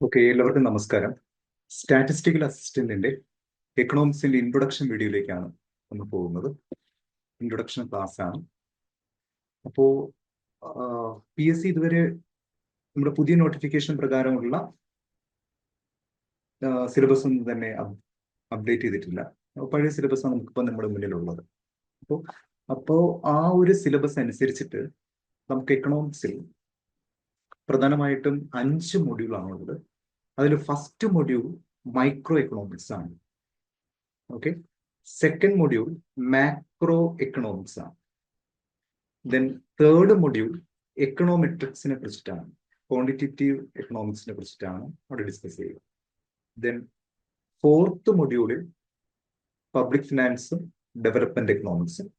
Okay, എല്ലാവർക്കും നമസ്കാരം. Statistical അസിസ്റ്റന്റിന്റെ എക്കണോമിക്സിന്റെ introduction വീഡിയോയിലേക്കാണ് നമ്മൾ പോകുന്നത്. ഇൻട്രൊഡക്ഷൻ ക്ലാസ് ആണ്. അപ്പോ PSC ഇതുവരെ നമ്മുടെ പുതിയ നോട്ടിഫിക്കേഷൻ പ്രകാരമുള്ള സിലബസ് ഒന്നും തന്നെ അപ്ഡേറ്റ് ചെയ്തിട്ടില്ല. പഴയ സിലബസ് ആണ് നമുക്കിപ്പോൾ നമ്മുടെ മുന്നിലുള്ളത്. അപ്പോൾ അപ്പോൾ ആ ഒരു സിലബസ് അനുസരിച്ചിട്ട് നമുക്ക് എക്കണോമിക്സിൽ പ്രധാനമായിട്ടും 5 മൊഡ്യൂളാണുള്ളത്. അതിൽ ഫസ്റ്റ് മൊഡ്യൂൾ മൈക്രോ എക്കണോമിക്സ് ആണ്. Okay, second module macro economics ആണ്. ദെൻ തേർഡ് മൊഡ്യൂൾ എക്കണോമെട്രിക്സിനെ കുറിച്ചിട്ടാണ്, ക്വാണ്ടിറ്റേറ്റീവ് എക്കണോമിക്സിനെ കുറിച്ചിട്ടാണ് അവിടെ ഡിസ്കസ് ചെയ്യുക. ദെൻ ഫോർത്ത് മൊഡ്യൂളിൽ പബ്ലിക് ഫിനാൻസും ഡെവലപ്മെന്റ് എക്കണോമിക്സും.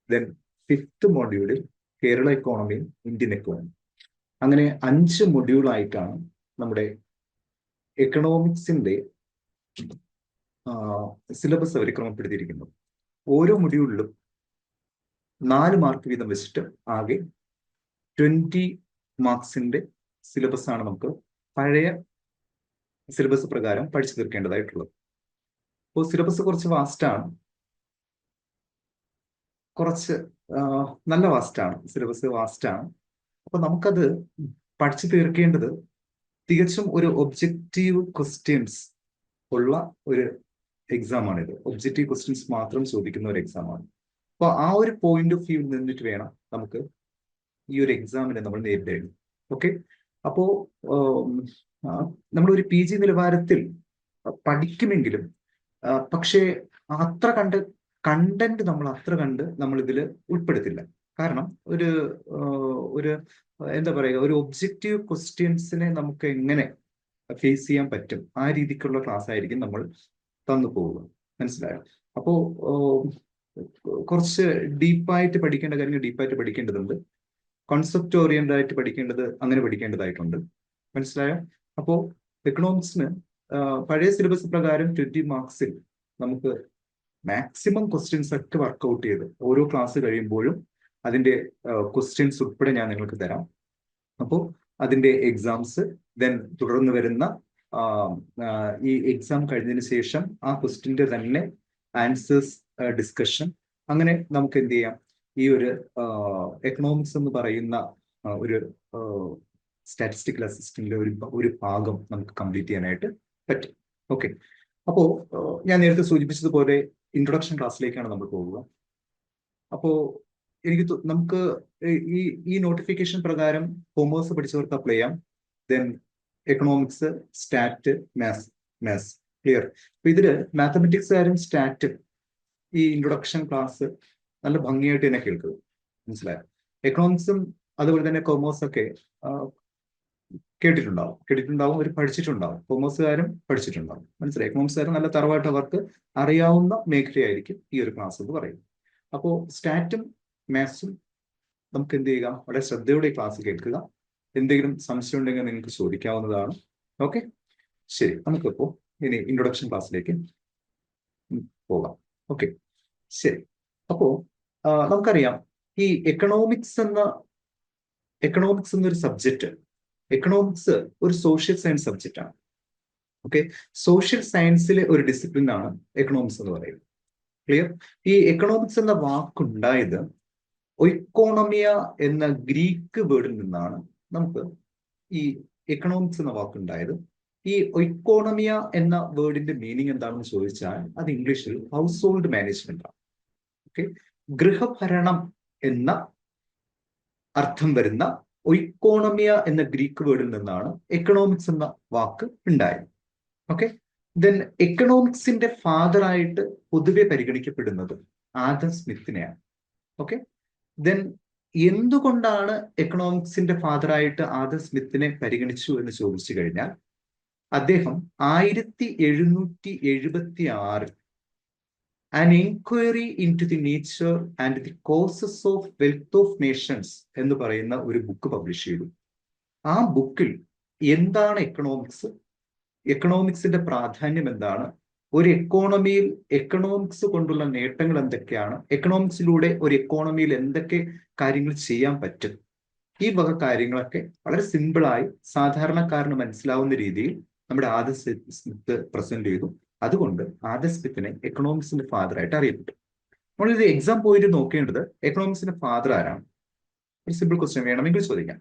ദെൻ ഫിഫ്ത്ത് മൊഡ്യൂളിൽ കേരള എക്കോണമിയും ഇന്ത്യൻ എക്കോണമി. അങ്ങനെ 5 മൊഡ്യൂളായിട്ടാണ് നമ്മുടെ എക്കണോമിക്സിന്റെ സിലബസ് അവർ ക്രമപ്പെടുത്തിയിരിക്കുന്നത്. ഓരോ മൊഡ്യൂളിലും 4 മാർക്ക് വീതം വെച്ചിട്ട് ആകെ 20 മാർക്സിന്റെ സിലബസ് ആണ് നമുക്ക് പഴയ സിലബസ് പ്രകാരം പഠിച്ചു തീർക്കേണ്ടതായിട്ടുള്ളത്. അപ്പോൾ സിലബസ് കുറച്ച് വാസ്റ്റാണ്, കുറച്ച് നല്ല വാസ്റ്റാണ്, സിലബസ് വാസ്റ്റാണ്. അപ്പൊ നമുക്കത് പഠിച്ചു തീർക്കേണ്ടത് തികച്ചും ഒരു ഒബ്ജക്റ്റീവ് ക്വസ്റ്റ്യൻസ് ഉള്ള ഒരു എക്സാം ആണിത്. ഒബ്ജക്റ്റീവ് ക്വസ്റ്റ്യൻസ് മാത്രം ചോദിക്കുന്ന ഒരു എക്സാം ആണ്. അപ്പൊ ആ ഒരു പോയിന്റ് ഓഫ് വ്യൂ നിന്നിട്ട് വേണം നമുക്ക് ഈ ഒരു എക്സാമിനെ നമ്മൾ നേരിടേണ്ടത്. ഓക്കെ, അപ്പോ നമ്മളൊരു PG നിലവാരത്തിൽ പഠിക്കുമെങ്കിലും പക്ഷേ അത്ര കണ്ടന്റ് നമ്മൾ ഇതിൽ ഉൾപ്പെടുത്തില്ല. കാരണം ഒരു എന്താ പറയുക, ഒരു ഒബ്ജക്റ്റീവ് ക്വസ്റ്റ്യൻസിനെ നമുക്ക് എങ്ങനെ ഫേസ് ചെയ്യാൻ പറ്റും ആ രീതിക്കുള്ള ക്ലാസ് ആയിരിക്കും നമ്മൾ തന്നു പോവുക. മനസ്സിലായോ? അപ്പോ കുറച്ച് ഡീപ്പായിട്ട് പഠിക്കേണ്ട കാര്യങ്ങൾ ഡീപ്പായിട്ട് പഠിക്കേണ്ടതുണ്ട്. കോൺസെപ്റ്റ് ഓറിയന്റഡ് ആയിട്ട് അങ്ങനെ പഠിക്കേണ്ടതായിട്ടുണ്ട്. മനസ്സിലായോ? അപ്പോ എക്കണോമിക്സിന് പഴയ സിലബസ് പ്രകാരം 20 മാർക്സിൽ നമുക്ക് മാക്സിമം ക്വസ്റ്റ്യൻസ് ഒക്കെ വർക്ക്ഔട്ട് ചെയ്ത് ഓരോ ക്ലാസ് കഴിയുമ്പോഴും അതിന്റെ ക്വസ്റ്റ്യൻസ് ഉൾപ്പെടെ ഞാൻ നിങ്ങൾക്ക് തരാം. അപ്പോൾ അതിന്റെ എക്സാംസ്, ദെൻ തുടർന്ന് വരുന്ന ഈ എക്സാം കഴിഞ്ഞതിന് ശേഷം ആ ക്വസ്റ്റ്യന്റെ തന്നെ ആൻസേഴ്സ് ഡിസ്കഷൻ. അങ്ങനെ നമുക്ക് എന്ത് ചെയ്യാം, ഈ ഒരു എക്കണോമിക്സ് എന്ന് പറയുന്ന ഒരു സ്റ്റാറ്റിസ്റ്റിക്കൽ അസിസ്റ്റന്റിന്റെ ഒരു ഭാഗം നമുക്ക് കംപ്ലീറ്റ് ചെയ്യാനായിട്ട് പറ്റും. ഓക്കെ, അപ്പോ ഞാൻ നേരത്തെ സൂചിപ്പിച്ചതുപോലെ ഇൻട്രൊഡക്ഷൻ ക്ലാസ്സിലേക്കാണ് നമ്മൾ പോവുക. അപ്പോ നമുക്ക് ഈ നോട്ടിഫിക്കേഷൻ പ്രകാരം കൊമേഴ്സ് പഠിച്ചവർക്ക് അപ്ലൈ ചെയ്യാം. Then economics, stat, maths clear. അപ്പൊ ഇതില് മാത്തമെറ്റിക്സുകാരും സ്റ്റാറ്റും ഈ ഇൻട്രൊഡക്ഷൻ ക്ലാസ് നല്ല ഭംഗിയായിട്ട് തന്നെ കേൾക്കുക. മനസ്സിലായോ? എക്കണോമിക്സും അതുപോലെ തന്നെ കൊമേഴ്സ് ഒക്കെ കേട്ടിട്ടുണ്ടാവും, അവർ പഠിച്ചിട്ടുണ്ടാവും. കൊമേഴ്സുകാരും പഠിച്ചിട്ടുണ്ടാവും. മനസ്സിലായി? എക്കണോമിക്സുകാരും നല്ല തറവായിട്ട് അവർക്ക് അറിയാവുന്ന മേഖലയായിരിക്കും ഈ ഒരു ക്ലാസ് എന്ന് പറയുന്നത്. അപ്പോൾ സ്റ്റാറ്റും മാത്സും നമുക്ക് എന്ത് ചെയ്യുക, വളരെ ശ്രദ്ധയോടെ ക്ലാസ് കേൾക്കുക. എന്തെങ്കിലും സംശയം ഉണ്ടെങ്കിൽ നിങ്ങൾക്ക് ചോദിക്കാവുന്നതാണ്. ഓക്കെ, ശരി. നമുക്കിപ്പോ ഇനി ഇൻട്രൊഡക്ഷൻ ക്ലാസ്സിലേക്ക് പോകാം. ഓക്കെ, ശരി. അപ്പോ നമുക്കറിയാം, ഈ എക്കണോമിക്സ് എന്നൊരു സബ്ജക്റ്റ്, എക്കണോമിക്സ് ഒരു സോഷ്യൽ സയൻസ് സബ്ജക്റ്റ് ആണ്. ഓക്കെ, സോഷ്യൽ സയൻസിലെ ഒരു ഡിസിപ്ലിൻ ആണ് എക്കണോമിക്സ് എന്ന് പറയുന്നത്. ക്ലിയർ? ഈ എക്കണോമിക്സ് എന്ന വാക്കുണ്ടായത് ഒയ്ക്കോണമിയ എന്ന ഗ്രീക്ക് വേർഡിൽ നിന്നാണ് നമുക്ക് ഈ എക്കണോമിക്സ് എന്ന വാക്കുണ്ടായത്. ഈ ഒയ്ക്കോണമിയ എന്ന വേർഡിന്റെ മീനിങ് എന്താണെന്ന് ചോദിച്ചാൽ അത് ഇംഗ്ലീഷിൽ ഹൗസ് ഹോൾഡ് മാനേജ്മെന്റ് ആണ്. ഓക്കെ, ഗൃഹഭരണം എന്ന അർത്ഥം വരുന്ന ഒയ്ക്കോണമിയ എന്ന ഗ്രീക്ക് വേർഡിൽ നിന്നാണ് എക്കണോമിക്സ് എന്ന വാക്ക് ഉണ്ടായത്. ഓക്കെ, ദെൻ എക്കണോമിക്സിന്റെ ഫാദർ ആയിട്ട് പൊതുവെ പരിഗണിക്കപ്പെടുന്നത് ആദം സ്മിത്തിനെയാണ്. ഓക്കെ, ദെൻ എന്തുകൊണ്ടാണ് എക്കണോമിക്സിന്റെ ഫാദറായിട്ട് ആദം സ്മിത്തിനെ പരിഗണിച്ചു എന്ന് ചോദിച്ചു കഴിഞ്ഞാൽ, അദ്ദേഹം 1776 an inquiry into the nature and the causes of wealth of nations എന്ന് പറയുന്ന ഒരു ബുക്ക് പബ്ലിഷ് ചെയ്തു. ആ ബുക്കിൽ എന്താണ് എക്കണോമിക്സ്, എക്കണോമിക്സിന്റെ പ്രാധാന്യം എന്താണ്, ഒരു എക്കോണമിയിൽ എക്കണോമിക്സ് കൊണ്ടുള്ള നേട്ടങ്ങൾ എന്തൊക്കെയാണ്, എക്കണോമിക്സിലൂടെ ഒരു എക്കോണമിയിൽ എന്തൊക്കെ കാര്യങ്ങൾ ചെയ്യാൻ പറ്റും ഈ വക കാര്യങ്ങളൊക്കെ വളരെ സിമ്പിളായി സാധാരണക്കാരന് മനസ്സിലാവുന്ന രീതിയിൽ നമ്മുടെ ആദം സ്മിത്ത് പ്രസന്റ് ചെയ്തു. അതുകൊണ്ട് ആദം സ്മിത്തിനെ എക്കണോമിക്സിന്റെ ഫാദർ ആയിട്ട് അറിയപ്പെട്ടു. നമ്മളിത് എക്സാം പോയിട്ട് നോക്കേണ്ടത് എക്കണോമിക്സിന്റെ ഫാദർ ആരാണ്? ഒരു സിമ്പിൾ ക്വസ്റ്റ്യൻ വേണമെങ്കിൽ ചോദിക്കാം.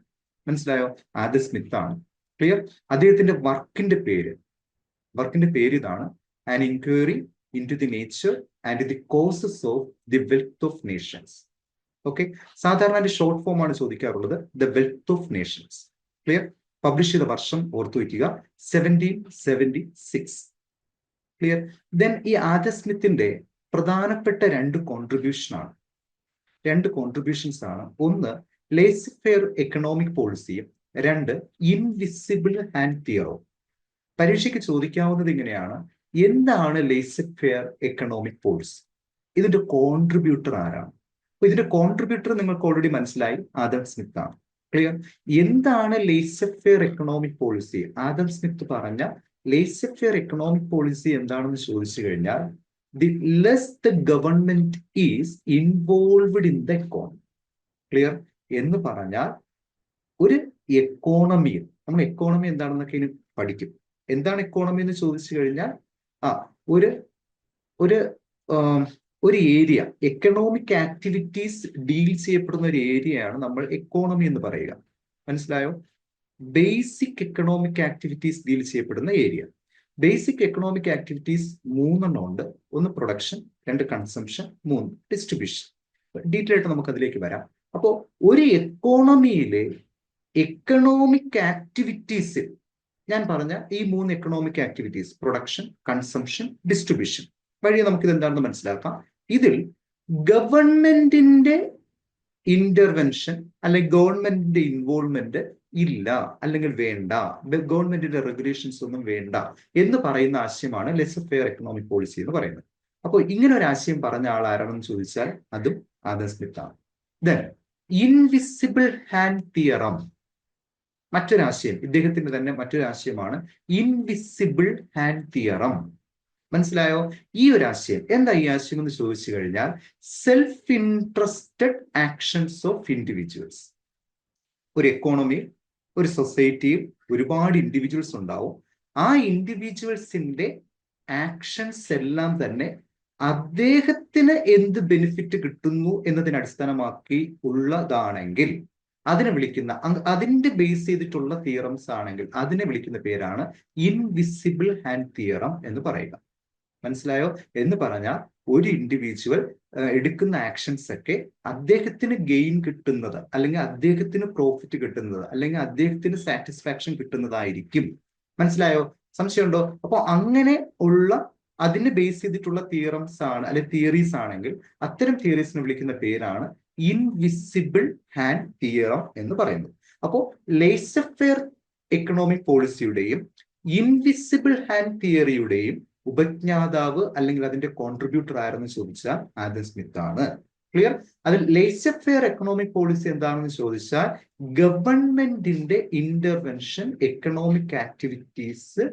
മനസ്സിലായോ? ആദം സ്മിത്ത് ആണ്. ക്ലിയർ? അദ്ദേഹത്തിന്റെ വർക്കിന്റെ പേര് ഇതാണ്, an inquiry into the nature and the causes of the wealth of nations. Okay, സാധാരണ അതിന്റെ ഷോർട്ട് ഫോം ആണ് ചോദിക്കാറുള്ളത്, the wealth of nations. Clear? Publish ചെയ്ത വർഷം ഓർത്തു വയ്ക്കുക, 1776. ക്ലിയർ? ദെൻ ഈ ആദം സ്മിത്തിന്റെ പ്രധാനപ്പെട്ട രണ്ട് കോൺട്രിബ്യൂഷൻസ് ആണ്. ഒന്ന് ലേസി ഫെയർ എക്കണോമിക് പോളിസിയും, രണ്ട് ഇൻവിസിബിൾ ഹാൻഡ് തിയറം. പരീക്ഷയ്ക്ക് ചോദിക്കാവുന്നത് ഇങ്ങനെയാണ്, എന്താണ് ലേസി ഫെയർ എക്കണോമിക് പോളിസി? ഇതിന്റെ കോൺട്രിബ്യൂട്ടർ ആരാണ്? അപ്പൊ ഇതിന്റെ കോൺട്രിബ്യൂട്ടർ നിങ്ങൾക്ക് ഓൾറെഡി മനസ്സിലായി, ആദം സ്മിത്ത് ആണ്. ക്ലിയർ? എന്താണ് lazy fair economic policy? Adam Smith പറഞ്ഞ ലേസി ഫെയർ എക്കണോമിക് പോളിസി എന്താണെന്ന് ചോദിച്ചു കഴിഞ്ഞാൽ, the less the government is involved in the economy. Clear? എന്ന് പറഞ്ഞാൽ ഒരു എക്കോണമിയിൽ, നമ്മൾ എക്കോണമി എന്താണെന്നൊക്കെ ഇനി പഠിക്കും. എന്താണ് എക്കോണമി എന്ന് ചോദിച്ചു കഴിഞ്ഞാൽ, ഒരു ഒരു ഒരു ഏരിയ, എക്കണോമിക് ആക്ടിവിറ്റീസ് ഡീൽ ചെയ്യപ്പെടുന്ന ഒരു ഏരിയയാണ് നമ്മൾ എക്കോണമി എന്ന് പറയുക. മനസ്സിലായോ? ബേസിക് എക്കണോമിക് ആക്ടിവിറ്റീസ് ഡീൽ ചെയ്യപ്പെടുന്ന ഏരിയ. ബേസിക് എക്കണോമിക് ആക്ടിവിറ്റീസ് 3 ഉണ്ട്. ഒന്ന് പ്രൊഡക്ഷൻ, 2 കൺസംഷൻ, 3 ഡിസ്ട്രിബ്യൂഷൻ. ഡീറ്റെയിൽ ആയിട്ട് നമുക്ക് അതിലേക്ക് വരാം. അപ്പോൾ ഒരു എക്കോണമിയിലെ എക്കണോമിക് ആക്ടിവിറ്റീസിൽ ഞാൻ പറഞ്ഞ ഈ 3 economic activities, production, consumption, distribution വഴി നമുക്കിത് എന്താണെന്ന് മനസ്സിലാക്കാം. ഇതിൽ ഗവൺമെന്റിന്റെ ഇന്റർവെൻഷൻ അല്ലെങ്കിൽ ഗവൺമെന്റിന്റെ ഇൻവോൾവ്മെന്റ് ഇല്ല, അല്ലെങ്കിൽ വേണ്ട, ഗവൺമെന്റിന്റെ റെഗുലേഷൻസ് ഒന്നും വേണ്ട എന്ന് പറയുന്ന ആശയമാണ് ലെസർ ഫെയർ എക്കണോമിക് പോളിസി എന്ന് പറയുന്നത്. അപ്പോൾ ഇങ്ങനെ ഒരു ആശയം പറഞ്ഞ ആൾ ആരാണെന്ന് ചോദിച്ചാൽ അതും ആദം സ്മിത്ത് ആണ്. ദെൻ ഇൻവിസിബിൾ ഹാൻഡ് തിയറം, മറ്റൊരാശയം, ഇദ്ദേഹത്തിന്റെ തന്നെ മറ്റൊരു ആശയമാണ് ഇൻവിസിബിൾ ഹാൻഡ് തിയറം. മനസ്സിലായോ? ഈ ഒരു ആശയം എന്താ? ഈ ആശയം എന്ന് ചോദിച്ചു കഴിഞ്ഞാൽ, self interested actions of individuals. ഒരു എക്കോണമിയിൽ, ഒരു സൊസൈറ്റിയിൽ ഒരുപാട് ഇൻഡിവിജ്വൽസ് ഉണ്ടാവും. ആ ഇൻഡിവിജ്വൽസിന്റെ ആക്ഷൻസ് എല്ലാം തന്നെ അദ്ദേഹത്തിന് എന്ത് ബെനിഫിറ്റ് കിട്ടുന്നു എന്നതിനെ അടിസ്ഥാനമാക്കി ഉള്ളതാണെങ്കിൽ അതിനെ വിളിക്കുന്ന, അതിന്റെ ബേസ് ചെയ്തിട്ടുള്ള തിയറംസ് ആണെങ്കിൽ അതിനെ വിളിക്കുന്ന പേരാണ് ഇൻവിസിബിൾ ഹാൻഡ് തിയറം എന്ന് പറയുക. മനസ്സിലായോ? എന്ന് പറഞ്ഞാൽ ഒരു ഇൻഡിവിജ്വൽ എടുക്കുന്ന ആക്ഷൻസ് ഒക്കെ അദ്ദേഹത്തിന് ഗെയിൻ കിട്ടുന്നത്, അല്ലെങ്കിൽ അദ്ദേഹത്തിന് പ്രോഫിറ്റ് കിട്ടുന്നത്, അല്ലെങ്കിൽ അദ്ദേഹത്തിന് സാറ്റിസ്ഫാക്ഷൻ കിട്ടുന്നതായിരിക്കും. മനസ്സിലായോ? സംശയമുണ്ടോ? അപ്പോൾ അങ്ങനെ ഉള്ള അതിനെ ബേസ് ചെയ്തിട്ടുള്ള തിയറംസ് ആണ്, അല്ലെങ്കിൽ തിയറീസ് ആണെങ്കിൽ അത്തരം തിയറീസിനെ വിളിക്കുന്ന പേരാണ് ഇൻവിസിബിൾ ഹാൻഡ് തിയറം എന്ന് പറയുന്നത്. അപ്പോൾ ലേസർ ഫെയർ എക്കണോമിക് പോളിസിയുടെയും ഇൻവിസിബിൾ ഹാൻഡ് തിയറിയുടെയും ഉപജ്ഞാതാവ് അല്ലെങ്കിൽ അതിന്റെ കോൺട്രിബ്യൂട്ടർ ആരെന്ന് ചോദിച്ചാൽ ആദം സ്മിത്ത് ആണ്. ക്ലിയർ? അതിൽ ലേസർ ഫെയർ എക്കണോമിക് പോളിസി എന്താണെന്ന് ചോദിച്ചാൽ, ഗവൺമെന്റിന്റെ ഇന്റർവെൻഷൻ എക്കണോമിക് ആക്ടിവിറ്റീസ്,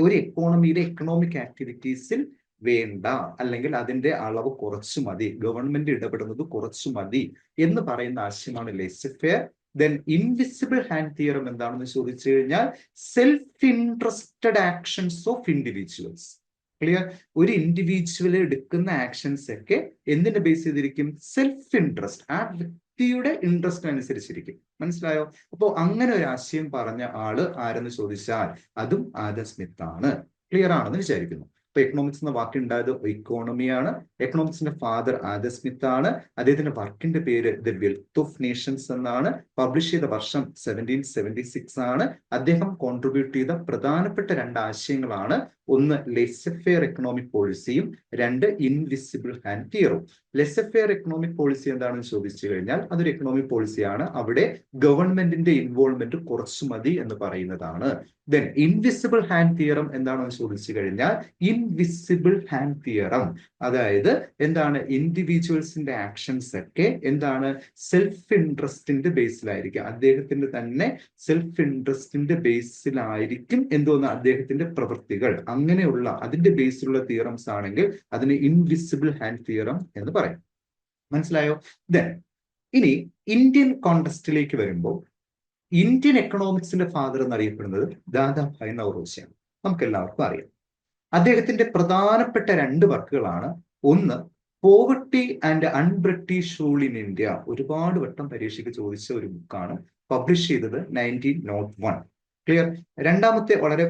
ഒരു എക്കോണമിയിലെ എക്കണോമിക് ആക്ടിവിറ്റീസിൽ വേണ്ട, അല്ലെങ്കിൽ അതിന്റെ അളവ് കുറച്ചു മതി, ഗവൺമെന്റ് ഇടപെടുന്നത് കുറച്ചു മതി എന്ന് പറയുന്ന ആശയമാണ് laser fair. Then invisible hand theorem എന്താണെന്ന് ചോദിച്ചു കഴിഞ്ഞാൽ, self interested actions of individuals. Clear? ഒരു ഇൻഡിവിജ്വൽ എടുക്കുന്ന ആക്ഷൻസ് ഒക്കെ എന്തിനെ ബേസ് ചെയ്തിരിക്കും? സെൽഫ് ഇൻട്രസ്റ്റ്, ആ വ്യക്തിയുടെ ഇൻട്രസ്റ്റ് അനുസരിച്ചിരിക്കും. മനസ്സിലായോ? അപ്പോൾ അങ്ങനെ ഒരു ആശയം പറഞ്ഞ ആള് ആരെന്ന് ചോദിച്ചാൽ അതും ആദം സ്മിത്ത് ആണ്. ക്ലിയർ ആണെന്ന് വിചാരിക്കുന്നു. ഇപ്പൊ എക്കണോമിക്സ് എന്ന വാക്കുണ്ടായത് ഇക്കോണമിയാണ്. എക്കണോമിക്സിന്റെ ഫാദർ ആദം സ്മിത്ത് ആണ്. അദ്ദേഹത്തിന്റെ വർക്കിന്റെ പേര് ദ വെൽത്ത് ഓഫ് നേഷൻസ് എന്നാണ്. പബ്ലിഷ് ചെയ്ത വർഷം 1776 ആണ്. അദ്ദേഹം കോൺട്രിബ്യൂട്ട് ചെയ്ത പ്രധാനപ്പെട്ട 2 ആശയങ്ങളാണ്, ഒന്ന് ലേസർ ഫെയർ എക്കണോമിക് പോളിസിയും, 2 ഇൻവിസിബിൾ ഹാൻഡ് തിയറും. ലേസർ ഫെയർ എക്കണോമിക് പോളിസി എന്താണെന്ന് ചോദിച്ചു കഴിഞ്ഞാൽ അതൊരു എക്കണോമിക് പോളിസിയാണ്, അവിടെ ഗവൺമെന്റിന്റെ ഇൻവോൾവ്മെന്റ് കുറച്ചു മതി എന്ന് പറയുന്നതാണ്. ദെൻ ഇൻവിസിബിൾ ഹാൻഡ് തിയറം എന്താണെന്ന് ചോദിച്ചു കഴിഞ്ഞാൽ, ഇൻവിസിബിൾ ഹാൻഡ് തിയറം അതായത് എന്താണ്? ഇൻഡിവിജ്വൽസിന്റെ ആക്ഷൻസ് ഒക്കെ എന്താണ്? സെൽഫ് ഇൻട്രസ്റ്റിന്റെ ബേസിലായിരിക്കും, അദ്ദേഹത്തിന്റെ തന്നെ സെൽഫ് ഇൻട്രസ്റ്റിന്റെ ബേസിലായിരിക്കും എന്തോന്ന് അദ്ദേഹത്തിന്റെ പ്രവൃത്തികൾ. അങ്ങനെയുള്ള അതിന്റെ ബേസിലുള്ള തിയറംസ് ആണെങ്കിൽ അതിന് ഇൻവിസിബിൾ ഹാൻഡ് തിയറം എന്ന് പറയും. മനസ്സിലായോ? ദെൻ ഇനി ഇന്ത്യൻ കോണ്ടസ്റ്റിലേക്ക് വരുമ്പോൾ ഇന്ത്യൻ എക്കണോമിക്സിന്റെ ഫാദർ എന്നറിയപ്പെടുന്നത് ദാദാഭായ് നവറോജിയാണ്. നമുക്ക് എല്ലാവർക്കും അറിയാം. അദ്ദേഹത്തിന്റെ പ്രധാനപ്പെട്ട 2 വർക്കുകളാണ്. ഒന്ന്, poverty and unBritish rule in India. ഒരുപാട് വട്ടം പരീക്ഷയ്ക്ക് ചോദിച്ച ഒരു ബുക്കാണ്. പബ്ലിഷ് ചെയ്തത് 1901. ക്ലിയർ. രണ്ടാമത്തെ വളരെ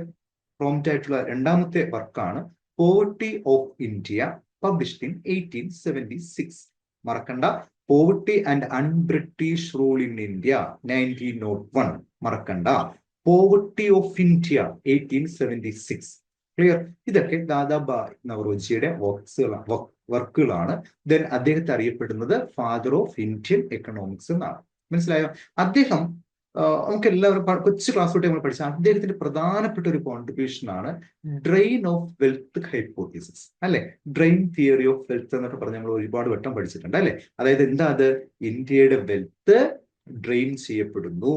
പ്രോംപ്റ്റ് ആയിട്ടുള്ള രണ്ടാമത്തെ വർക്കാണ് poverty of India, published in 1876. മറക്കണ്ട, poverty and unBritish rule in India 1901. മറക്കണ്ട, പോവർട്ടി ഓഫ് ഇന്ത്യ 1876. ക്ലിയർ. ഇതൊക്കെ ദാദാഭായ് നവറോജിയുടെ വർക്കുകളാണ്. ദെൻ അദ്ദേഹത്തെ അറിയപ്പെടുന്നത് ഫാദർ ഓഫ് ഇന്ത്യൻ എക്കണോമിക്സ് എന്നാണ്. മനസ്സിലായോ? അദ്ദേഹം നമുക്ക് എല്ലാവരും കൊച്ചു ക്ലാസ് തൊട്ട് നമ്മൾ പഠിച്ച അദ്ദേഹത്തിന്റെ പ്രധാനപ്പെട്ട ഒരു കോൺട്രിബ്യൂഷൻ ആണ് ഡ്രെയിൻ ഓഫ് വെൽത്ത് ഹൈപ്പോത്തിസിസ്, അല്ലെ? ഡ്രെയിൻ തിയറി ഓഫ് വെൽത്ത് എന്നൊക്കെ പറഞ്ഞ് നമ്മൾ ഒരുപാട് വട്ടം പഠിച്ചിട്ടുണ്ട്, അല്ലെ? അതായത് എന്താ അത്? ഇന്ത്യയുടെ വെൽത്ത് ഡ്രെയിൻ ചെയ്യപ്പെടുന്നു,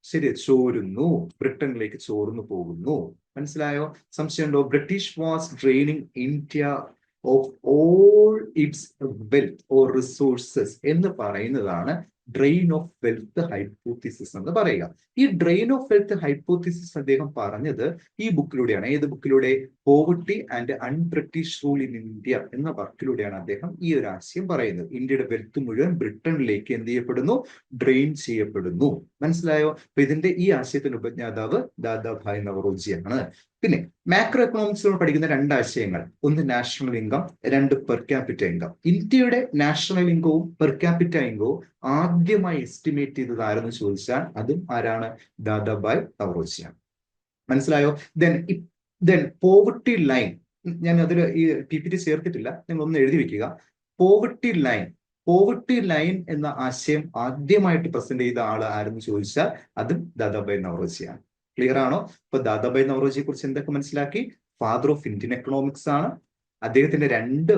ശരി, ചോരുന്നു, ബ്രിട്ടനിലേക്ക് ചോർന്നു പോകുന്നു. മനസ്സിലായോ? സംശയമുണ്ടോ? British was draining India of all it's wealth or resources എന്ന് പറയുന്നതാണ് ഡ്രെയിൻ ഓഫ് വെൽത്ത് ഹൈപ്പോത്തിസിസ് എന്ന് പറയുക. ഈ ഡ്രെയിൻ ഓഫ് വെൽത്ത് ഹൈപ്പോത്തിസിസ് അദ്ദേഹം പറഞ്ഞത് ഈ ബുക്കിലൂടെയാണ്. ഏത് ബുക്കിലൂടെ? Poverty and unBritish rule in India എന്ന വർക്കിലൂടെയാണ് അദ്ദേഹം ഈ ഒരു ആശയം പറയുന്നത്. ഇന്ത്യയുടെ വെൽത്ത് മുഴുവൻ ബ്രിട്ടനിലേക്ക് എന്ത് ചെയ്യപ്പെടുന്നു? ഡ്രെയിൻ ചെയ്യപ്പെടുന്നു. മനസ്സിലായോ? അപ്പൊ ഇതിന്റെ ഈ ആശയത്തിന്റെ ഉപജ്ഞാതാവ് ദാദാഭായ് നവറോജിയാണ്. പിന്നെ മാക്രോ എക്കണോമിക്സിൽ പഠിക്കുന്ന 2 ആശയങ്ങൾ, ഒന്ന് national income, 2 per capita income. ഇന്ത്യയുടെ നാഷണൽ ഇൻകവും പെർ ക്യാപിറ്റ ഇൻകവും ആദ്യമായി എസ്റ്റിമേറ്റ് ചെയ്തത് ആരെന്ന് ചോദിച്ചാൽ അതും ആരാണ്? ദാദാഭായ് നവറോജിയാണ്. മനസ്സിലായോ? ദെൻ പോവർട്ടി ലൈൻ, ഞാൻ അതിൽ ഈ PPT ചേർത്തിട്ടില്ല, നിങ്ങൾ ഒന്ന് എഴുതി വെക്കുക. പോവർട്ടി ലൈൻ എന്ന ആശയം ആദ്യമായിട്ട് പ്രസന്റ് ചെയ്ത ആള് ആരെന്ന് ചോദിച്ചാൽ അതും ദാദാഭായ് നവറോജിയാണ്. ക്ലിയർ ആണോ? അപ്പൊ ദാദാഭായ് നവറോജിയെ കുറിച്ച് എന്തൊക്കെ മനസ്സിലാക്കി? ഫാദർ ഓഫ് ഇന്ത്യൻ എക്കണോമിക്സ് ആണ്. അദ്ദേഹത്തിന്റെ 2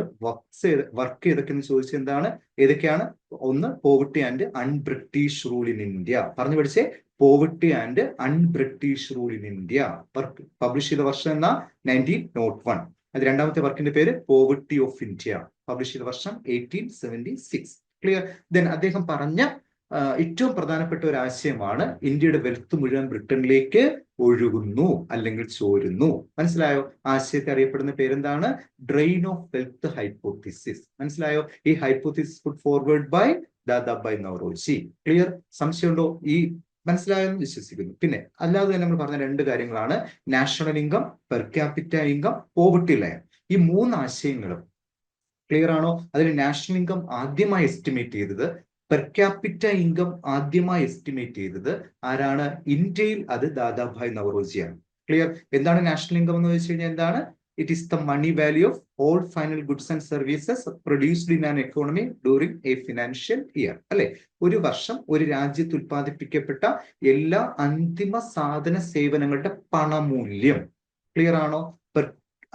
വർക്ക് ഏതൊക്കെയെന്ന് ചോദിച്ചാൽ എന്താണ്? ഏതൊക്കെയാണ്? ഒന്ന്, poverty and unBritish rule in India. പറഞ്ഞു പഠിച്ചേ, poverty and unBritish rule in India. Work publish ചെയ്ത വർഷം എന്നാ? 1901. അത് രണ്ടാമത്തെ വർക്കിന്റെ പേര് പോവർട്ടി ഓഫ് ഇന്ത്യ, പബ്ലിഷ് ചെയ്ത വർഷം 1876. ക്ലിയർ. ദെൻ അദ്ദേഹം പറഞ്ഞ ഏറ്റവും പ്രധാനപ്പെട്ട ഒരു ആശയമാണ് ഇന്ത്യയുടെ വെൽത്ത് മുഴുവൻ ബ്രിട്ടനിലേക്ക് ഒഴുകുന്നു അല്ലെങ്കിൽ ചോരുന്നു. മനസ്സിലായോ? ആശയത്തെ അറിയപ്പെടുന്ന പേരെന്താണ്? Drain of wealth hypothesis. മനസ്സിലായോ? ഈ hypothesis put forward by Dadabhai Naoroji. Clear. സംശയമുണ്ടോ? ഈ മനസ്സിലായെന്ന് വിശ്വസിക്കുന്നു. പിന്നെ അല്ലാതെ തന്നെ നമ്മൾ പറഞ്ഞ 2 കാര്യങ്ങളാണ് national income, per capita income, poverty line. ഈ 3 ആശയങ്ങളും ക്ലിയർ ആണോ? അതിൽ നാഷണൽ ഇൻകം ആദ്യമായി എസ്റ്റിമേറ്റ് ചെയ്തത്, പെർ ക്യാപിറ്റ ഇൻകം ആദ്യമായി എസ്റ്റിമേറ്റ് ചെയ്തത് ആരാണ്? ഇന്ത്യയിൽ അത് ദാദാഭായ് നവറോജിയാണ്. ക്ലിയർ. എന്താണ് നാഷണൽ ഇൻകം എന്ന് വെച്ച് കഴിഞ്ഞാൽ എന്താണ്? It is the money value of all final goods and services produced in an economy during a financial year. അല്ലെ? ഒരു വർഷം ഒരു രാജ്യത്ത് ഉത്പാദിപ്പിക്കപ്പെട്ട എല്ലാ അന്തിമ സാധന സേവനങ്ങളുടെ പണമൂല്യം. ക്ലിയർ ആണോ?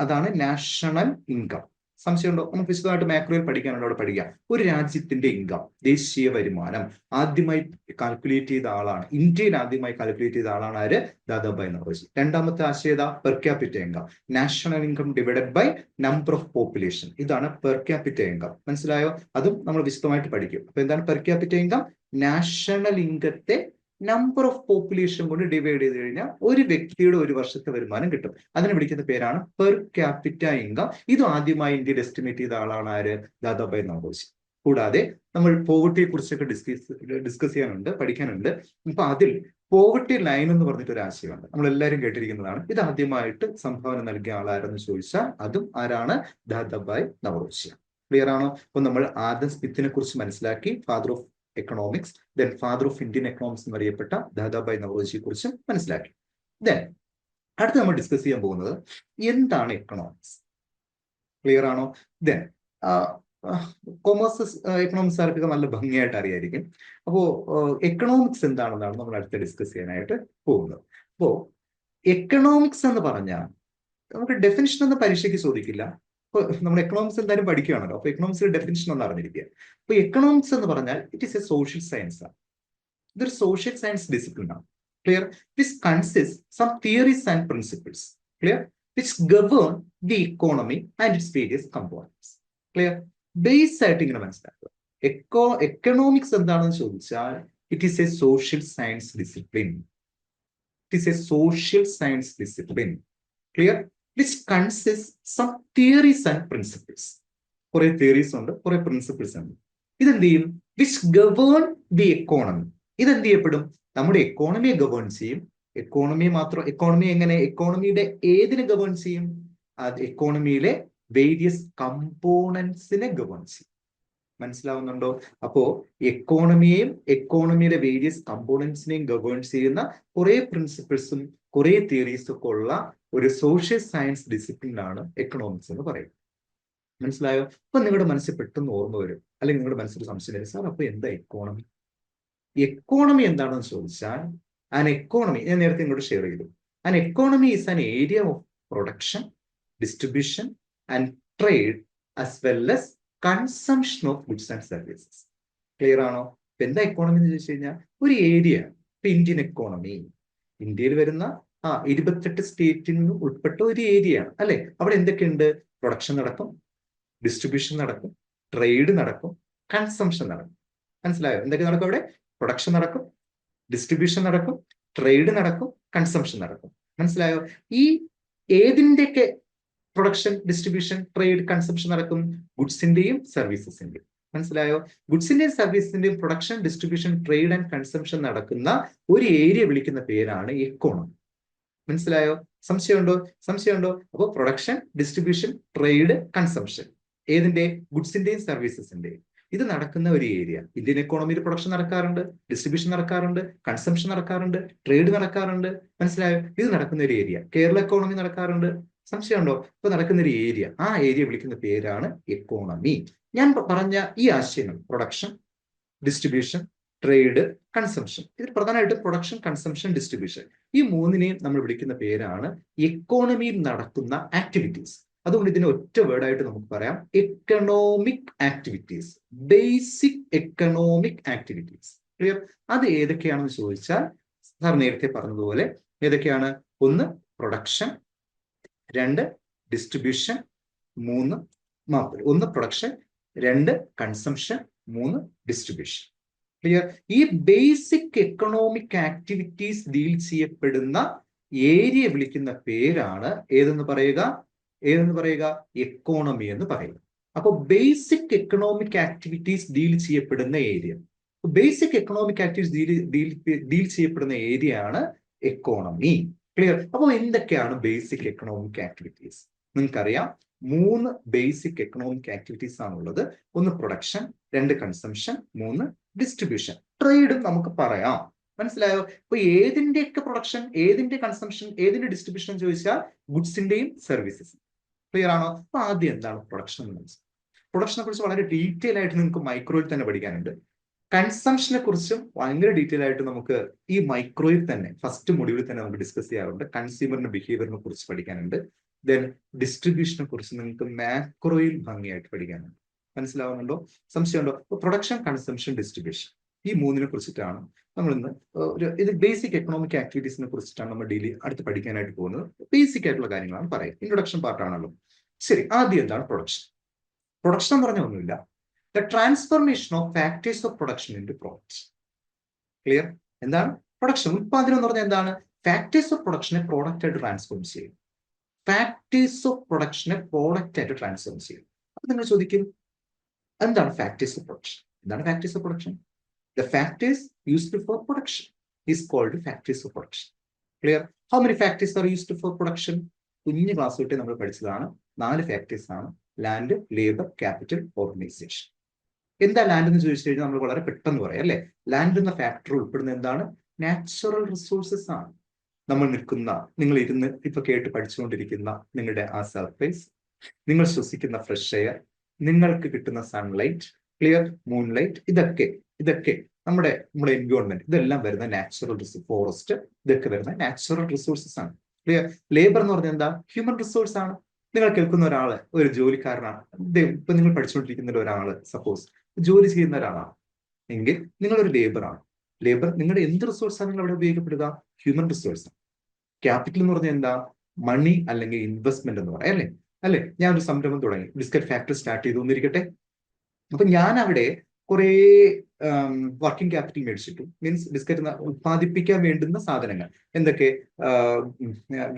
അതാണ് നാഷണൽ ഇൻകം. സംശയമുണ്ടോ? നമുക്ക് വിശദമായിട്ട് മാക്രോയിൽ പഠിക്കാനുണ്ട്, അവിടെ പഠിക്കാം. ഒരു രാജ്യത്തിന്റെ ഇൻകം, ദേശീയ വരുമാനം ആദ്യമായി കാൽക്കുലേറ്റ് ചെയ്ത ആളാണ്, ഇന്ത്യയിൽ ആദ്യമായി കാൽക്കുലേറ്റ് ചെയ്ത ആളാണ് ആര്? ദാദാഭായ് നവറോജി. രണ്ടാമത്തെ ആശയത per capita income, national income divided by number of population. ഇതാണ് പെർ ക്യാപിറ്റ ഇൻകം. മനസ്സിലായോ? അതും നമ്മൾ വിശദമായിട്ട് പഠിക്കും. അപ്പൊ എന്താണ് പെർ ക്യാപിറ്റ ഇൻകം? നാഷണൽ ഇൻകത്തെ നമ്പർ ഓഫ് പോപ്പുലേഷൻ കൊണ്ട് ഡിവൈഡ് ചെയ്ത് കഴിഞ്ഞാൽ ഒരു വ്യക്തിയുടെ ഒരു വർഷത്തെ വരുമാനം കിട്ടും. അതിനെ വിളിക്കുന്ന പേരാണ് പെർ ക്യാപിറ്റ ഇൻകം. ഇതും ആദ്യമായി ഇന്ത്യയിൽ എസ്റ്റിമേറ്റ് ചെയ്ത ആളാണ് ആര്? ദാദാഭായ് നവറോജി. കൂടാതെ നമ്മൾ പോവർട്ടിയെ കുറിച്ചൊക്കെ ഡിസ്കസ് ചെയ്യാനുണ്ട്, പഠിക്കാനുണ്ട്. അപ്പൊ അതിൽ പോവർട്ടി ലൈൻ എന്ന് പറഞ്ഞിട്ട് ഒരു ആശയമുണ്ട്, നമ്മൾ എല്ലാവരും കേട്ടിരിക്കുന്നതാണ്. ഇത് ആദ്യമായിട്ട് സംഭാവന നൽകിയ ആളാരെന്ന് ചോദിച്ചാൽ അതും ആരാണ്? ദാദാഭായ് നവറോജി. ക്ലിയർ ആണോ? അപ്പൊ നമ്മൾ ആദം സ്മിത്തിനെ കുറിച്ച് മനസ്സിലാക്കി, father of economics. Then father of Indian economics എന്നറിയപ്പെട്ട ദാദാഭായ് നവറോജിയെ കുറിച്ച് മനസ്സിലാക്കി. ദെൻ അടുത്ത് നമ്മൾ ഡിസ്കസ് ചെയ്യാൻ പോകുന്നത് എന്താണ് എക്കണോമിക്സ്. ക്ലിയർ ആണോ? ദെൻ കൊമേഴ്സ് എക്കണോമിക്സ് ആർക്കൊക്കെ നല്ല ഭംഗിയായിട്ട് അറിയായിരിക്കും. അപ്പോ എക്കണോമിക്സ് എന്താണെന്നാണ് നമ്മൾ അടുത്ത് ഡിസ്കസ് ചെയ്യാനായിട്ട് പോകുന്നത്. അപ്പോ എക്കണോമിക്സ് എന്ന് പറഞ്ഞാൽ നമുക്ക് ഡെഫിനിഷൻ ഒന്നും പരീക്ഷയ്ക്ക് ചോദിക്കില്ല. നമ്മൾ എക്കണോമിക്സ് എന്തായാലും പഠിക്കുകയാണല്ലോ. അപ്പൊ എക്കണോമിക്സിന്റെ ഡെഫിനിഷൻ ഒന്ന് അറിഞ്ഞിരിക്കുക. അപ്പൊ എക്കണോമിക്സ് എന്ന് പറഞ്ഞാൽ it is a social science ആണ്. ഇതൊരു സോഷ്യൽ സയൻസ് ഡിസിപ്ലിൻ ആണ്. Clear. Which consist some theories and principles. Clear. Which govern the economy and its various components. Clear. Base ആയിട്ട് ഇങ്ങനെ മനസ്സിലാക്കുക. എക്കണോമിക്സ് എന്താണെന്ന് ചോദിച്ചാൽ it is a social science discipline. It is a social science discipline. Clear? Which consist some theories and principles. കുറെ theories ഉണ്ട്, കുറെ principles ഉണ്ട്. ഇതെന്ത് ചെയ്യും? Which govern the economy. ഇതെന്ത് ചെയ്യപ്പെടും? നമ്മുടെ എക്കോണമിയെ ഗവേൺ ചെയ്യും. എക്കോണമി എങ്ങനെ? എക്കോണമിയുടെ ഏതിനെ ഗവേൺ ചെയ്യും? അത് എക്കോണമിയിലെ വേരിയസ് കമ്പോണൻസിനെ ഗവേൺ ചെയ്യും. മനസ്സിലാവുന്നുണ്ടോ? അപ്പോ എക്കോണമിയെയും എക്കോണമിയുടെ വേരിയസ് കമ്പോണൻസിനെയും ഗവേൺ ചെയ്യുന്ന കുറെ പ്രിൻസിപ്പിൾസും കുറെ തിയറീസും ഒക്കെ ഉള്ള ഒരു സോഷ്യൽ സയൻസ് ഡിസിപ്ലിനാണ് എക്കണോമിക്സ് എന്ന് പറയുന്നത്. മനസ്സിലായോ? അപ്പൊ നിങ്ങളുടെ മനസ്സിൽ പെട്ടെന്ന് ഓർമ്മ വരും, അല്ലെങ്കിൽ നിങ്ങളുടെ മനസ്സിൽ സംശയം വരും, സാർ അപ്പൊ എന്താ എക്കോണമി? എക്കോണമി എന്താണെന്ന് ചോദിച്ചാൽ ആൻ എക്കോണമി, ഞാൻ നേരത്തെ നിങ്ങളോട് ഷെയർ ചെയ്തു, an economy is an area of production, distribution and trade as well as consumption of goods and services. Clear ആണോ? ഇപ്പൊ എന്താ എക്കോണമി എന്ന് ചോദിച്ചു കഴിഞ്ഞാൽ ഒരു ഏരിയ. ഇപ്പൊ ഇന്ത്യൻ എക്കോണമി, ഇന്ത്യയിൽ വരുന്ന 28 സ്റ്റേറ്റിൽ നിന്ന് ഉൾപ്പെട്ട ഒരു ഏരിയയാണ് അല്ലെ. അവിടെ എന്തൊക്കെയുണ്ട്? പ്രൊഡക്ഷൻ നടക്കും, ഡിസ്ട്രിബ്യൂഷൻ നടക്കും, ട്രേഡ് നടക്കും, കൺസംഷൻ നടക്കും. മനസ്സിലായോ? എന്തൊക്കെ നടക്കും അവിടെ? പ്രൊഡക്ഷൻ നടക്കും, ഡിസ്ട്രിബ്യൂഷൻ നടക്കും, ട്രേഡ് നടക്കും, കൺസംഷൻ നടക്കും. മനസ്സിലായോ? ഈ ഏതിൻ്റെയൊക്കെ പ്രൊഡക്ഷൻ, ഡിസ്ട്രിബ്യൂഷൻ, ട്രേഡ്, കൺസംഷൻ നടക്കും? ഗുഡ്സിന്റെയും സർവീസസിന്റെയും. മനസ്സിലായോ? ഗുഡ്സിന്റെയും സർവീസിന്റെയും production, distribution, trade and consumption നടക്കുന്ന ഒരു ഏരിയ വിളിക്കുന്ന പേരാണ് എക്കോണമി. മനസ്സിലായോ? സംശയമുണ്ടോ? അപ്പോൾ പ്രൊഡക്ഷൻ, ഡിസ്ട്രിബ്യൂഷൻ, ട്രേഡ്, കൺസംഷൻ ഏതിന്റെ? ഗുഡ്സിന്റെയും സർവീസസിന്റെയും. ഇത് നടക്കുന്ന ഒരു ഏരിയ. ഇന്ത്യൻ എക്കോണമിയിൽ പ്രൊഡക്ഷൻ നടക്കാറുണ്ട്, ഡിസ്ട്രിബ്യൂഷൻ നടക്കാറുണ്ട്, കൺസംഷൻ നടക്കാറുണ്ട്, ട്രേഡ് നടക്കാറുണ്ട്. മനസ്സിലായോ? ഇത് നടക്കുന്ന ഒരു ഏരിയ. കേരള എക്കോണമി നടക്കാറുണ്ട്. സംശയമുണ്ടോ? ഇപ്പൊ നടക്കുന്ന ഒരു ഏരിയ, ആ ഏരിയ വിളിക്കുന്ന പേരാണ് എക്കോണമി. ഞാൻ പറഞ്ഞ ഈ ആശയങ്ങൾ, പ്രൊഡക്ഷൻ, ഡിസ്ട്രിബ്യൂഷൻ, ട്രേഡ്, കൺസംഷൻ, ഇതിൽ പ്രധാനമായിട്ടും പ്രൊഡക്ഷൻ, കൺസംഷൻ, ഡിസ്ട്രിബ്യൂഷൻ, ഈ മൂന്നിനെയും നമ്മൾ വിളിക്കുന്ന പേരാണ് എക്കോണമിയിൽ നടക്കുന്ന ആക്ടിവിറ്റീസ്. അതുകൊണ്ട് ഇതിനെ ഒറ്റ വേർഡായിട്ട് നമുക്ക് പറയാം, economic activities, basic economic activities. Clear? അത് ഏതൊക്കെയാണെന്ന് ചോദിച്ചാൽ സാർ നേരത്തെ പറഞ്ഞതുപോലെ ഏതൊക്കെയാണ്? 1 production, 2 distribution, 1 production, 2 consumption, 3 distribution. Clear? ഈ ബേസിക് എക്കണോമിക് ആക്ടിവിറ്റീസ് ഡീൽ ചെയ്യപ്പെടുന്ന ഏരിയ വിളിക്കുന്ന പേരാണ് ഏതെന്ന് പറയുക? എക്കോണമി എന്ന് പറയുക. അപ്പൊ ബേസിക് എക്കണോമിക് ആക്ടിവിറ്റീസ് ഡീൽ ചെയ്യപ്പെടുന്ന area, basic economic activities deal ചെയ്യപ്പെടുന്ന ഏരിയ ആണ് എക്കോണമി. ക്ലിയർ? അപ്പോൾ എന്തൊക്കെയാണ് ബേസിക് എക്കണോമിക് ആക്ടിവിറ്റീസ്? നിങ്ങൾക്കറിയാം 3 ബേസിക് എക്കണോമിക് ആക്ടിവിറ്റീസ് ആണുള്ളത്. 1 പ്രൊഡക്ഷൻ, 2 കൺസംഷൻ, 3 ഡിസ്ട്രിബ്യൂഷൻ. ട്രേഡും നമുക്ക് പറയാം. മനസ്സിലായോ? ഇപ്പൊ ഏതിന്റെയൊക്കെ പ്രൊഡക്ഷൻ, ഏതിന്റെ കൺസംഷൻ, ഏതിന്റെ ഡിസ്ട്രിബ്യൂഷൻ എന്ന് ചോദിച്ചാൽ ഗുഡ്സിന്റെയും സർവീസസും. ക്ലിയർ ആണോ? അപ്പൊ ആദ്യം എന്താണ് പ്രൊഡക്ഷൻ എന്ന് മനസ്സിലാക്കുക. പ്രൊഡക്ഷനെ കുറിച്ച് വളരെ ഡീറ്റെയിൽ ആയിട്ട് നിങ്ങൾക്ക് മൈക്രോയിൽ തന്നെ പഠിക്കാനുണ്ട്. കൺസംഷനെ കുറിച്ചും ഭയങ്കര ഡീറ്റെയിൽ ആയിട്ട് നമുക്ക് ഈ മൈക്രോയിൽ തന്നെ ഫസ്റ്റ് മൊഡ്യൂളിൽ തന്നെ നമുക്ക് ഡിസ്കസ് ചെയ്യാറുണ്ട്. കൺസ്യൂമറിന്റെ ബിഹേവിയറിനെ കുറിച്ച് പഠിക്കാനുണ്ട്. ദെൻ ഡിസ്ട്രിബ്യൂഷനെ കുറിച്ച് നിങ്ങൾക്ക് മാക്രോയിൽ ഭംഗിയായിട്ട് പഠിക്കാനുണ്ട്. മനസ്സിലാവുന്നുണ്ടോ? സംശയമുണ്ടോ? പ്രൊഡക്ഷൻ, കൺസംഷൻ, ഡിസ്ട്രിബ്യൂഷൻ, ഈ 3നെ കുറിച്ചിട്ടാണ് നമ്മൾ ഇന്ന് ഇത് ബേസിക് എക്കണോമിക് ആക്ടിവിറ്റീസിനെ കുറിച്ചിട്ടാണ് നമ്മൾ അടുത്ത് പഠിക്കാനായിട്ട് പോകുന്നത്. ബേസിക് ആയിട്ടുള്ള കാര്യങ്ങളാണ് പറയുക. ഇൻട്രൊഡക്ഷൻ പാർട്ടാണല്ലോ. ശരി, ആദ്യം എന്താണ് പ്രൊഡക്ഷൻ? പ്രൊഡക്ഷൻ എന്ന് പറഞ്ഞ ഒന്നുമില്ല, the transformation of factors of production into product. Clear? എന്താണ് പ്രൊഡക്ഷൻ? ഉത്പാദനം എന്ന് പറഞ്ഞാൽ എന്താണ്? ഫാക്ടേഴ്സ് ഓഫ് പ്രൊഡക്ഷനെ പ്രോഡക്റ്റ് ആയിട്ട് ട്രാൻസ്ഫോം ചെയ്യും. ഫാക്ടേഴ്സ് ഓഫ് പ്രൊഡക്ഷനെ പ്രോഡക്റ്റ് ആയിട്ട് ട്രാൻസ്ഫോം ചെയ്യും. അപ്പൊ നിങ്ങൾ ചോദിക്കും, എന്താണ് ഫാക്ടേഴ്സ് ഓഫ് പ്രൊഡക്ഷൻ? എന്താണ് factors of production? The factors used for production is called factors of production. Clear? How many factors are used for production? കുഞ്ഞു ക്ലാസ് തൊട്ട് നമ്മൾ പഠിച്ചതാണ്. 4 ഫാക്ടേഴ്സ് ആണ്. Land, labour, capital, organisation. എന്താ ലാൻഡ് എന്ന് ചോദിച്ചു കഴിഞ്ഞാൽ നമ്മൾ വളരെ പെട്ടെന്ന് പറയാം അല്ലെ. ലാൻഡ് എന്ന ഫാക്ടർ ഉൾപ്പെടുന്ന എന്താണ്? നാച്ചുറൽ റിസോഴ്സസ് ആണ്. നമ്മൾ നിൽക്കുന്ന, നിങ്ങൾ ഇരുന്ന് ഇപ്പൊ കേട്ട് പഠിച്ചുകൊണ്ടിരിക്കുന്ന നിങ്ങളുടെ ആ സർഫേസ്, നിങ്ങൾ ശ്വസിക്കുന്ന ഫ്രഷ് എയർ, നിങ്ങൾക്ക് കിട്ടുന്ന സൺലൈറ്റ്, ക്ലിയർ, മൂൺലൈറ്റ്, ഇതൊക്കെ നമ്മുടെ എൻവയോൺമെന്റ്, ഇതെല്ലാം വരുന്ന നാച്ചുറൽ ഫോറസ്റ്റ്, ഇതൊക്കെ വരുന്ന നാച്ചുറൽ റിസോഴ്സസ് ആണ്. ക്ലിയർ? ലേബർ എന്ന് പറഞ്ഞാൽ എന്താ? ഹ്യൂമൻ റിസോഴ്സ് ആണ്. നിങ്ങൾ കേൾക്കുന്ന ഒരാള് ഒരു ജോലിക്കാരനാണ്. ഇപ്പൊ നിങ്ങൾ പഠിച്ചുകൊണ്ടിരിക്കുന്ന ഒരാള് സപ്പോസ് ജോലി ചെയ്യുന്ന ഒരാളാണ് എങ്കിൽ നിങ്ങളൊരു ലേബറാണ്. ലേബർ നിങ്ങളുടെ എന്ത് റിസോഴ്സാണ് നിങ്ങൾ അവിടെ ഉപയോഗിക്കപ്പെടുക? Human resource. ക്യാപിറ്റൽ എന്ന് പറഞ്ഞാൽ എന്താ? മണി അല്ലെങ്കിൽ ഇൻവെസ്റ്റ്മെന്റ് എന്ന് പറയാം അല്ലെ. ഞാൻ ഒരു സംരംഭം തുടങ്ങി, ബിസ്ക്കറ്റ് ഫാക്ടറി സ്റ്റാർട്ട് ചെയ്തു എന്നിരിക്കട്ടെ. അപ്പൊ ഞാൻ അവിടെ കുറേ വർക്കിംഗ് ക്യാപിറ്റൽ മേടിച്ചിട്ടു. മീൻസ് ബിസ്ക്കറ്റ് ഉത്പാദിപ്പിക്കാൻ വേണ്ടുന്ന സാധനങ്ങൾ എന്തൊക്കെ,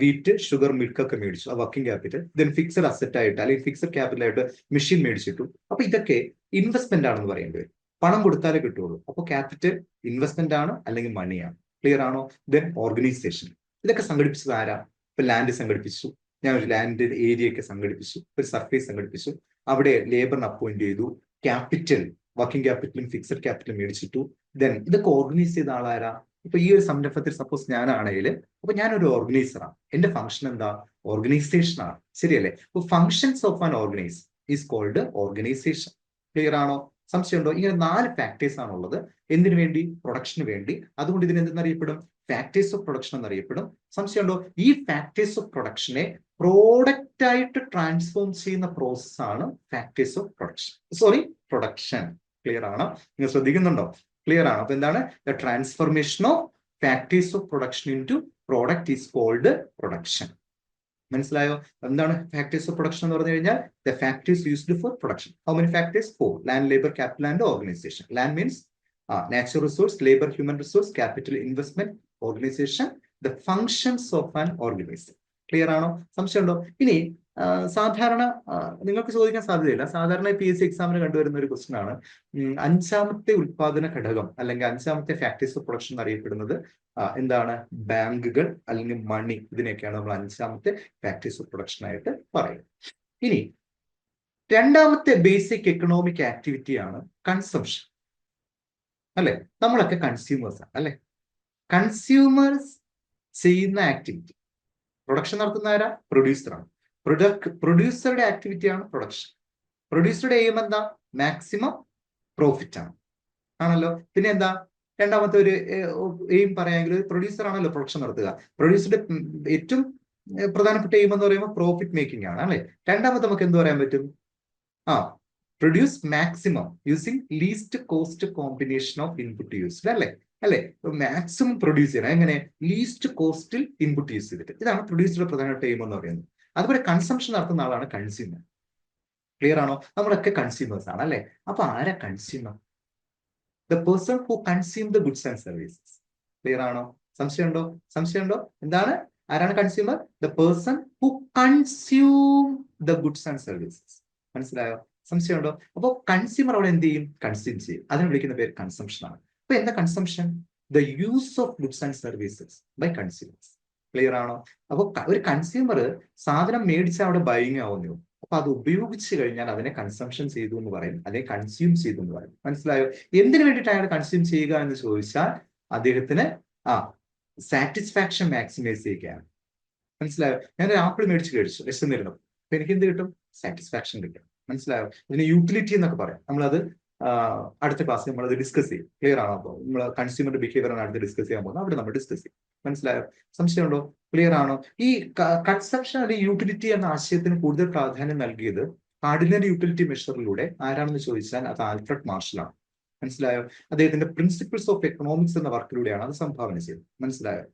വീറ്റ്, ഷുഗർ, മിൽക്ക് ഒക്കെ മേടിച്ചു, ആ working capital. Then fixed asset ആയിട്ട് അല്ലെങ്കിൽ ഫിക്സഡ് ക്യാപിറ്റൽ ആയിട്ട് മെഷീൻ മേടിച്ചിട്ടു. അപ്പൊ ഇതൊക്കെ ഇൻവെസ്റ്റ്മെന്റ് ആണെന്ന് പറയേണ്ടി വരും. പണം കൊടുത്താലേ കിട്ടുള്ളൂ. അപ്പോൾ ക്യാപിറ്റൽ ഇൻവെസ്റ്റ്മെന്റ് ആണ് അല്ലെങ്കിൽ മണിയാണ്. ക്ലിയർ ആണോ? ദെൻ ഓർഗനൈസേഷൻ, ഇതൊക്കെ സംഘടിപ്പിച്ചത് ആരാ? ഇപ്പൊ ലാൻഡ് സംഘടിപ്പിച്ചു, ഞാൻ ഒരു ലാൻഡ് ഏരിയ ഒക്കെ സംഘടിപ്പിച്ചു, ഒരു സർഫേസ് സംഘടിപ്പിച്ചു, അവിടെ ലേബറിന് അപ്പോയിന്റ് ചെയ്തു, ക്യാപിറ്റൽ, വർക്കിംഗ് ക്യാപിറ്റലും ഫിക്സഡ് ക്യാപിറ്റലും മേടിച്ചിട്ടു. ദെൻ ഇതൊക്കെ ഓർഗനൈസ് ചെയ്ത ആളാരാ? ഇപ്പൊ ഈ ഒരു സംരംഭത്തിൽ സപ്പോസ് ഞാനാണെങ്കിൽ, അപ്പൊ ഞാനൊരു ഓർഗനൈസറാണ്. എന്റെ ഫംഗ്ഷൻ എന്താ? ഓർഗനൈസേഷൻ ആണ്. ശരിയല്ലേ? അപ്പൊ functions of an organise is called organization. Clear ആണോ? സംശയമുണ്ടോ? ഇങ്ങനെ 4 ഫാക്ടേഴ്സ് ആണുള്ളത്. എന്തിനു വേണ്ടി? പ്രൊഡക്ഷന് വേണ്ടി. അതുകൊണ്ട് ഇതിന് എന്തെന്നറിയപ്പെടും? ഫാക്ടേഴ്സ് ഓഫ് പ്രൊഡക്ഷൻ എന്നറിയപ്പെടും. സംശയമുണ്ടോ? ഈ ഫാക്ടേഴ്സ് ഓഫ് പ്രൊഡക്ഷനെ പ്രോഡക്റ്റ് ആയിട്ട് ട്രാൻസ്ഫോം ചെയ്യുന്ന പ്രോസസ് ആണ് factors of production. Production. Clear ആണോ? നിങ്ങൾ ശ്രദ്ധിക്കുന്നുണ്ടോ? ക്ലിയർ ആണോ? അപ്പൊ എന്താണ്? The transformation of factors of production into product is called production. മനസ്സിലായോ? എന്താണ് ഫാക്ടേഴ്സ് ഓഫ് പ്രൊഡക്ഷൻ എന്ന് പറഞ്ഞു കഴിഞ്ഞാൽ? The factors used for production. How many factors? 4. Land, labour, capital and organisation. Land means natural resource, labour human resource, capital investment, organisation the functions of an organisation. Clear ആണോ? സംശയമുണ്ടോ? ഇനി സാധാരണ നിങ്ങൾക്ക് ചോദിക്കാൻ സാധ്യതയില്ല, സാധാരണ PSC എക്സാമിന് കണ്ടുവരുന്ന ഒരു ക്വസ്റ്റൻ ആണ്, 5ാമത്തെ ഉത്പാദന ഘടകം അല്ലെങ്കിൽ 5ാമത്തെ ഫാക്ടേഴ്സ് ഓഫ് പ്രൊഡക്ഷൻ എന്നറിയപ്പെടുന്നത് എന്താണ്? ബാങ്കുകൾ അല്ലെങ്കിൽ മണി. ഇതിനെയൊക്കെയാണ് നമ്മൾ 5ാമത്തെ ഫാക്ടേഴ്സ് ഓഫ് പ്രൊഡക്ഷൻ ആയിട്ട് പറയുന്നത്. ഇനി 2ാമത്തെ ബേസിക് എക്കണോമിക് ആക്ടിവിറ്റിയാണ് കൺസംഷൻ. അല്ലെ? നമ്മളൊക്കെ കൺസ്യൂമേഴ്സ് ആണ് അല്ലെ? കൺസ്യൂമേഴ്സ് ചെയ്യുന്ന ആക്ടിവിറ്റി, പ്രൊഡക്ഷൻ നടത്തുന്ന ആരാ? പ്രൊഡ്യൂസറാണ്. പ്രൊഡ്യൂസറുടെ ആക്ടിവിറ്റിയാണ് പ്രൊഡക്ഷൻ. പ്രൊഡ്യൂസറുടെ എയിം എന്താ? മാക്സിമം പ്രോഫിറ്റ് ആണ്. ആണല്ലോ. പിന്നെ എന്താ 2ാമത്തെ ഒരു എയിം പറയാമെങ്കിൽ, ഒരു പ്രൊഡ്യൂസർ ആണല്ലോ പ്രൊഡക്ഷൻ നടത്തുക. പ്രൊഡ്യൂസറുടെ ഏറ്റവും പ്രധാനപ്പെട്ട എയിം എന്ന് പറയുമ്പോൾ പ്രോഫിറ്റ് മേക്കിംഗ് ആണ് അല്ലെ? 2ാമത്തെ നമുക്ക് എന്ത് പറയാൻ പറ്റും? Produce maximum using least cost combination of input used. അല്ലെ? മാക്സിമം പ്രൊഡ്യൂസ് ചെയ്യണം. എങ്ങനെ? ലീസ്റ്റ് കോസ്റ്റിൽ ഇൻപുട്ട് യൂസ് ചെയ്തിട്ട്. ഇതാണ് പ്രൊഡ്യൂസറുടെ പ്രധാനപ്പെട്ട എയിം എന്ന് പറയുന്നത്. അതുപോലെ കൺസംഷൻ നടത്തുന്ന ആളാണ് കൺസ്യൂമർ. ക്ലിയർ ആണോ? നമ്മളൊക്കെ കൺസ്യൂമേഴ്സ് ആണ് അല്ലെ? അപ്പൊ ആരാ consumer? The person who consume the goods and services. Clear ആണോ? സംശയമുണ്ടോ? എന്താണ്? ആരാണ് consumer? The person who consume the goods and services. മനസ്സിലായോ? സംശയമുണ്ടോ? അപ്പോൾ കൺസ്യൂമർ അവിടെ എന്ത് ചെയ്യും? കൺസ്യൂം ചെയ്യും. അതിനെ വിളിക്കുന്ന പേര് കൺസംഷൻ ആണ്. അപ്പൊ എന്താ consumption? The use of goods and services by consumers. Clear ആണോ? അപ്പൊ ഒരു കൺസ്യൂമർ സാധനം മേടിച്ചാൽ അവിടെ ബൈയിങ് ആവുന്നു. അപ്പൊ അത് ഉപയോഗിച്ച് കഴിഞ്ഞാൽ അതിനെ കൺസംഷൻ ചെയ്തു എന്ന് പറയും, അല്ലെങ്കിൽ കൺസ്യൂം ചെയ്തു എന്ന് പറയും. മനസ്സിലായോ? എന്തിനു വേണ്ടിയിട്ട് അയാൾ കൺസ്യൂം ചെയ്യുക എന്ന് ചോദിച്ചാൽ അദ്ദേഹത്തിന് സാറ്റിസ്ഫാക്ഷൻ മാക്സിമൈസ് ചെയ്യുകയാണ്. മനസ്സിലായോ? ഞാനൊരു ആപ്പിൾ മേടിച്ച് കഴിച്ചു, വിശന്നിരുന്നു. അപ്പൊ എനിക്ക് എന്ത് കിട്ടും? സാറ്റിസ്ഫാക്ഷൻ കിട്ടും. മനസ്സിലായോ? ഇതിന് യൂട്ടിലിറ്റി എന്നൊക്കെ പറയാം. നമ്മളത് അടുത്ത ക്ലാസ്സിൽ നമ്മളത് ഡിസ്കസ് ചെയ്യും. ക്ലിയർ ആണോ? അപ്പോൾ നമ്മൾ കൺസ്യൂമർ ബിഹേവിയർ ആണ് അടുത്ത് ഡിസ്കസ് ചെയ്യാൻ പോകുന്നത്. അവിടെ നമ്മൾ ഡിസ്കസ് ചെയ്യും. മനസ്സിലായോ? സംശയമുണ്ടോ? ക്ലിയർ ആണോ? ഈ കൺസംഷൻ അല്ലെങ്കിൽ യൂട്ടിലിറ്റി എന്ന ആശയത്തിന് കൂടുതൽ പ്രാധാന്യം നൽകിയത് കാർഡിനൽ യൂട്ടിലിറ്റി മെഷറിലൂടെ ആരാണെന്ന് ചോദിച്ചാൽ അത് ആൽഫ്രഡ് മാർഷലാണ്. മനസ്സിലായോ? അദ്ദേഹത്തിന്റെ പ്രിൻസിപ്പിൾസ് ഓഫ് എക്കണോമിക്സ് എന്ന വർക്കിലൂടെയാണ് അത് സംഭാവന ചെയ്തത്. മനസ്സിലായോ?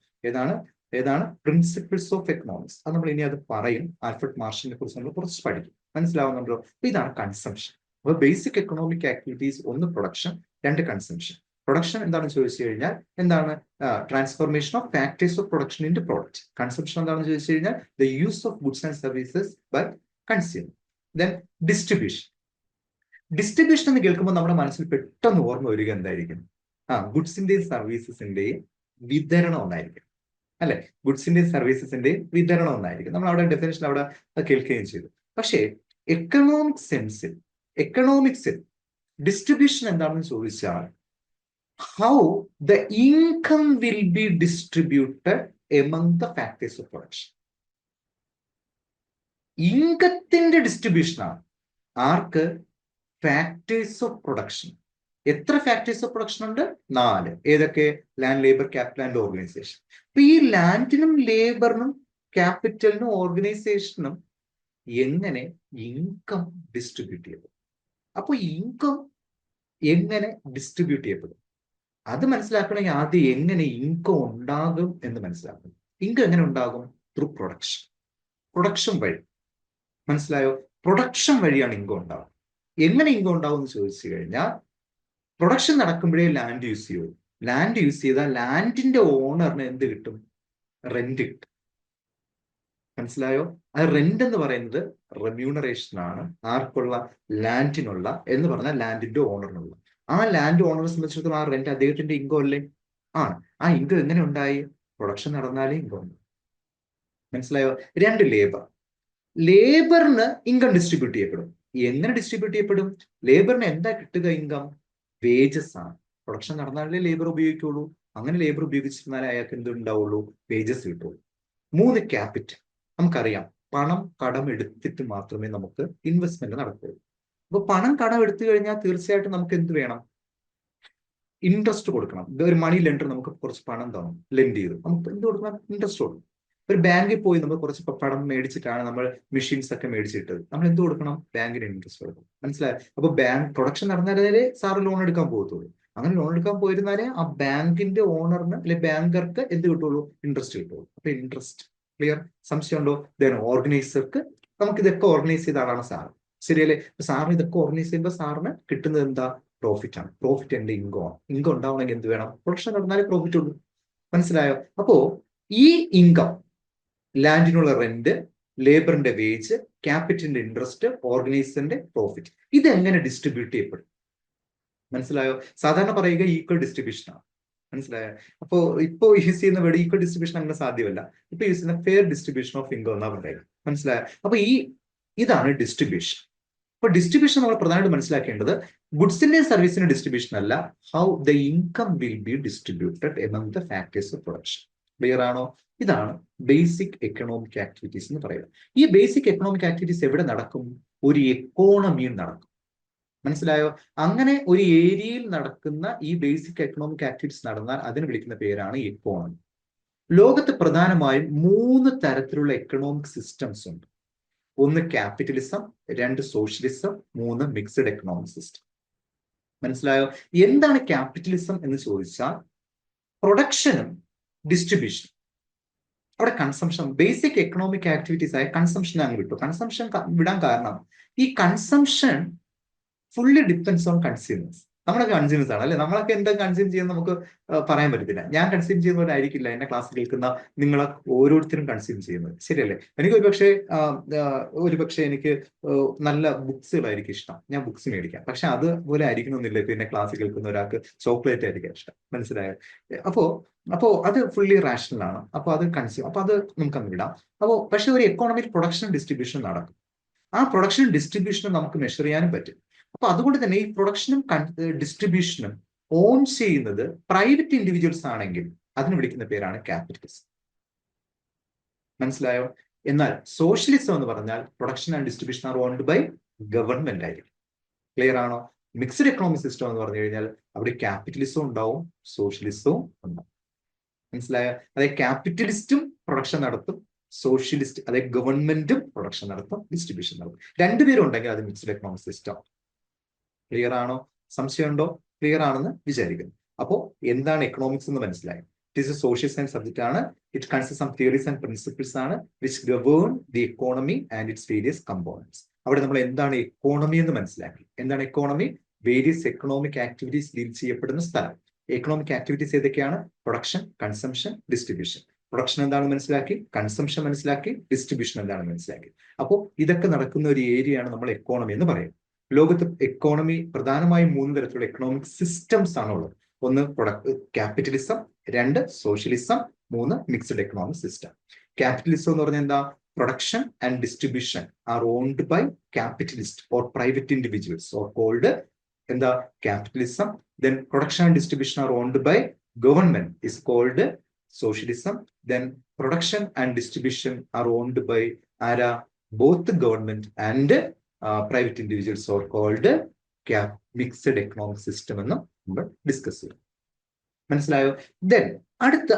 ഏതാണ് പ്രിൻസിപ്പിൾസ് ഓഫ് എക്കണോമിക്സ്? അത് നമ്മൾ ഇനി അത് പറയും. ആൽഫ്രഡ് മാർഷലിനെ കുറിച്ച് നമ്മൾ കുറച്ച് പഠിക്കും. മനസ്സിലാവുന്നുണ്ടോ? അപ്പൊ ഇതാണ് കൺസംഷൻ. അപ്പോൾ basic economic activities, 1 production, 2 consumption. Production എന്താണെന്ന് ചോദിച്ചു കഴിഞ്ഞാൽ എന്താണ്? Transformation of factors of production into product. Consumption എന്താണെന്ന് ചോദിച്ചു കഴിഞ്ഞാൽ the use of goods and services by consumer. Then distribution. Distribution എന്ന് കേൾക്കുമ്പോൾ നമ്മുടെ മനസ്സിൽ പെട്ടെന്ന് ഓർമ്മ വരിക എന്തായിരിക്കും? ഗുഡ്സിന്റെയും സർവീസസിന്റെയും വിതരണം ഒന്നായിരിക്കും അല്ലെ? ഗുഡ്സിന്റെയും സർവീസസിന്റെയും വിതരണം ഒന്നായിരിക്കും. നമ്മൾ അവിടെ ഡെഫിനേഷൻ അവിടെ കേൾക്കുകയും ചെയ്തു. പക്ഷേ എക്കണോമിക്സിൽ ഡിസ്ട്രിബ്യൂഷൻ എന്താണെന്ന് ചോദിച്ചാൽ how the income will be distributed among the factors of production. ഇൻകത്തിന്റെ ഡിസ്ട്രിബ്യൂഷനാണ്. ആർക്ക്? Factors of production. എത്ര ഫാക്ടേഴ്സ് ഓഫ് പ്രൊഡക്ഷൻ ഉണ്ട്? 4. ഏതൊക്കെ? Land, labour, capital and organisation. അപ്പൊ ഈ ലാൻഡിനും ലേബറിനും ക്യാപിറ്റലിനും ഓർഗനൈസേഷനും എങ്ങനെ ഇൻകം ഡിസ്ട്രിബ്യൂട്ട് ചെയ്യപ്പെടും? അപ്പൊ ഇൻകം എങ്ങനെ ഡിസ്ട്രിബ്യൂട്ട് ചെയ്യപ്പെടും? അത് മനസ്സിലാക്കണമെങ്കിൽ ആദ്യം എങ്ങനെ ഇൻകം ഉണ്ടാകും എന്ന് മനസ്സിലാക്കണം. ഇൻകം എങ്ങനെ ഉണ്ടാകും? ത്രൂ പ്രൊഡക്ഷൻ വഴി. മനസ്സിലായോ? പ്രൊഡക്ഷൻ വഴിയാണ് ഇൻകം ഉണ്ടാവുക. എങ്ങനെ ഇൻകം ഉണ്ടാവും എന്ന് ചോദിച്ചു കഴിഞ്ഞാൽ പ്രൊഡക്ഷൻ നടക്കുമ്പോഴേ ലാൻഡ് യൂസ് ചെയ്യൂ. ലാൻഡ് യൂസ് ചെയ്താൽ ലാൻഡിന്റെ ഓണറിന് എന്ത് കിട്ടും? റെന്റ് കിട്ടും. മനസ്സിലായോ? ആ റെന്റ് എന്ന് പറയുന്നത് റെമ്യൂണറേഷൻ ആണ്. ആർക്കുള്ള? ലാൻഡിനുള്ള എന്ന് പറഞ്ഞാൽ ലാൻഡിന്റെ ഓണറിനുള്ള. ആ ലാൻഡ് ഓണറെ സംബന്ധിച്ചിടത്തോളം ആ റെന്റ് അദ്ദേഹത്തിന്റെ ഇൻകം അല്ലേ? ആണ്. ആ ഇൻകം എങ്ങനെ ഉണ്ടായി? പ്രൊഡക്ഷൻ നടന്നാലേ ഇൻകം ഉണ്ട്. മനസ്സിലായോ? രണ്ട്, ലേബറിന് ഇൻകം ഡിസ്ട്രിബ്യൂട്ട് ചെയ്യപ്പെടും. എങ്ങനെ ഡിസ്ട്രിബ്യൂട്ട് ചെയ്യപ്പെടും? ലേബറിന് എന്താ കിട്ടുക? ഇൻകം, വേജസ് ആണ്. പ്രൊഡക്ഷൻ നടന്നാലേ ലേബർ ഉപയോഗിക്കുള്ളൂ. അങ്ങനെ ലേബർ ഉപയോഗിച്ചിരുന്നാലേ അയാൾക്ക് എന്തുണ്ടാവുള്ളൂ? വേജസ് കിട്ടുള്ളൂ. മൂന്ന്, ക്യാപിറ്റൽ. നമുക്കറിയാം, പണം കടം എടുത്തിട്ട് മാത്രമേ നമുക്ക് ഇൻവെസ്റ്റ്മെന്റ് നടക്കുള്ളൂ. അപ്പൊ പണം കടം എടുത്തു കഴിഞ്ഞാൽ തീർച്ചയായിട്ടും നമുക്ക് എന്ത് വേണം? ഇൻട്രസ്റ്റ് കൊടുക്കണം. ഒരു മണി ലെൻഡർ നമുക്ക് കുറച്ച് പണം തന്നു, ലെൻഡ് ചെയ്തു, നമുക്ക് എന്ത് കൊടുക്കണം? ഇൻട്രസ്റ്റ് കൊടുക്കണം. ഒരു ബാങ്കിൽ പോയി നമ്മൾ കുറച്ച് പണം മേടിച്ചിട്ടാണ് നമ്മൾ മെഷീൻസ് ഒക്കെ മേടിച്ചിട്ടത്, നമ്മൾ എന്ത് കൊടുക്കണം? ബാങ്കിന് ഇൻട്രസ്റ്റ് കൊടുക്കണം. മനസ്സിലായോ? അപ്പൊ ബാങ്ക് പ്രൊഡക്ഷൻ നടന്നാലേ സാറ് ലോൺ എടുക്കാൻ പോകത്തുള്ളൂ. അങ്ങനെ ലോൺ എടുക്കാൻ പോയിരുന്നാലേ ആ ബാങ്കിന്റെ ഓണറിന് അല്ലെ ബാങ്കർക്ക് എന്ത് കിട്ടുള്ളൂ? ഇൻട്രസ്റ്റ് കിട്ടുള്ളൂ. അപ്പൊ ഇൻട്രസ്റ്റ് ക്ലിയർ? സംശയമുണ്ടോ? ദെൻ ഓർഗനൈസർക്ക് നമുക്ക് ഇതൊക്കെ ഓർഗനൈസ് ചെയ്ത ആളാണ് സാർ. ശരിയല്ലേ? സാറിന് ഇതൊക്കെ ഓർഗനൈസ് ചെയ്യുമ്പോൾ സാറിന് കിട്ടുന്നത് എന്താ? പ്രോഫിറ്റ് ആണ്. പ്രോഫിറ്റ് എന്റെ ഇൻകം ആണ്. ഇൻകം ഉണ്ടാവണമെങ്കിൽ എന്ത് വേണം? പ്രൊഡക്ഷൻ നടന്നാലേ പ്രോഫിറ്റ് ഉള്ളൂ. മനസ്സിലായോ? അപ്പോ ഈ ഇൻകം, ലാൻഡിനുള്ള റെന്റ്, ലേബറിന്റെ വേജ്, ക്യാപിറ്റലിന്റെ ഇൻട്രസ്റ്റ്, ഓർഗനൈസറിന്റെ പ്രോഫിറ്റ്, ഇതെങ്ങനെ ഡിസ്ട്രിബ്യൂട്ട് ചെയ്യപ്പെടും? മനസ്സിലായോ? സാധാരണ പറയുക ഈക്വൽ ഡിസ്ട്രിബ്യൂഷൻ ആണ്. മനസ്സിലായോ? അപ്പോ ഇപ്പോ യൂസ് ചെയ്യുന്ന വേർഡ് ഈക്വൽ ഡിസ്ട്രിബ്യൂഷൻ അങ്ങനെ സാധ്യമല്ല. ഇപ്പൊ യൂസ് ചെയ്യുന്ന ഫെയർ ഡിസ്ട്രിബ്യൂഷൻ ഓഫ് ഇൻകം എന്നാ പറയുക. മനസ്സിലായോ? അപ്പൊ ഇതാണ് ഡിസ്ട്രിബ്യൂഷൻ. അപ്പൊ ഡിസ്ട്രിബ്യൂഷൻ നമ്മൾ പ്രധാനമായിട്ട് മനസ്സിലാക്കേണ്ടത് ഗുഡ്സിന്റെയും സർവീസിന്റെ ഡിസ്ട്രിബ്യൂഷൻ അല്ല, how the income will be distributed among the factors of production. Clear ആണോ? ഇതാണ് ബേസിക് എക്കണോമിക് ആക്ടിവിറ്റീസ് എന്ന് പറയുന്നത്. ഈ ബേസിക് എക്കണോമിക് ആക്ടിവിറ്റീസ് എവിടെ നടക്കും? ഒരു എക്കോണമിയിൽ നടക്കും. മനസ്സിലായോ? അങ്ങനെ ഒരു ഏരിയയിൽ നടക്കുന്ന ഈ ബേസിക് എക്കണോമിക് ആക്ടിവിറ്റീസ് നടന്നാൽ അതിന് വിളിക്കുന്ന പേരാണ് എക്കോണമി. ലോകത്ത് പ്രധാനമായും 3 തരത്തിലുള്ള എക്കണോമിക് സിസ്റ്റംസ് ഉണ്ട്. ഒന്ന് capitalism, 2 socialism, 3 mixed economic system. മനസ്സിലായോ? എന്താണ് ക്യാപിറ്റലിസം എന്ന് ചോദിച്ചാൽ പ്രൊഡക്ഷനും ഡിസ്ട്രിബ്യൂഷനും. അവിടെ കൺസംഷൻ, ബേസിക് എക്കണോമിക് ആക്ടിവിറ്റീസ് ആയ കൺസംഷൻ അങ്ങ് വിട്ടു. കൺസംഷൻ വിടാൻ കാരണം ഈ consumption fully depends on consumers. നമ്മളൊക്കെ കൺസ്യൂമേഴ്സ് ആണ് അല്ലെ? നമ്മളൊക്കെ എന്താ കൺസ്യൂം ചെയ്യുന്നത് നമുക്ക് പറയാൻ പറ്റത്തില്ല. ഞാൻ കൺസ്യൂം ചെയ്യുന്നവരായിരിക്കില്ല എന്നെ ക്ലാസ് കേൾക്കുന്ന നിങ്ങൾ ഓരോരുത്തരും കൺസ്യൂം ചെയ്യുന്നത്. ശരിയല്ലേ? എനിക്ക് ഒരുപക്ഷെ എനിക്ക് നല്ല ബുക്സുകളായിരിക്കും ഇഷ്ടം, ഞാൻ ബുക്സ് മേടിക്കാം. പക്ഷെ അതുപോലെ ആയിരിക്കണമെന്നില്ല ഇപ്പൊ എന്നെ ക്ലാസ് കേൾക്കുന്ന ഒരാൾക്ക് ചോക്ലേറ്റ് ആയിരിക്കും ഇഷ്ടം. മനസ്സിലായോ? അപ്പോ അത് ഫുള്ളി റാഷണൽ ആണ്. അപ്പൊ അത് കൺസ്യൂം, അപ്പൊ അത് നമുക്ക് അങ്ങ് വിടാം. പക്ഷെ ഒരു എക്കോണമിയിൽ പ്രൊഡക്ഷൻ ഡിസ്ട്രിബ്യൂഷൻ നടക്കും. ആ പ്രൊഡക്ഷൻ ഡിസ്ട്രിബ്യൂഷനും നമുക്ക് മെഷർ ചെയ്യാനും പറ്റും. അപ്പൊ അതുകൊണ്ട് തന്നെ ഈ പ്രൊഡക്ഷനും ഡിസ്ട്രിബ്യൂഷനും ഓൺ ചെയ്യുന്നത് പ്രൈവറ്റ് ഇൻഡിവിജ്വൽസ് ആണെങ്കിൽ അതിന് വിളിക്കുന്ന പേരാണ് ക്യാപിറ്റലിസം. മനസ്സിലായോ? എന്നാൽ സോഷ്യലിസം എന്ന് പറഞ്ഞാൽ production and distribution are owned by government ആയിരിക്കും. ക്ലിയർ ആണോ? മിക്സഡ് എക്കണോമിക് സിസ്റ്റം എന്ന് പറഞ്ഞു കഴിഞ്ഞാൽ അവിടെ ക്യാപിറ്റലിസവും ഉണ്ടാവും, സോഷ്യലിസവും ഉണ്ടാവും. മനസ്സിലായോ? അതായത് ക്യാപിറ്റലിസ്റ്റും പ്രൊഡക്ഷൻ നടത്തും, സോഷ്യലിസ്റ്റ് അതായത് ഗവൺമെന്റും പ്രൊഡക്ഷൻ നടത്തും, ഡിസ്ട്രിബ്യൂഷൻ നടത്തും. രണ്ടുപേരും ഉണ്ടെങ്കിൽ അത് മിക്സഡ് എക്കണോമിക് സിസ്റ്റം. ക്ലിയർ ആണോ? സംശയമുണ്ടോ? ക്ലിയർ ആണെന്ന് വിചാരിക്കുന്നു. അപ്പോ എന്താണ് എക്കണോമിക്സ് എന്ന് മനസ്സിലായി. It is a social science subject ആണ്. It consist some theories and principles ആണ് which govern the economy and its various components. അവിടെ നമ്മൾ എന്താണ് എക്കോണമി എന്ന് മനസ്സിലാക്കി. എന്താണ് economy? Various economic activities deal ചെയ്യപ്പെടുന്ന സ്ഥലം. എക്കണോമിക് ആക്ടിവിറ്റീസ് ഏതൊക്കെയാണ്? Production, consumption, distribution. പ്രൊഡക്ഷൻ എന്താണെന്ന് മനസ്സിലാക്കി, കൺസംഷൻ മനസ്സിലാക്കി, ഡിസ്ട്രിബ്യൂഷൻ എന്താണെന്ന് മനസ്സിലാക്കി. അപ്പോൾ ഇതൊക്കെ നടക്കുന്ന ഒരു ഏരിയയാണ് നമ്മൾ എക്കോണമി എന്ന് പറയുന്നത്. ലോകത്ത് എക്കോണമി പ്രധാനമായും 3 തരത്തിലുള്ള എക്കണോമിക് സിസ്റ്റംസ് ആണുള്ളത്. ഒന്ന് capitalism, 2 socialism, 3 mixed economic system. Capitalism എന്ന് പറഞ്ഞാൽ എന്താ? Production and distribution are owned by capitalist or private individuals or called എന്താ? Capitalism. Then production and distribution are owned by government is called socialism. Then production and distribution are owned by ആരാ? Both government and private individuals or called mixed economic system എന്ന് നമ്മൾ discuss ചെയ്യും. മനസ്സിലായോ? Then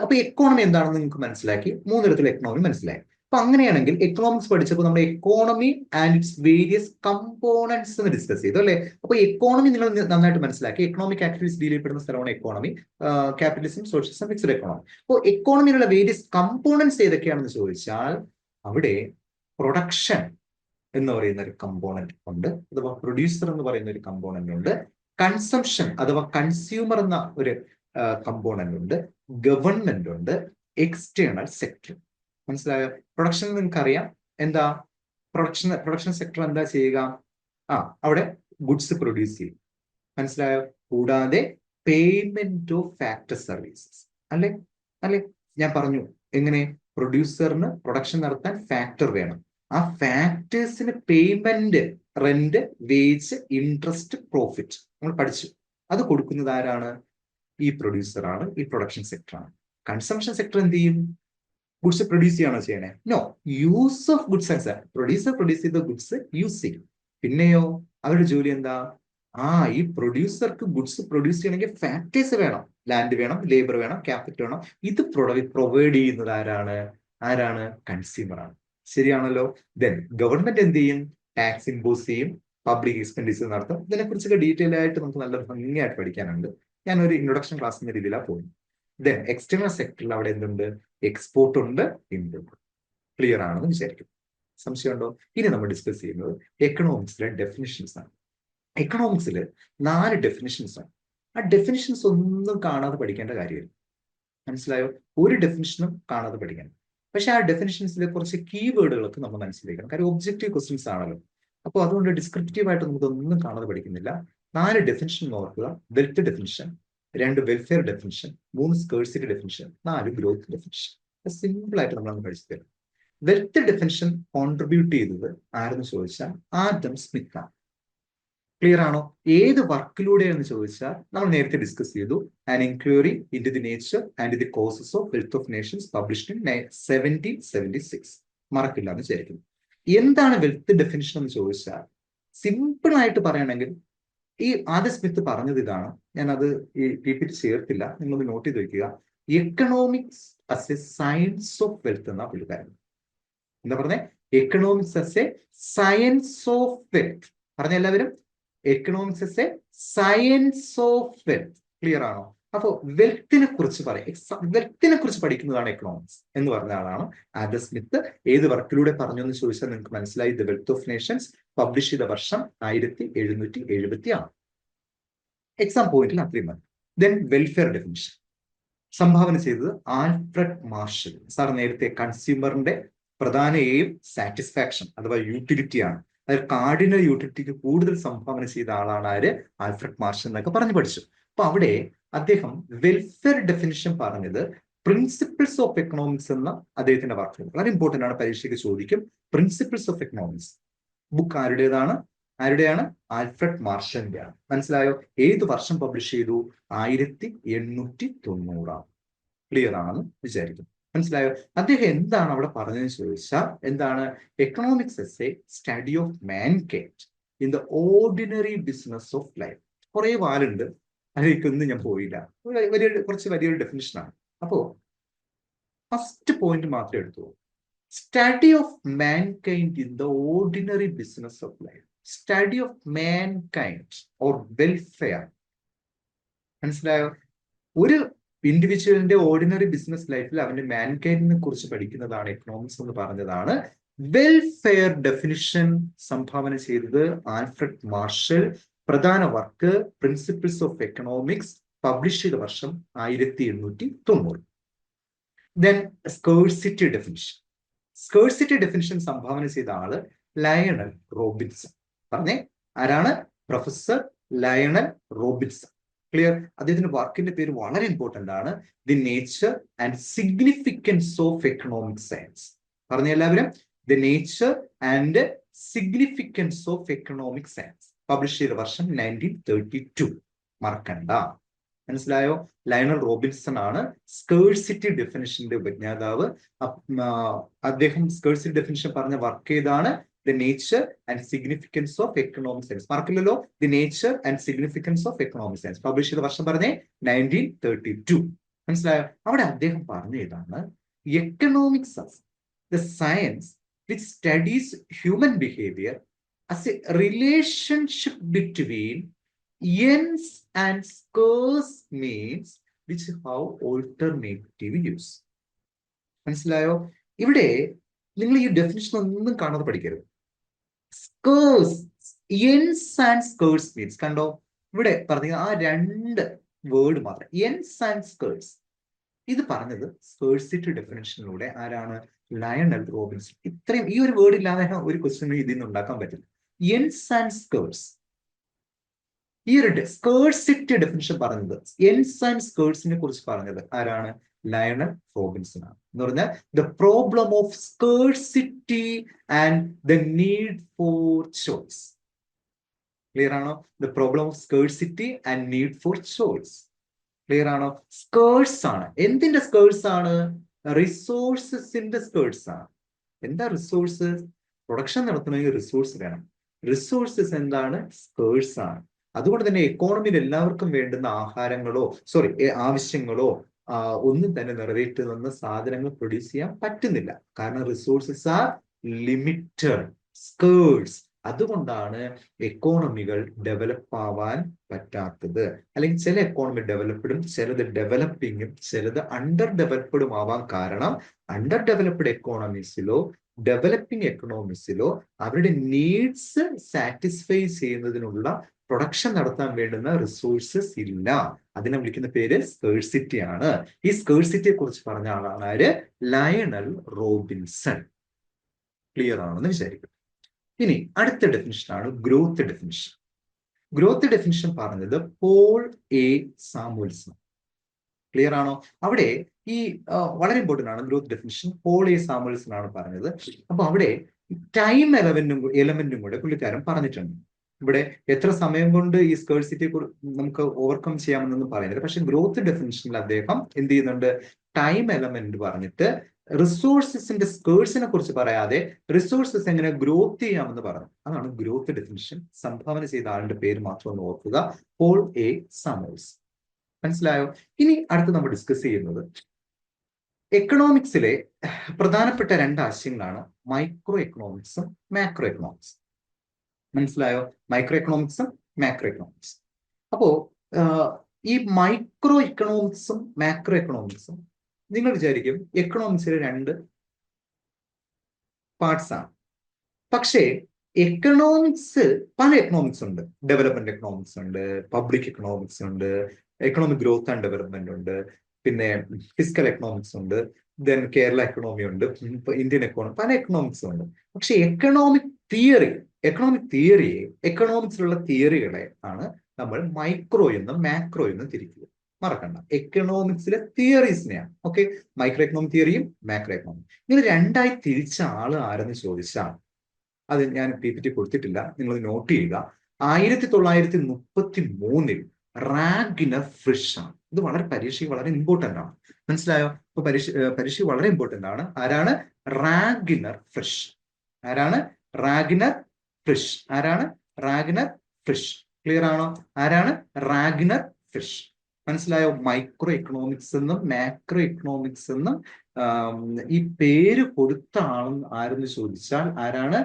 അപ്പൊ economy എന്താണെന്ന് നിങ്ങൾക്ക് മനസ്സിലാക്കി. 3 തരത്തിലുള്ള എക്കണോമി മനസ്സിലായി. അപ്പൊ അങ്ങനെയാണെങ്കിൽ എക്കണോമിക്സ് പഠിച്ചപ്പോൾ നമ്മൾ economy and its various components എന്ന് ഡിസ്കസ് ചെയ്തു അല്ലെ? അപ്പൊ എക്കോണമി നിങ്ങൾ നന്നായിട്ട് മനസ്സിലാക്കി. എക്കണോമിക് ആക്ടിവിറ്റീസ് ഡീൽ ചെയ്യപ്പെടുന്ന സ്ഥലമാണ് economy. Capitalism, socialism, mixed economy. അപ്പോൾ എക്കോണമിയിലുള്ള വേരിയസ് കമ്പോണൻസ് ഏതൊക്കെയാണെന്ന് ചോദിച്ചാൽ അവിടെ പ്രൊഡക്ഷൻ എന്ന് പറയുന്ന ഒരു കമ്പോണന്റ് ഉണ്ട്, അഥവാ പ്രൊഡ്യൂസർ എന്ന് പറയുന്ന ഒരു കമ്പോണന്റ് ഉണ്ട്. കൺസംഷൻ അഥവാ കൺസ്യൂമർ എന്ന ഒരു കമ്പോണന്റ് ഉണ്ട്, ഗവൺമെന്റ് ഉണ്ട്, എക്സ്റ്റേണൽ സെക്ടർ. മനസ്സിലായോ? പ്രൊഡക്ഷൻ നിങ്ങൾക്ക് അറിയാം എന്താ, പ്രൊഡക്ഷൻ സെക്ടർ എന്താ ചെയ്യുക? അവിടെ ഗുഡ്സ് പ്രൊഡ്യൂസ് ചെയ്യും. മനസ്സിലായോ? കൂടാതെ പേയ്മെന്റ് ഓഫ് ഫാക്ടർ സർവീസസ് അല്ലെ അല്ലെ ഞാൻ പറഞ്ഞു എങ്ങനെ പ്രൊഡ്യൂസറിന് പ്രൊഡക്ഷൻ നടത്താൻ ഫാക്ടർ വേണം. ആ ഫാക്ടേഴ്സിന് payment, rent, wage, interest, profit നമ്മൾ പഠിച്ചു. അത് കൊടുക്കുന്നത് ആരാണ്? ഈ പ്രൊഡ്യൂസറാണ്, ഈ പ്രൊഡക്ഷൻ സെക്ടറാണ്. കൺസംഷൻ സെക്ടർ എന്ത് ചെയ്യും? ഗുഡ്സ് പ്രൊഡ്യൂസ് ചെയ്യണോ ചെയ്യണേ? No, use of goods and producer produce ചെയ്ത ഗുഡ്സ് യൂസ് ചെയ്യും. പിന്നെയോ അവരുടെ ജോലി എന്താ? ഈ പ്രൊഡ്യൂസർക്ക് ഗുഡ്സ് പ്രൊഡ്യൂസ് ചെയ്യണമെങ്കിൽ ഫാക്ടേഴ്സ് വേണം, ലാൻഡ് വേണം, ലേബർ വേണം, ക്യാപിറ്റൽ വേണം. ഇത് പ്രൊവൈഡ് ചെയ്യുന്നത് ആരാണ്? കൺസ്യൂമർ ആണ്. ശരിയാണല്ലോ? ദെൻ ഗവൺമെന്റ് എന്ത് ചെയ്യും? ടാക്സ് ഇമ്പോസ് ചെയ്യും, പബ്ലിക് എക്സ്പെൻഡിച്ചർ നടത്തും. ഇതിനെക്കുറിച്ചൊക്കെ ഡീറ്റെയിൽ ആയിട്ട് നമുക്ക് നല്ല ഭംഗിയായിട്ട് പഠിക്കാനുണ്ട്. ഞാനൊരു ഇൻട്രൊഡക്ഷൻ ക്ലാസ് എന്ന രീതിയിലാണ് പോകുന്നത്. ദെൻ എക്സ്റ്റേണൽ സെക്ടറിൽ അവിടെ എന്തുണ്ട്? എക്സ്പോർട്ട് ഉണ്ട്, ഇമ്പോർട്ട്. ക്ലിയർ ആണെന്ന് വിചാരിക്കും. സംശയമുണ്ടോ? ഇനി നമ്മൾ ഡിസ്കസ് ചെയ്യുന്നത് എക്കണോമിക്സിലെ ഡെഫിനിഷൻസ് ആണ്. എക്കണോമിക്സിൽ 4 ഡെഫിനിഷൻസ് ആണ്. ആ ഡെഫിനിഷൻസ് ഒന്നും കാണാതെ പഠിക്കേണ്ട കാര്യമില്ല. മനസ്സിലായോ? ഒരു ഡെഫിനിഷനും കാണാതെ പഠിക്കണം. പക്ഷെ ആ ഡെഫിനിഷൻസിലെ കുറച്ച് കീവേഡുകളൊക്കെ നമ്മൾ മനസ്സിലാക്കണം. കാര്യം ഒബ്ജക്റ്റീവ് ക്വസ്റ്റ്യൻസ് ആണല്ലോ. അപ്പോൾ അതുകൊണ്ട് ഡിസ്ക്രിപ്റ്റീവ് ആയിട്ട് നമുക്കൊന്നും കാണാതെ പഠിക്കുന്നില്ല. 4 ഡെഫിനിഷൻ ഓർക്കുക. Wealth definition, 2 welfare definition, 3 scarcity definition, 4 growth definition. Simple ആയിട്ട് നമ്മളൊന്ന് പഠിച്ചു തരും. വെൽത്ത് ഡെഫിനിഷൻ കോൺട്രിബ്യൂട്ട് ചെയ്തത് ആരെന്ന് ചോദിച്ചാൽ ആഡം സ്മിത്ത് ആണ്. ക്ലിയർ ആണോ? ഏത് വർക്കിലൂടെയെന്ന് ചോദിച്ചാൽ നമ്മൾ നേരത്തെ ഡിസ്കസ് ചെയ്തു. An inquiry in the nature and the causes of wealth of Nations published in 1776. മറക്കില്ല എന്ന് വിചാരിക്കുന്നു. എന്താണ് വെൽത്ത് ഡെഫിനിഷൻ എന്ന് ചോദിച്ചാൽ സിമ്പിൾ ആയിട്ട് പറയണമെങ്കിൽ ഈ ആദം സ്മിത്ത് പറഞ്ഞത് ഇതാണ്. ഞാൻ അത് ഈ PPT ചേർത്തില്ല, നിങ്ങളൊന്ന് നോട്ട് ചെയ്ത് വെക്കുക. Economics as A science of wealth എന്നാ പുള്ളിക്കാരൻ. എന്താ പറഞ്ഞേ? Economics as A science of wealth. പറഞ്ഞ എല്ലാവരും economics as A science of wealth. Clear ആണോ? അപ്പോൾ വെൽത്തിനെ കുറിച്ച് വെൽത്തിനെ കുറിച്ച് പഠിക്കുന്നതാണ് എക്കണോമിക്സ് എന്ന് പറഞ്ഞ ആളാണ് ആഡം സ്മിത്ത്. ഏത് വർക്കിലൂടെ പറഞ്ഞു എന്ന് ചോദിച്ചാൽ നിങ്ങൾക്ക് മനസ്സിലായി. The wealth of Nations publish ചെയ്ത വർഷം 1776. എക്സാം പോയിന്റിൽ അത്രയും മതി. ദെൻ വെൽഫെയർ ഡെഫിനിഷൻ സംഭാവന ചെയ്തത് ആൽഫ്രഡ് മാർഷൽ. സാർ നേരത്തെ കൺസ്യൂമറിന്റെ പ്രധാന എയിം സാറ്റിസ്ഫാക്ഷൻ അഥവാ യൂട്ടിലിറ്റി ആണ്. അതായത് കാർഡിനൽ യൂട്ടിലിറ്റിക്ക് കൂടുതൽ സംഭാവന ചെയ്ത ആളാണ് ആര്? ആൽഫ്രഡ് മാർഷൽ എന്നൊക്കെ പറഞ്ഞു പഠിച്ചു. അപ്പൊ അവിടെ അദ്ദേഹം വെൽഫെയർ ഡെഫിനിഷൻ പറഞ്ഞത് പ്രിൻസിപ്പിൾസ് ഓഫ് എക്കണോമിക്സ് എന്ന അദ്ദേഹത്തിന്റെ വാക്കുകൾ വളരെ ഇമ്പോർട്ടന്റ് ആണ്, പരീക്ഷയ്ക്ക് ചോദിക്കും. പ്രിൻസിപ്പിൾസ് ഓഫ് എക്കണോമിക്സ് ബുക്ക് ആരുടെയാണ്? ആൽഫ്രഡ് മാർഷലിന്റെ ആണ്. മനസ്സിലായോ? ഏത് വർഷം പബ്ലിഷ് ചെയ്തു? 1890. ക്ലിയർ ആണെന്ന് വിചാരിക്കും. മനസ്സിലായോ? അദ്ദേഹം എന്താണ് അവിടെ പറഞ്ഞതെന്ന് ചോദിച്ചാൽ എന്താണ്? Economics as A study of mankind in the ordinary business of life. കുറെ വാലുണ്ട്, അതിലേക്കൊന്നും ഞാൻ പോയില്ല. കുറച്ച് വലിയൊരു ഡെഫിനിഷനാണ്. അപ്പോ ഫസ്റ്റ് പോയിന്റ് മാത്രമേ എടുത്തു. Study of mankind in the ordinary business of life. Study of mankind or welfare. മനസ്സിലായോ? ഒരു ഇൻഡിവിജ്വലിന്റെ ഓർഡിനറി ബിസിനസ് ലൈഫിൽ അവന്റെ മാൻകൈൻഡിനെ കുറിച്ച് പഠിക്കുന്നതാണ് എക്കണോമിക്സ് എന്ന് പറഞ്ഞതാണ്. വെൽഫെയർ ഡെഫിനിഷൻ സംഭാവന ചെയ്തത് ആൽഫ്രഡ് മാർഷൽ. പ്രധാന work principles of economics, publish ചെയ്ത വർഷം 1890. Then scarcity definition. Scarcity definition സംഭാവന ചെയ്ത ആള് ലയണൽ റോബിൻസൺ. പറഞ്ഞേ ആരാണ്? Professor Lionel Robinson. ക്ലിയർ? അദ്ദേഹത്തിന്റെ വർക്കിന്റെ പേര് വളരെ ഇമ്പോർട്ടന്റ് ആണ്. The nature and significance of economic science. പറഞ്ഞ എല്ലാവരും the nature and significance of economic science. Publish ചെയ്ത വർഷം 1932. മറക്കണ്ട. മനസ്സിലായോ? ലയണൽ റോബിൻസൺ ആണ് സ്കേഴ്സിറ്റി ഡെഫിനിഷന്റെ ഉപജ്ഞാതാവ്. അദ്ദേഹം സ്കേഴ്സിറ്റി ഡെഫിനിഷൻ പറഞ്ഞ വർക്ക് ഏതാണ്? The nature and significance of economic science. മറക്കില്ലല്ലോ? The nature and significance of economic science publish ചെയ്ത വർഷം പറഞ്ഞേ 1932. മനസ്സിലായോ? അവിടെ അദ്ദേഹം പറഞ്ഞ ഇതാണ് economics as the science which studies human behaviour as a relationship between ends and scarce means which have alternative use. മനസ്സിലായോ? ഇവിടെ നിങ്ങൾ ഈ ഡെഫിനിഷൻ ഒന്നും കാണാതെ പഠിക്കരുത്. Scarce, ends and scarce means കണ്ടോ? ഇവിടെ പറഞ്ഞ ആ രണ്ട് വേർഡ് മാത്രം, എൻസ് ആൻഡ് സ്കേർട്സ്. ഇത് പറഞ്ഞത് സ്കേഴ്സിറ്റി ഡെഫിനിഷനിലൂടെ ആരാണ്? Lionel Robinson. ഇത്രയും ഈ ഒരു വേർഡ് ഇല്ലാതെ ഒരു ക്വസ്റ്റ്യൻ ഇതിൽ നിന്ന് ഉണ്ടാക്കാൻ പറ്റില്ല. എൻസ് ആൻഡ് സ്കേർട്സ്, ഈ ഒരു സ്കേഴ്സിറ്റി ഡെഫിനിഷൻ പറഞ്ഞത്, എൻസ് ആൻഡ് സ്കേർട്സിനെ കുറിച്ച് പറഞ്ഞത് ആരാണ്? ലയണൽ റോബിൻസൺ ആണ്. എന്ന് പറഞ്ഞാൽ the problem of scarcity and the need for choice. Clear ആണോ? The problem of scarcity and need for choice. Clear ആണോ? സ്കേഴ്സ് ആണ്. എന്തിന്റെ സ്കേഴ്സ് ആണ്? റിസോഴ്സസിന്റെ സ്കേഴ്സ് ആണ്. എന്താ റിസോഴ്സ്? പ്രൊഡക്ഷൻ നടത്തണമെങ്കിൽ റിസോഴ്സ് വേണം. റിസോഴ്സസ് എന്താണ്? സ്കേഴ്സ് ആണ്. അതുകൊണ്ട് തന്നെ എക്കോണമിയിൽ എല്ലാവർക്കും വേണ്ടുന്ന ആവശ്യങ്ങളോ ഒന്നും തന്നെ നിറവേറ്റുന്ന സാധനങ്ങൾ പ്രൊഡ്യൂസ് ചെയ്യാൻ പറ്റുന്നില്ല. കാരണം റിസോഴ്സസ് ആർ ലിമിറ്റഡ്, സ്കേഴ്സ്. അതുകൊണ്ടാണ് എക്കോണമികൾ ഡെവലപ്പ് ആവാൻ പറ്റാത്തത്. അല്ലെങ്കിൽ ചില എക്കോണമി ഡെവലപ്ഡും ചിലത് ഡെവലപ്പിങ്ങും ചിലത് അണ്ടർ ഡെവലപ്ഡും ആവാൻ കാരണം അണ്ടർ ഡെവലപ്ഡ് എക്കോണമീസിലോ ഡെവലപ്പിംഗ് എക്കണോമിക്സിലോ അവരുടെ നീഡ്സ് സാറ്റിസ്ഫൈ ചെയ്യുന്നതിനുള്ള പ്രൊഡക്ഷൻ നടത്താൻ വേണ്ടുന്ന റിസോഴ്സസ് ഇല്ല. അതിനെ വിളിക്കുന്ന പേര് സ്കേഴ്സിറ്റി ആണ്. ഈ സ്കേഴ്സിറ്റിയെ കുറിച്ച് പറഞ്ഞ ആളാണ് ആര്? Lionel Robinson. ക്ലിയർ ആണെന്ന് വിചാരിക്കും. ഇനി അടുത്ത ഡെഫിനിഷനാണ് ഗ്രോത്ത് ഡെഫിനിഷൻ. ഗ്രോത്ത് ഡെഫിനിഷൻ പറഞ്ഞത് പോൾ എ സാമുവൽസൺ. ക്ലിയർ ആണോ? അവിടെ ഈ വളരെ ഇമ്പോർട്ടന്റ് ആണ് growth definition. Paul A Samuelson ആണ് പറഞ്ഞത്. അപ്പൊ അവിടെ ടൈം എലമെന്റും കൂടെ പുള്ളിക്കാരൻ പറഞ്ഞിട്ടുണ്ട്. ഇവിടെ എത്ര സമയം കൊണ്ട് ഈ സ്കേഴ്സിറ്റി നമുക്ക് ഓവർകം ചെയ്യാമെന്നൊന്നും പറയുന്നത്. പക്ഷെ ഗ്രോത്ത് ഡെഫിനിഷനിൽ അദ്ദേഹം എന്ത് ചെയ്യുന്നുണ്ട്? ടൈം എലമെന്റ് പറഞ്ഞിട്ട് റിസോഴ്സസിന്റെ സ്കേഴ്സിനെ കുറിച്ച് പറയാതെ റിസോഴ്സസ് എങ്ങനെ ഗ്രോത്ത് ചെയ്യാമെന്ന് പറഞ്ഞു. അതാണ് ഗ്രോത്ത് ഡെഫിനിഷൻ. സംഭാവന ചെയ്ത ആളുടെ പേര് മാത്രം ഒന്ന് ഓർക്കുക, പോൾ എ സാമുവൽസൺ. മനസ്സിലായോ? ഇനി അടുത്ത് നമ്മൾ ഡിസ്കസ് ചെയ്യുന്നത് എക്കണോമിക്സിലെ പ്രധാനപ്പെട്ട രണ്ട് ആശയങ്ങളാണ് മൈക്രോ എക്കണോമിക്സും മാക്രോ എക്കണോമിക്സും. മനസ്സിലായോ? മൈക്രോ എക്കണോമിക്സും മാക്രോ എക്കണോമിക്സും. അപ്പോ ഈ മൈക്രോ എക്കണോമിക്സും മാക്രോ എക്കണോമിക്സും നിങ്ങൾ വിചാരിക്കും എക്കണോമിക്സിലെ രണ്ട് പാർട്സ് ആണ്. പക്ഷേ എക്കണോമിക്സ് പല എക്കണോമിക്സ് ഉണ്ട്. ഡെവലപ്മെന്റ് എക്കണോമിക്സ് ഉണ്ട്, പബ്ലിക് എക്കണോമിക്സ് ഉണ്ട്, എക്കണോമിക് ഗ്രോത്ത് ആൻഡ് ഡെവലപ്മെന്റ് ഉണ്ട്, പിന്നെ ഫിസിക്കൽ എക്കണോമിക്സ് ഉണ്ട്, ദെൻ കേരള എക്കണോമി ഉണ്ട്, ഇന്ത്യൻ എക്കണോമി, പല എക്കണോമിക്സും ഉണ്ട്. പക്ഷെ എക്കണോമിക് തിയറിയെ എക്കണോമിക്സിലുള്ള തിയറികളെ ആണ് നമ്മൾ മൈക്രോ എന്നും മാക്രോ എന്നും തിരിക്കുക. മറക്കണ്ട, എക്കണോമിക്സിലെ തിയറീസിനെയാണ്. ഓക്കെ, മൈക്രോ എക്കണോമിക് തിയറിയും മാക്രോ എക്കണോമിക്. നിങ്ങൾ രണ്ടായി തിരിച്ച ആള് ആരെന്ന് ചോദിച്ചാൽ, അത് ഞാൻ PPT കൊടുത്തിട്ടില്ല, നിങ്ങൾ നോട്ട് ചെയ്യുക. 1933 റാഗ്നർ ഫ്രിഷ് ആണ്. ഇത് വളരെ പരീക്ഷയ്ക്ക് വളരെ ഇമ്പോർട്ടന്റ് ആണ്. മനസ്സിലായോ? അപ്പൊ പരീക്ഷ വളരെ ഇമ്പോർട്ടന്റ് ആണ്. ആരാണ്? റാഗ്നർ ഫ്രിഷ്. ആരാണ്? റാഗ്നർ ഫ്രിഷ്. ആരാണ്? റാഗ്നർ ഫ്രിഷ്. ക്ലിയർ ആണോ? ആരാണ്? റാഗ്നർ ഫ്രിഷ്. മനസ്സിലായോ? മൈക്രോ എക്കണോമിക്സ് എന്നും മാക്രോ എക്കണോമിക്സ് എന്നും ഈ പേര് കൊടുത്ത ആളും ആരെന്ന് ചോദിച്ചാൽ ആരാണ്?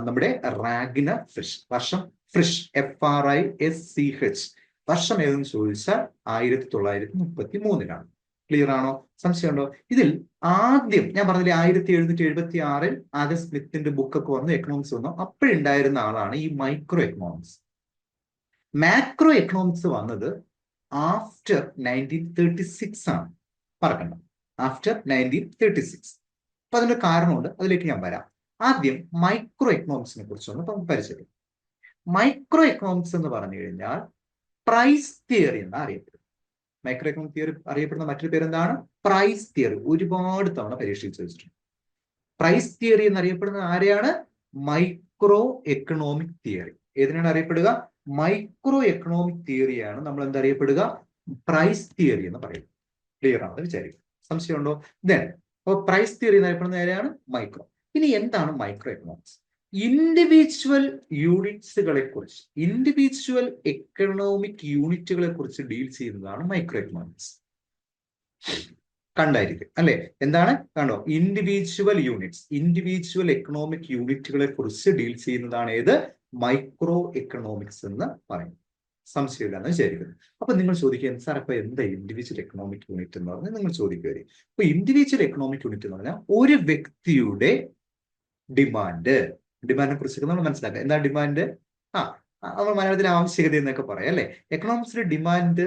നമ്മുടെ റാഗ്നർ ഫ്രിഷ്. വർഷം ഫ്രിഷ്, FRISCH. വർഷം ഏതെന്ന് ചോദിച്ചാൽ 1933 ക്ലിയർ ആണോ? സംശയമുണ്ടോ? ഇതിൽ ആദ്യം ഞാൻ പറഞ്ഞില്ലേ 1776 ആദം സ്മിത്തിന്റെ ബുക്കൊക്കെ വന്നു, എക്കണോമിക്സ് വന്നു. അപ്പോഴുണ്ടായിരുന്ന ആളാണ് ഈ മൈക്രോ എക്കണോമിക്സ്. മാക്രോ എക്കണോമിക്സ് വന്നത് ആഫ്റ്റർ 1936 ആണ്. മറക്കണ്ട, ആഫ്റ്റർ 1936. അപ്പൊ അതിന്റെ കാരണമുണ്ട്, അതിലേക്ക് ഞാൻ വരാം. ആദ്യം മൈക്രോ എക്കണോമിക്സിനെ കുറിച്ചൊന്ന് നമുക്ക് പരിചയം. മൈക്രോ എക്കണോമിക്സ് എന്ന് പറഞ്ഞു കഴിഞ്ഞാൽ പ്രൈസ് തിയറി എന്ന് അറിയപ്പെടും. മൈക്രോ എക്കണോമിക് തിയറി അറിയപ്പെടുന്ന മറ്റൊരു പേരെന്താണ്? Price theory. ഒരുപാട് തവണ പരീക്ഷയിൽ ചോദിച്ചിട്ടുണ്ട്. പ്രൈസ് തിയറി എന്നറിയപ്പെടുന്നത് ആരെയാണ്? Micro economic theory. ഏതിനാണ് അറിയപ്പെടുക? മൈക്രോ എക്കണോമിക് തിയറിയാണ് നമ്മൾ എന്തറിയപ്പെടുക? പ്രൈസ് തിയറി എന്ന് പറയും. ക്ലിയർ ആണെന്ന് വിചാരിക്കും. സംശയമുണ്ടോ? ദെൻ അപ്പോൾ പ്രൈസ് തിയറി എന്നറിയപ്പെടുന്ന ആരെയാണ്? മൈക്രോ. ഇനി എന്താണ് മൈക്രോ എക്കണോമിക്സ്? ഇൻഡിവിജ്വൽ യൂണിറ്റ്സുകളെ കുറിച്ച്, ഇൻഡിവിജ്വൽ എക്കണോമിക് യൂണിറ്റുകളെ കുറിച്ച് ഡീൽ ചെയ്യുന്നതാണ് മൈക്രോ എക്കണോമിക്സ്. കണ്ടായിരിക്കും അല്ലെ? എന്താണ്? കണ്ടോ? ഇൻഡിവിജ്വൽ യൂണിറ്റ്സ്, ഇൻഡിവിജ്വൽ എക്കണോമിക് യൂണിറ്റുകളെ കുറിച്ച് ഡീൽ ചെയ്യുന്നതാണ് ഏത്? മൈക്രോ എക്കണോമിക്സ് എന്ന് പറയും. സംശയമില്ല എന്ന് വിചാരിക്കുന്നു. അപ്പൊ നിങ്ങൾ ചോദിക്കുക, സാർ അപ്പൊ എന്താ ഇൻഡിവിജ്വൽ എക്കണോമിക് യൂണിറ്റ് എന്ന് പറഞ്ഞാൽ നിങ്ങൾ ചോദിക്കുക. അപ്പൊ ഇൻഡിവിജ്വൽ എക്കണോമിക് യൂണിറ്റ് എന്ന് പറഞ്ഞാൽ ഒരു വ്യക്തിയുടെ ഡിമാൻഡിനെ കുറിച്ചൊക്കെ നമ്മൾ മനസ്സിലാക്കുക. എന്താ ഡിമാൻഡ്? നമ്മൾ മലയാളത്തിൽ ആവശ്യകത എന്നൊക്കെ പറയാം അല്ലെ. എക്കണോമിക്സിലെ ഡിമാൻഡ്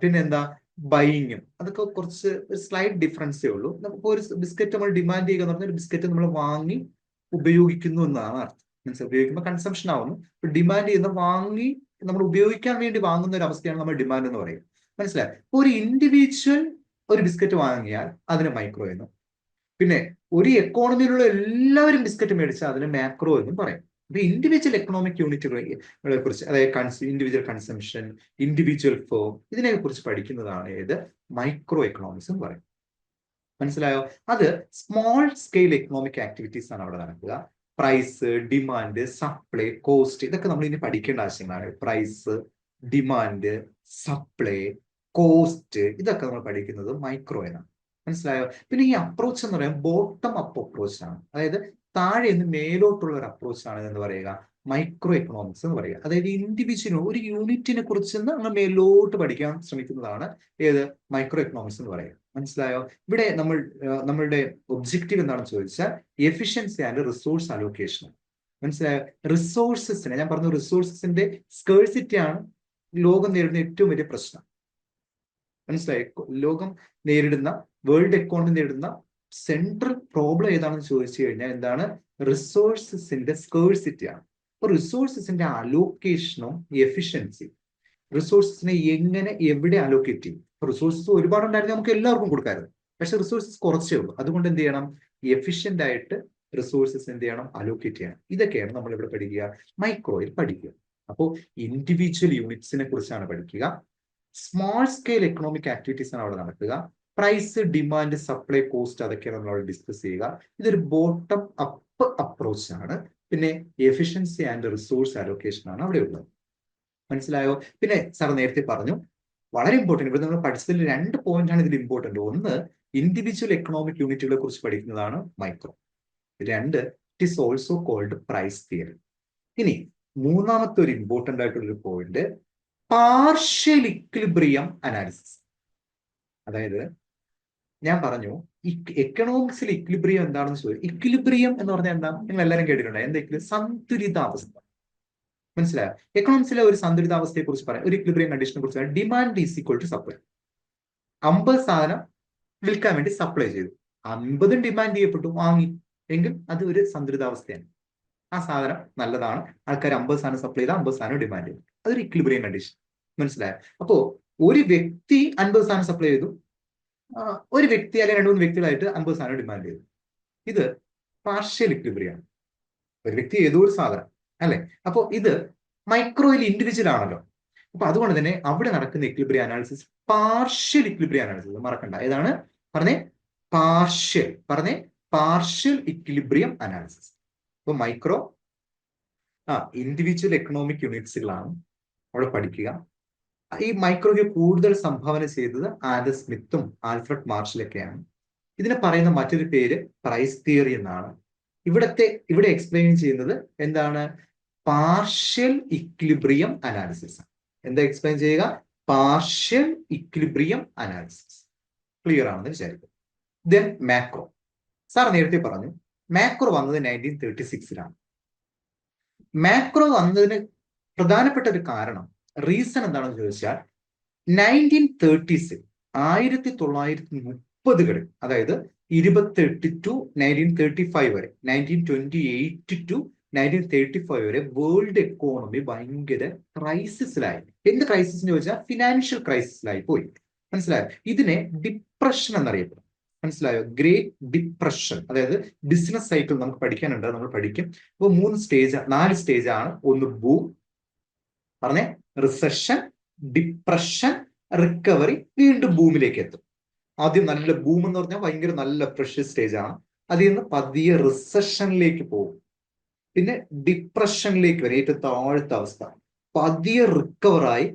പിന്നെന്താ ബൈയിങ്ങും, അതൊക്കെ കുറച്ച് ഒരു സ്ലൈറ്റ് ഡിഫറൻസേ ഉള്ളൂ. നമുക്ക് ഒരു ബിസ്ക്കറ്റ് നമ്മൾ ഡിമാൻഡ് ചെയ്യുക എന്ന് പറഞ്ഞാൽ ഒരു ബിസ്ക്കറ്റ് നമ്മൾ വാങ്ങി ഉപയോഗിക്കുന്നു എന്നാണ് അർത്ഥം. മീൻസ് ഉപയോഗിക്കുമ്പോൾ കൺസംഷൻ ആവുന്നു. ഡിമാൻഡ് ചെയ്യുന്ന വാങ്ങി നമ്മൾ ഉപയോഗിക്കാൻ വേണ്ടി വാങ്ങുന്ന ഒരു അവസ്ഥയാണ് നമ്മൾ ഡിമാൻഡ് എന്ന് പറയും. മനസ്സിലായി. ഒരു ഇൻഡിവിജ്വൽ ഒരു ബിസ്ക്കറ്റ് വാങ്ങിയാൽ അതിന് മൈക്രോ എന്നും, പിന്നെ ഒരു എക്കോണമിയിലുള്ള എല്ലാവരും ബിസ്ക്കറ്റ് മേടിച്ചാൽ അതിന് മാക്രോ എന്നും പറയും. അപ്പൊ ഇൻഡിവിജ്വൽ എക്കണോമിക് യൂണിറ്റുകളെ കുറിച്ച്, അതായത് ഇൻഡിവിജ്വൽ കൺസംഷൻ, ഇൻഡിവിജ്വൽ ഫേം, ഇതിനെ കുറിച്ച് പഠിക്കുന്നതാണ് ഏത് മൈക്രോ എക്കണോമിക്സ് എന്ന് പറയും. മനസ്സിലായോ? അത് സ്മോൾ സ്കെയിൽ എക്കണോമിക് ആക്ടിവിറ്റീസ് ആണ് അവിടെ നടക്കുക. പ്രൈസ്, ഡിമാൻഡ്, സപ്ലൈ, കോസ്റ്റ്, ഇതൊക്കെ നമ്മൾ ഇനി പഠിക്കേണ്ട ആവശ്യങ്ങളാണ്. പ്രൈസ്, ഡിമാൻഡ്, സപ്ലൈ, കോസ്റ്റ്, ഇതൊക്കെ നമ്മൾ പഠിക്കുന്നത് മൈക്രോ എന്നാണ്. മനസ്സിലായോ? പിന്നെ ഈ അപ്രോച്ച് എന്ന് പറയുന്നത് ബോട്ടം അപ്പ് അപ്രോച്ച് ആണ്. അതായത് താഴെ നിന്ന് മേലോട്ടുള്ള ഒരു അപ്രോച്ച് ആണ് എന്ന് പറയുക മൈക്രോ എക്കണോമിക്സ് എന്ന് പറയുക. അതായത് ഇൻഡിവിജ്വലിന്, ഒരു യൂണിറ്റിനെ കുറിച്ച് നമ്മൾ മേലോട്ട് പഠിക്കാൻ ശ്രമിക്കുന്നതാണ് ഏത് മൈക്രോ എക്കണോമിക്സ് എന്ന് പറയുക. മനസ്സിലായോ? ഇവിടെ നമ്മളുടെ ഒബ്ജക്റ്റീവ് എന്താണെന്ന് ചോദിച്ചാൽ എഫിഷ്യൻസി ആൻഡ് റിസോഴ്സ് അലോക്കേഷൻ. മനസ്സിലായോ? റിസോഴ്സസിനെ, ഞാൻ പറഞ്ഞു റിസോഴ്സസിന്റെ സ്കേഴ്സിറ്റി ആണ് ലോകം നേരിടുന്ന ഏറ്റവും വലിയ പ്രശ്നം. മനസ്സിലായി. ലോകം നേരിടുന്ന, വേൾഡ് എക്കോണമി നേരിടുന്ന സെൻട്രൽ പ്രോബ്ലം ഏതാണെന്ന് ചോദിച്ചു കഴിഞ്ഞാൽ എന്താണ്? റിസോഴ്സസിന്റെ സ്കേഴ്സിറ്റി ആണ്. അപ്പൊ റിസോഴ്സസിന്റെ അലോക്കേഷനും എഫിഷ്യൻസി, റിസോഴ്സസിനെ എങ്ങനെ എവിടെ അലോക്കേറ്റ് ചെയ്യും. റിസോഴ്സസ് ഒരുപാടുണ്ടായിരുന്നു, നമുക്ക് എല്ലാവർക്കും കൊടുക്കാമായിരുന്നു. പക്ഷെ റിസോഴ്സസ് കുറച്ചേ ഉള്ളൂ. അതുകൊണ്ട് എന്ത് ചെയ്യണം? എഫിഷ്യന്റ് ആയിട്ട് റിസോഴ്സസ് എന്ത് ചെയ്യണം? അലോക്കേറ്റ് ചെയ്യണം. ഇതൊക്കെയാണ് നമ്മൾ ഇവിടെ പഠിക്കുക, മൈക്രോയിൽ പഠിക്കുക. അപ്പോൾ ഇൻഡിവിജ്വൽ യൂണിറ്റ്സിനെ കുറിച്ചാണ് പഠിക്കുക. സ്മോൾ സ്കെയിൽ എക്കണോമിക് ആക്ടിവിറ്റീസ് ആണ് അവിടെ നടക്കുക. പ്രൈസ്, ഡിമാൻഡ്, സപ്ലൈ, കോസ്റ്റ്, അതൊക്കെയാണ് നമ്മൾ അവിടെ ഡിസ്കസ് ചെയ്യുക. ഇതൊരു ബോട്ടം അപ്പ് അപ്രോച്ച് ആണ്. പിന്നെ എഫിഷ്യൻസി ആൻഡ് റിസോഴ്സ് അലോക്കേഷൻ ആണ് അവിടെ ഉള്ളത്. മനസ്സിലായോ? പിന്നെ സാർ നേരത്തെ പറഞ്ഞു, വളരെ ഇമ്പോർട്ടൻറ്റ്, ഇവിടെ നമ്മൾ പഠിച്ചതിൽ 2 പോയിന്റ് ആണ് ഇതിൽ ഇമ്പോർട്ടൻറ്റ്. ഒന്ന്, ഇൻഡിവിജ്വൽ എക്കണോമിക് യൂണിറ്റുകളെ കുറിച്ച് പഠിക്കുന്നതാണ് micro. 2, it is also called price theory. ഇനി മൂന്നാമത്തെ ഒരു ഇമ്പോർട്ടൻ്റ് ആയിട്ടുള്ള ഒരു പോയിന്റ്, പാർഷ്യൽ ഇക്വിലിബ്രിയം അനാലിസിസ്. അതായത് ഞാൻ പറഞ്ഞു എക്കണോമിക്സിൽ ഇക്വിലിബ്രിയം എന്താണെന്ന് ചോദിച്ചു. ഇക്വിലിബ്രിയം എന്ന് പറഞ്ഞാൽ എന്താ? നിങ്ങൾ എല്ലാവരും കേട്ടിട്ടുണ്ടോ? എന്തെങ്കിലും സന്തുലിതാവസ്ഥ. മനസ്സിലായോ? എക്കണോമിക്സിലെ ഒരു സന്തുലിതാവസ്ഥയെ കുറിച്ച് പറയാം, ഒരു ഇക്വിലിബ്രിയം കണ്ടീഷനെ കുറിച്ച് പറയാം. Demand is equal to supply. 50 സാധനം വിൽക്കാൻ വേണ്ടി സപ്ലൈ ചെയ്തു, 50 ഡിമാൻഡ് ചെയ്യപ്പെട്ടു, വാങ്ങി, എങ്കിൽ അത് ഒരു സന്തുലിതാവസ്ഥയാണ്. ആ സാധനം നല്ലതാണ്, ആൾക്കാർ 50 സാധനം സപ്ലൈ ചെയ്താൽ 50 സാധനം ഡിമാൻഡ് ചെയ്തു. അതൊരു ഇക്വിലിബ്രിയം കണ്ടീഷൻ. മനസ്സിലായോ? അപ്പോ ഒരു വ്യക്തി 50 സാധനം സപ്ലൈ ചെയ്തു, ഒരു വ്യക്തി അല്ലെങ്കിൽ 2-3 വ്യക്തികളായിട്ട് 50 സാധനം ഡിമാൻഡ് ചെയ്തു. ഇത് പാർഷ്യൽ ഇക്വിലിബ്രിയം ആണ്. ഒരു വ്യക്തി ഏതോ ഒരു സാധനം അല്ലെ. അപ്പോ ഇത് മൈക്രോയിൽ ഇൻഡിവിജ്വൽ ആണല്ലോ. അപ്പൊ അതുകൊണ്ട് തന്നെ അവിടെ നടക്കുന്ന equilibrium analysis partial equilibrium analysis. മറക്കണ്ട, ഏതാണ് പറഞ്ഞേ? Partial equilibrium analysis. അപ്പൊ മൈക്രോ ഇൻഡിവിജ്വൽ എക്കണോമിക് യൂണിറ്റ്സുകളാണ് അവിടെ പഠിക്കുക. ഈ മൈക്രോയ്ക്ക് കൂടുതൽ സംഭാവന ചെയ്തത് ആഡം സ്മിത്തും ആൽഫ്രഡ് മാർഷലൊക്കെയാണ്. ഇതിനെ പറയുന്ന മറ്റൊരു പേര് പ്രൈസ് തിയറി എന്നാണ്. ഇവിടെ എക്സ്പ്ലെയിൻ ചെയ്യുന്നത് എന്താണ്? Partial equilibrium analysis. എന്താ എക്സ്പ്ലെയിൻ ചെയ്യുക? Partial equilibrium analysis. ക്ലിയർ ആണെന്ന് വിചാരിക്കും. Then macro. സാർ നേരത്തെ പറഞ്ഞു മാക്രോ വന്നത് 1936-ലാണ്. മാക്രോ വന്നതിന് പ്രധാനപ്പെട്ട ഒരു കാരണം, റീസൺ എന്താണെന്ന് ചോദിച്ചാൽ 1930s, 1930-കളിൽ, അതായത് 28 to 1935 വരെ, 1928 to 1935 വരെ വേൾഡ് എക്കോണമി ഭയങ്കര ക്രൈസിസിലായി. എന്ത് ക്രൈസിസ് എന്ന് ചോദിച്ചാൽ ഫിനാൻഷ്യൽ ക്രൈസിസിലായി പോയി. മനസ്സിലായോ? ഇതിനെ ഡിപ്രഷൻ എന്നറിയപ്പെടും. മനസ്സിലായോ? Great depression. അതായത് ബിസിനസ് സൈക്കിൾ നമുക്ക് പഠിക്കാനുണ്ട്, നമ്മൾ പഠിക്കും. അപ്പൊ 4 സ്റ്റേജ് ആണ്. ഒന്ന് ബൂം, പറഞ്ഞേ, റിസഷൻ, ഡിപ്രഷൻ, റിക്കവറി, വീണ്ടും ബൂമിലേക്ക് എത്തും. ആദ്യം നല്ല ബൂം എന്ന് പറഞ്ഞാൽ ഭയങ്കര നല്ല ഫ്രഷ് സ്റ്റേജ് ആണ്. അതിൽ നിന്ന് പതിയെ റിസഷനിലേക്ക് പോകും, പിന്നെ ഡിപ്രഷനിലേക്ക് വരും, ഏറ്റവും താഴത്തെ അവസ്ഥ. പതിയെ റിക്കവറായി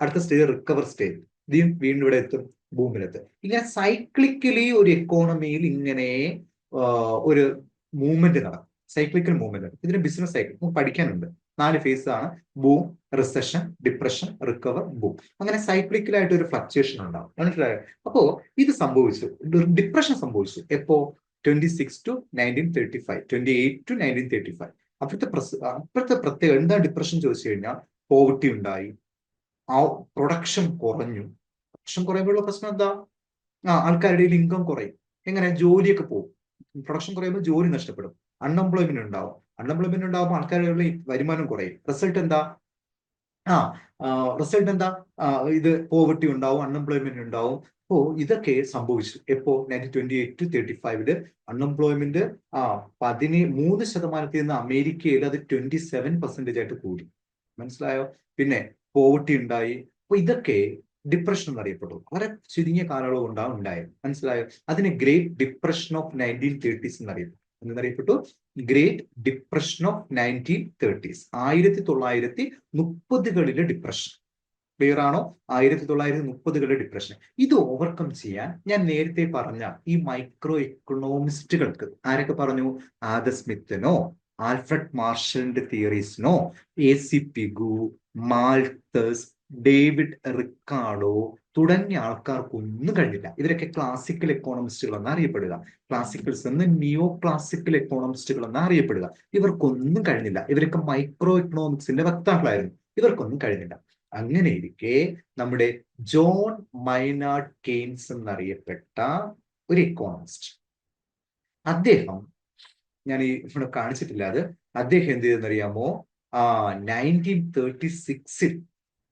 അടുത്ത സ്റ്റേജ് റിക്കവർ സ്റ്റേജ്, വീണ്ടും ഇവിടെ എത്തും, ബൂമിലെത്തും. ഇങ്ങനെ സൈക്ലിക്കലി ഒരു എക്കോണമിയിൽ ഇങ്ങനെ ഒരു മൂവ്മെന്റ് നടക്കും, സൈക്ലിക്കൽ മൂവ്മെന്റ്. ഇതിന് ബിസിനസ് സൈക്കിൾ നമുക്ക് പഠിക്കാനുണ്ട്. 4 ഫേസ് ആണ്: boom, recession, depression, recover, boom. അങ്ങനെ സൈക്ലിക്കലായിട്ട് ഒരു ഫ്ലക്ച്വേഷൻ ഉണ്ടാവും. മനസ്സിലായോ? അപ്പോ ഇത് സംഭവിച്ചു, ഡിപ്രഷൻ സംഭവിച്ചു എപ്പോ? 26 to 1935, 28 to 1935. അപ്പോഴത്തെ പ്രത്യേകം എന്താ ഡിപ്രഷൻ ചോദിച്ചു കഴിഞ്ഞാൽ പോവർട്ടി ഉണ്ടായി, ആ പ്രൊഡക്ഷൻ കുറഞ്ഞു. പ്രൊഡക്ഷൻ കുറയുമ്പോഴുള്ള പ്രശ്നം എന്താ? ആൾക്കാരുടെ ഇൻകം കുറയും. എങ്ങനെ? ജോലിയൊക്കെ പോകും. പ്രൊഡക്ഷൻ കുറയുമ്പോൾ ജോലി നഷ്ടപ്പെടും, അൺഎംപ്ലോയ്മെന്റ് ഉണ്ടാവും. അൺഎംപ്ലോയ്മെന്റ് ഉണ്ടാകുമ്പോൾ ആൾക്കാരുടെ വരുമാനം കുറയും. റിസൾട്ട് എന്താ? ആ റിസൾട്ട് എന്താ? ഇത് പോവർട്ടി ഉണ്ടാവും, അൺഎംപ്ലോയ്മെന്റ് ഉണ്ടാവും. അപ്പോ ഇതൊക്കെ സംഭവിച്ചു. എപ്പോ? 1928-35 അൺഎംപ്ലോയ്മെന്റ് 13% നിന്ന് അമേരിക്കയിൽ അത് 27% ആയിട്ട് കൂടി. മനസ്സിലായോ? പിന്നെ പോവർട്ടി ഉണ്ടായി. അപ്പൊ ഇതൊക്കെ ഡിപ്രഷൻ എന്നറിയപ്പെട്ടു. വളരെ ചുരുങ്ങിയ കാലയളവ് ഉണ്ടായത്. മനസ്സിലായോ? അതിന് ഗ്രേറ്റ് ഡിപ്രഷൻ ഓഫ് 1930s എന്നറിയപ്പെട്ടു. എന്നറിയപ്പെട്ടു ഗ്രേറ്റ് ഡിപ്രഷൻ ഓഫ് 1930s. 1930കളിലെ ഡിപ്രഷൻ. ക്ലിയർ ആണോ? 1930കളിലെ ഡിപ്രഷൻ. ഇത് ഓവർകം ചെയ്യാൻ ഞാൻ നേരത്തെ പറഞ്ഞ ഈ മൈക്രോ എക്കണോമിസ്റ്റുകൾക്ക്, ആരൊക്കെ പറഞ്ഞു? ആദം സ്മിത്തിനോ ആൽഫ്രഡ് മാർഷലിന്റെ തിയറീസിനോ AC Pigou, Malthus, David Ricardo തുടങ്ങിയ ആൾക്കാർക്കൊന്നും കഴിഞ്ഞില്ല. ഇവരൊക്കെ ക്ലാസിക്കൽ എക്കോണമിസ്റ്റുകൾ എന്ന് അറിയപ്പെടുക. ക്ലാസിക്കൽസ് എന്ന് നിയോ ക്ലാസിക്കൽ എക്കോണമിസ്റ്റുകൾ എന്ന് അറിയപ്പെടുക. ഇവർക്കൊന്നും കഴിഞ്ഞില്ല. ഇവരൊക്കെ മൈക്രോ എക്കണോമിക്സിന്റെ വക്താക്കളായിരുന്നു. ഇവർക്കൊന്നും കഴിഞ്ഞില്ല. അങ്ങനെ ഇരിക്കെ നമ്മുടെ ജോൺ മൈനാർഡ് കെയ്ൻസ് എന്നറിയപ്പെട്ട ഒരു എക്കോണമിസ്റ്റ്, അദ്ദേഹം, ഞാൻ ഇവിടെ കാണിച്ചിട്ടില്ല അത്, അദ്ദേഹം എന്ത് ചെയ്തെന്നറിയാമോ? 1936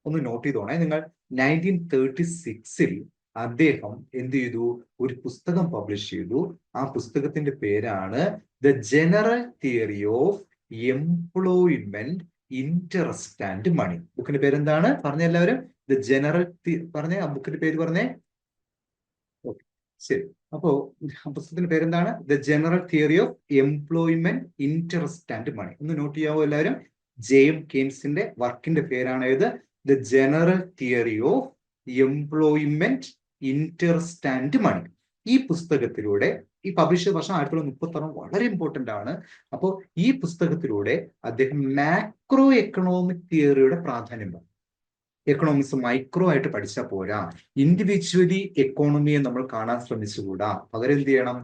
ഒന്ന് നോട്ട് ചെയ്തോണേ നിങ്ങൾ. 1936 അദ്ദേഹം എന്ത് ചെയ്തു? ഒരു പുസ്തകം പബ്ലിഷ് ചെയ്തു. ആ പുസ്തകത്തിന്റെ പേരാണ് the general theory of employment, interest and money. ബുക്കിന്റെ പേരെന്താണ്? പറഞ്ഞ എല്ലാവരും. ദ ജനറൽ പറഞ്ഞേ, ആ ബുക്കിന്റെ പേര് പറഞ്ഞേ. ഓക്കെ, ശരി. അപ്പോ പുസ്തകത്തിന്റെ പേരെന്താണ്? The general theory of employment, interest and money. ഒന്ന് നോട്ട് ചെയ്യാവോ എല്ലാവരും? ജെയിം കെയ്ൻസിന്റെ വർക്കിന്റെ പേരാണ് ഇത്. The general theory of employment, interest and money. ഈ പുസ്തകത്തിലൂടെ, ഈ പബ്ലിഷ് വർഷം 1936, വളരെ ഇമ്പോർട്ടന്റ് ആണ്. അപ്പോൾ ഈ പുസ്തകത്തിലൂടെ അദ്ദേഹം മാക്രോ എക്കണോമിക് തിയറിയുടെ പ്രാധാന്യം പറഞ്ഞു. എക്കണോമിക്സ് മൈക്രോ ആയിട്ട് പഠിച്ചാൽ പോരാ, ഇൻഡിവിജ്വലി എക്കോണമിയെ നമ്മൾ കാണാൻ ശ്രമിച്ചുകൂടാ. പകരം എന്ത് ചെയ്യണം?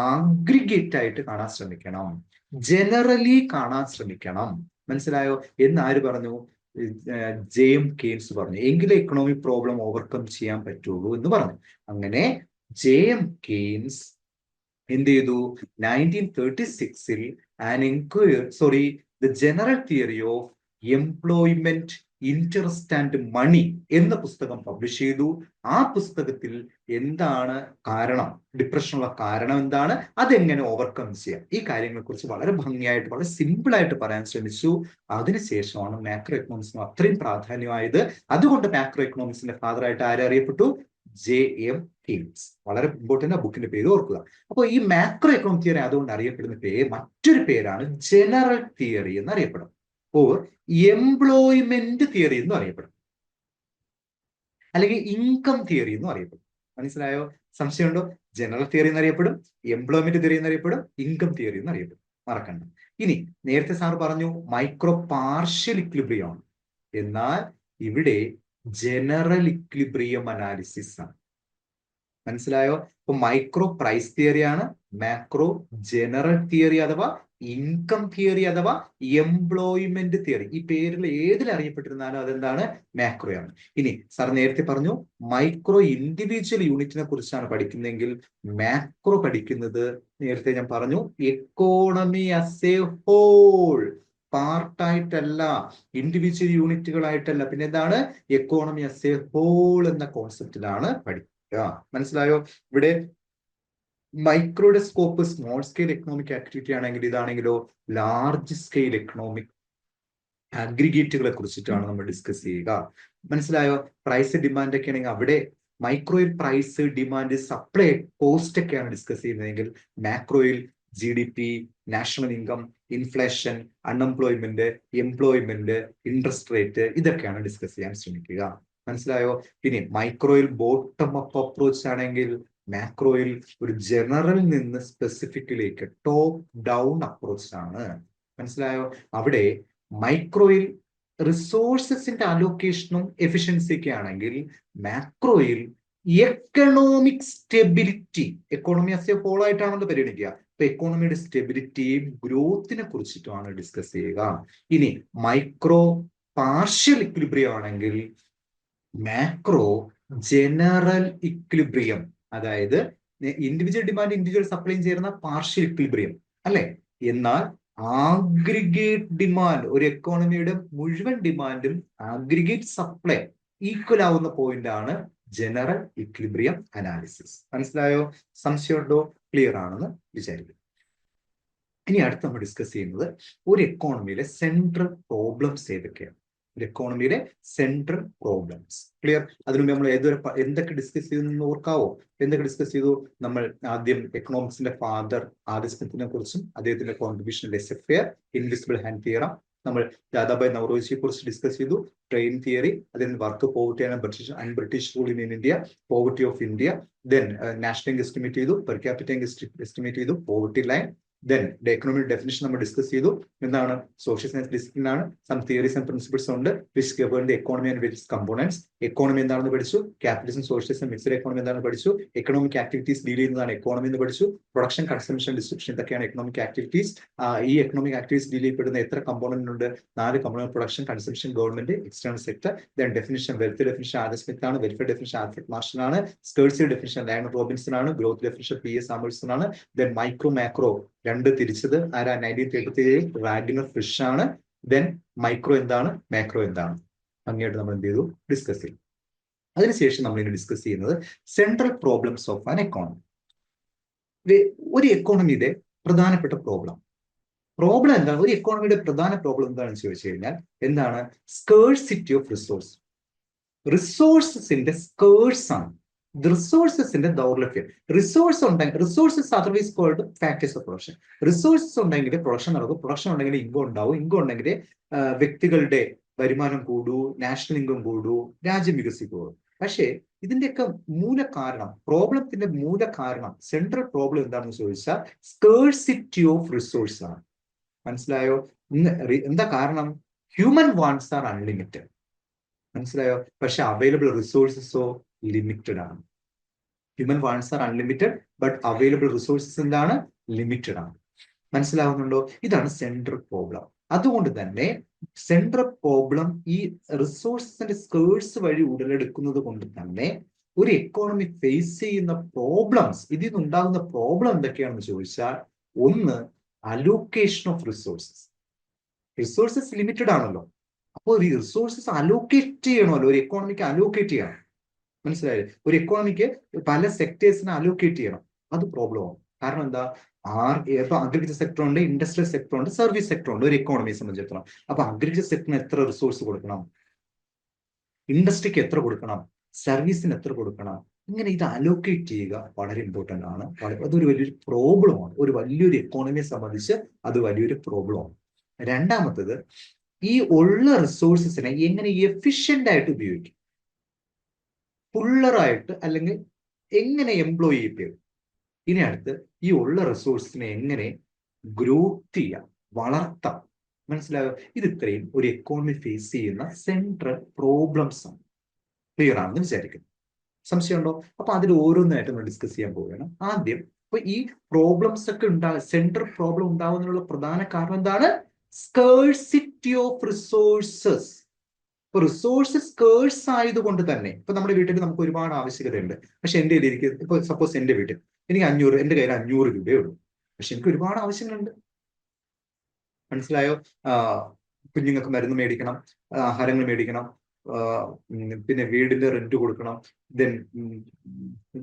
ആഗ്രിഗേറ്റ് ആയിട്ട് കാണാൻ ശ്രമിക്കണം, ജനറലി കാണാൻ ശ്രമിക്കണം. മനസ്സിലായോ? എന്ന് ആര് പറഞ്ഞു? ജെയിം കെയ്ൻസ് പറഞ്ഞു. എങ്കിലേ എക്കണോമിക് പ്രോബ്ലം ഓവർകം ചെയ്യാൻ പറ്റുള്ളൂ എന്ന് പറഞ്ഞു. അങ്ങനെ ജെയിം കെയ്ൻസ് എന്ത് ചെയ്തു? 1936 the general theory of employment, interest and money എന്ന പുസ്തകം പബ്ലിഷ് ചെയ്തു. ആ പുസ്തകത്തിൽ എന്താണ് കാരണം, ഡിപ്രഷനുള്ള കാരണം എന്താണ്, അതെങ്ങനെ ഓവർകം ചെയ്യാം, ഈ കാര്യങ്ങളെ കുറിച്ച് വളരെ ഭംഗിയായിട്ട്, വളരെ സിമ്പിൾ ആയിട്ട് പറയാൻ ശ്രമിച്ചു. അതിനുശേഷമാണ് മാക്രോ എക്കണോമിക്സിന് അത്രയും പ്രാധാന്യമായത്. അതുകൊണ്ട് മാക്രോ എക്കണോമിക്സിന്റെ ഫാദറായിട്ട് ആരറിയപ്പെട്ടു? JM Keynes. വളരെ ഇമ്പോർട്ടന്റ് ആ ബുക്കിന്റെ പേര് ഓർക്കുക. അപ്പോൾ ഈ മാക്രോ എക്കണോമിക് തിയറി അതുകൊണ്ട് അറിയപ്പെടുന്ന മറ്റൊരു പേരാണ് ജനറൽ തിയറി എന്ന് അറിയപ്പെടും. ഓർ എംപ്ലോയ്മെന്റ് തിയറി എന്നും അറിയപ്പെടും, അല്ലെങ്കിൽ ഇൻകം തിയറി എന്നും അറിയപ്പെടും. മനസ്സിലായോ? സംശയമുണ്ടോ? ജനറൽ തിയറി എന്നറിയപ്പെടും, എംപ്ലോയ്മെന്റ് തിയറി എന്നറിയപ്പെടും, ഇൻകം തിയറി എന്നറിയപ്പെടും. മറക്കണ്ട. ഇനി നേരത്തെ സാർ പറഞ്ഞു മൈക്രോ പാർഷ്യൽ ഇക്വിലിബ്രിയം ആണ്. എന്നാൽ ഇവിടെ ജനറൽ ഇക്വിലിബ്രിയം അനാലിസിസ് ആണ്. മനസ്സിലായോ? ഇപ്പൊ മൈക്രോ പ്രൈസ് തിയറിയാണ്, മാക്രോ ജനറൽ തിയറി അഥവാ ഇൻകം തിയറി അഥവാ എംപ്ലോയ്മെന്റ് തിയറി. ഈ പേരിൽ ഏതിൽ അറിയപ്പെട്ടിരുന്നാലും അതെന്താണ്? മാക്രോ ആണ്. ഇനി സാർ നേരത്തെ പറഞ്ഞു മൈക്രോ ഇൻഡിവിജ്വൽ യൂണിറ്റിനെ കുറിച്ചാണ് പഠിക്കുന്നതെങ്കിൽ മാക്രോ പഠിക്കുന്നത്, നേരത്തെ ഞാൻ പറഞ്ഞു, എക്കോണമി ആസ് എ ഹോൾ, പാർട്ടായിട്ടല്ല, ഇൻഡിവിജ്വൽ യൂണിറ്റുകളായിട്ടല്ല. പിന്നെ എന്താണ്? എക്കോണമി ആസ് എ ഹോൾ എന്ന കോൺസെപ്റ്റിലാണ് പഠിക്കുക. മനസ്സിലായോ? ഇവിടെ മൈക്രോയുടെ scope small scale economic activity ആണെങ്കിൽ, ഇതാണെങ്കിലോ ലാർജ് സ്കെയിൽ എക്കണോമിക് അഗ്രിഗേറ്റുകളെ കുറിച്ചിട്ടാണ് നമ്മൾ ഡിസ്കസ് ചെയ്യുക. മനസ്സിലായോ? പ്രൈസ് ഡിമാൻഡ് ഒക്കെ ആണെങ്കിൽ അവിടെ മൈക്രോയിൽ പ്രൈസ്, ഡിമാൻഡ്, സപ്ലൈ, കോസ്റ്റ് ഒക്കെയാണ് ഡിസ്കസ് ചെയ്യുന്നതെങ്കിൽ മാക്രോയിൽ GDP, national income, inflation, unemployment, employment, interest rate, ഇതൊക്കെയാണ് ഡിസ്കസ് ചെയ്യാൻ ശ്രമിക്കുക. മനസ്സിലായോ? പിന്നെ മൈക്രോയിൽ ബോട്ടം അപ്പ് അപ്രോച്ച് ആണെങ്കിൽ മാക്രോയിൽ ഒരു ജനറൽ നിന്ന് സ്പെസിഫിക്കിലേക്ക് ടോപ്പ് ഡൗൺ അപ്രോച്ച് ആണ്. മനസ്സിലായോ? അവിടെ മൈക്രോയിൽ റിസോഴ്സസിന്റെ അലോക്കേഷനും എഫിഷ്യൻസിയൊക്കെ ആണെങ്കിൽ മാക്രോയിൽ economic stability, economy as a whole ആയിട്ടാണല്ലോ പരിഗണിക്കുക. ഇപ്പൊ എക്കോണമിയുടെ സ്റ്റെബിലിറ്റിയും ഗ്രോത്തിനെ കുറിച്ചിട്ടുമാണ് ഡിസ്കസ് ചെയ്യുക. ഇനി മൈക്രോ പാർഷ്യൽ ഇക്വിലിബ്രിയം ആണെങ്കിൽ മാക്രോ ജനറൽ ഇക്വിലിബ്രിയം, അതായത് ഇൻഡിവിജ്വൽ ഡിമാൻഡ് ഇൻഡിവിജ്വൽ സപ്ലൈയും ചേരുന്ന പാർഷ്യൽ ഇക്വിലിബ്രിയം അല്ലെ. എന്നാൽ ആഗ്രിഗേറ്റ് ഡിമാൻഡ്, ഒരു എക്കോണമിയുടെ മുഴുവൻ ഡിമാൻഡും ആഗ്രിഗേറ്റ് സപ്ലൈ ഈക്വൽ ആവുന്ന പോയിന്റ് ആണ് ജനറൽ ഇക്വിലിബ്രിയം അനാലിസിസ്. മനസ്സിലായോ? സംശയമുണ്ടോ? ക്ലിയർ ആണെന്ന് വിചാരിക്കും. ഇനി അടുത്ത് നമ്മൾ ഡിസ്കസ് ചെയ്യുന്നത് ഒരു എക്കോണമിയിലെ സെൻട്രൽ പ്രോബ്ലംസ് ഏതൊക്കെയാണ്. ഒരു എക്കോണമിയിലെ സെൻട്രൽ പ്രോബ്ലംസ്. ക്ലിയർ? അതിനുമുമ്പ് നമ്മൾ എന്തൊക്കെ ഡിസ്കസ് ചെയ്തു ഓർക്കാവോ? എന്തൊക്കെ ഡിസ്കസ് ചെയ്തു? നമ്മൾ ആദ്യം എക്കണോമിക്സിന്റെ ഫാദർ ആദം സ്മിത്തിനെ കുറിച്ചും അദ്ദേഹത്തിന്റെ കോൺട്രിബ്യൂഷൻ ലെസഫെയർ, ഇൻവിസിബിൾ ഹാൻഡ് തിയറം, നമ്മൾ ദാദാഭായ് നവറോജിയെ കുറിച്ച് ഡിസ്കസ് ചെയ്തു, ട്രെയിൻ തിയറി, അതിന് work poverty and British rule in India, poverty of India, then national income estimate ചെയ്തു, പെർ ക്യാപിറ്റ എസ്റ്റിമേറ്റ് ചെയ്തു, poverty line, then economic definition നമ്മൾ ഡിസ്കസ് ചെയ്തു. എന്താണ്? സോഷ്യൽ സയൻസ് ഡിസിപ്ലിൻ ആണ്. സം തിയറീസ് ആൻഡ് പ്രിൻസിപ്പിൾസ് ഉണ്ട് which govern the economy and which components. Economy എന്താണെന്ന് പഠിച്ചു, capitalism, socialism, mixed economy എന്താണെന്ന് പഠിച്ചു, എക്കണോമിക് ആക്ടിവിറ്റീസ് ഡീൽ ചെയ്യുന്നതാണ് എക്കോണമി എന്ന് പഠിച്ചു, പ്രൊഡക്ഷൻ, കൺസംഷൻ, ഡിസ്ട്രിബ്യൂഷൻ ഇതൊക്കെയാണ് എക്കണോമിക് ആക്ടിവിറ്റീസ്. ഈ എക്കണോമിക് ആക്ടിവിറ്റീസ് ഡീൽ ചെയ്യപ്പെടുന്ന എത്ര കമ്പോണന്റ് ഉണ്ട്? 4 component: production, consumption, government, external sector. Then definition, wealth definition Adam Smith ആണ്, വെൽഫെയർ ഡെഫിനിഷൻ ആൽഫ്രഡ് മാർഷൽ ആണ്, സ്കേഴ്സി ഡെഫിനിഷൻ ലയണൽ റോബിൻസൺ ആണ്, growth definition P S Samuelson ആണ്. Then micro macro രണ്ട് തിരിച്ചത് ആരാ? 1933 റാഡിനർ ഫിഷ് ആണ്. ദെൻ മൈക്രോ എന്താണ്, മാക്രോ എന്താണ്, അങ്ങനെയായിട്ട് നമ്മൾ എന്ത് ചെയ്തു? ഡിസ്കസ് ചെയ്തു. അതിനുശേഷം നമ്മൾ ഇനി ഡിസ്കസ് ചെയ്യുന്നത് central problems of an economy. ഒരു എക്കോണമിയുടെ പ്രധാനപ്പെട്ട പ്രോബ്ലം എന്താണ്? ഒരു എക്കോണമിയുടെ പ്രധാന പ്രോബ്ലം എന്താണെന്ന് ചോദിച്ചു കഴിഞ്ഞാൽ എന്താണ്? Scarcity of resource. റിസോഴ്സസിന്റെ സ്കേഴ്സ് ആണ്. റിസോഴ്സസിന്റെ ദൗർലഭ്യം. Resources otherwise called factors of production. Resources ഉണ്ടെങ്കിൽ പ്രൊഡക്ഷൻ നടക്കും, പ്രൊഡക്ഷൻ ഉണ്ടെങ്കിൽ ഇൻകം ഉണ്ടാവും, ഇൻകം ഉണ്ടെങ്കിൽ വ്യക്തികളുടെ വരുമാനം കൂടൂ, നാഷണൽ ഇൻകം കൂടൂ, രാജ്യം വികസിക്കുകയുള്ളൂ. പക്ഷേ ഇതിന്റെയൊക്കെ മൂല കാരണം, പ്രോബ്ലത്തിന്റെ മൂല കാരണം, സെൻട്രൽ പ്രോബ്ലം എന്താണെന്ന് ചോദിച്ചാൽ സ്കേഴ്സിറ്റി ഓഫ് റിസോഴ്സ് ആണ്. മനസ്സിലായോ? എന്താ കാരണം? Human wants R unlimited. മനസ്സിലായോ? പക്ഷെ അവൈലബിൾ റിസോഴ്സസോ ലിമിറ്റഡ് ആണ്. Human wants R unlimited but available resources എന്താണ്? ലിമിറ്റഡ് ആണ്. മനസ്സിലാവുന്നുണ്ടോ? ഇതാണ് സെൻട്രൽ പ്രോബ്ലം. അതുകൊണ്ട് തന്നെ സെൻട്രൽ പ്രോബ്ലം ഈ റിസോഴ്സസിന്റെ സ്കേഴ്സ് വഴി ഉടലെടുക്കുന്നത് കൊണ്ട് തന്നെ ഒരു എക്കോണമി ഫേസ് ചെയ്യുന്ന പ്രോബ്ലംസ്, ഇതിൽ നിന്നുണ്ടാകുന്ന പ്രോബ്ലം എന്തൊക്കെയാണെന്ന് ചോദിച്ചാൽ, ഒന്ന് allocation of resources. Resources limited ആണല്ലോ, അപ്പോൾ ഈ റിസോഴ്സസ് അലോക്കേറ്റ് ചെയ്യണമല്ലോ. ഒരു എക്കോണമിക്ക് അലോക്കേറ്റ് ചെയ്യണം. മനസ്സിലായില്ലേ? ഒരു എക്കോണമിക്ക് പല സെക്ടേഴ്സിനെ അലോക്കേറ്റ് ചെയ്യണം. അത് പ്രോബ്ലമാണ്. കാരണം എന്താ? ഇപ്പൊ അഗ്രികൾച്ചർ സെക്ടർ ഉണ്ട്, ഇൻഡസ്ട്രിയൽ സെക്ടർ ഉണ്ട്, സർവീസ് സെക്ടർ ഉണ്ട് ഒരു എക്കോണമിയെ സംബന്ധിച്ചിടത്തോളം. അപ്പൊ അഗ്രികൾച്ചർ സെക്ടറിന് എത്ര റിസോഴ്സ് കൊടുക്കണം, ഇൻഡസ്ട്രിക്ക് എത്ര കൊടുക്കണം, സർവീസിന് എത്ര കൊടുക്കണം, ഇങ്ങനെ ഇത് അലോക്കേറ്റ് ചെയ്യുക വളരെ ഇമ്പോർട്ടൻ്റ് ആണ്. അതൊരു വലിയൊരു പ്രോബ്ലമാണ്. ഒരു വലിയൊരു എക്കോണമിയെ സംബന്ധിച്ച് അത് വലിയൊരു പ്രോബ്ലമാണ്. രണ്ടാമത്തത്, ഈ ഉള്ള റിസോഴ്സസിനെ എങ്ങനെ എഫിഷ്യന്റ് ആയിട്ട് ഉപയോഗിക്കും, ഫുള്ളറായിട്ട്, അല്ലെങ്കിൽ എങ്ങനെ എംപ്ലോയ് ചെയ്യും. ഇനി അടുത്ത്, ഈ ഉള്ള റിസോഴ്സിനെ എങ്ങനെ ഗ്രോത്ത് ചെയ്യാം, വളർത്താം. മനസ്സിലായോ? ഇത് ഇത്രയും ഒരു എക്കോണമി ഫേസ് ചെയ്യുന്ന സെൻട്രൽ പ്രോബ്ലംസ് ആണ്. ക്ലിയർ ആണെന്ന് വിചാരിക്കുന്നു. സംശയമുണ്ടോ? അപ്പൊ അതിൽ ഓരോന്നായിട്ട് നമ്മൾ ഡിസ്കസ് ചെയ്യാൻ പോവുകയാണ്. ആദ്യം, അപ്പൊ ഈ പ്രോബ്ലംസ് ഒക്കെ സെൻട്രൽ പ്രോബ്ലം ഉണ്ടാകുന്നതിനുള്ള പ്രധാന കാരണം എന്താണ്? Scarcity of resources. ഇപ്പൊ റിസോഴ്സസ് സ്കേഴ്സ് ആയതുകൊണ്ട് തന്നെ, ഇപ്പൊ നമ്മുടെ വീട്ടിൽ നമുക്ക് ഒരുപാട് ആവശ്യകതയുണ്ട്. പക്ഷെ എന്റെ കയ്യിൽ ഇപ്പൊ സപ്പോസ് എന്റെ വീട്ടിൽ എനിക്ക് 500, എന്റെ കയ്യിൽ 500 രൂപയേ ഉള്ളൂ. പക്ഷെ എനിക്ക് ഒരുപാട് ആവശ്യങ്ങളുണ്ട്. മനസ്സിലായോ? കുഞ്ഞുങ്ങൾക്ക് മരുന്ന് മേടിക്കണം, ആഹാരങ്ങൾ മേടിക്കണം, പിന്നെ വീടിന്റെ റെന്റ് കൊടുക്കണം,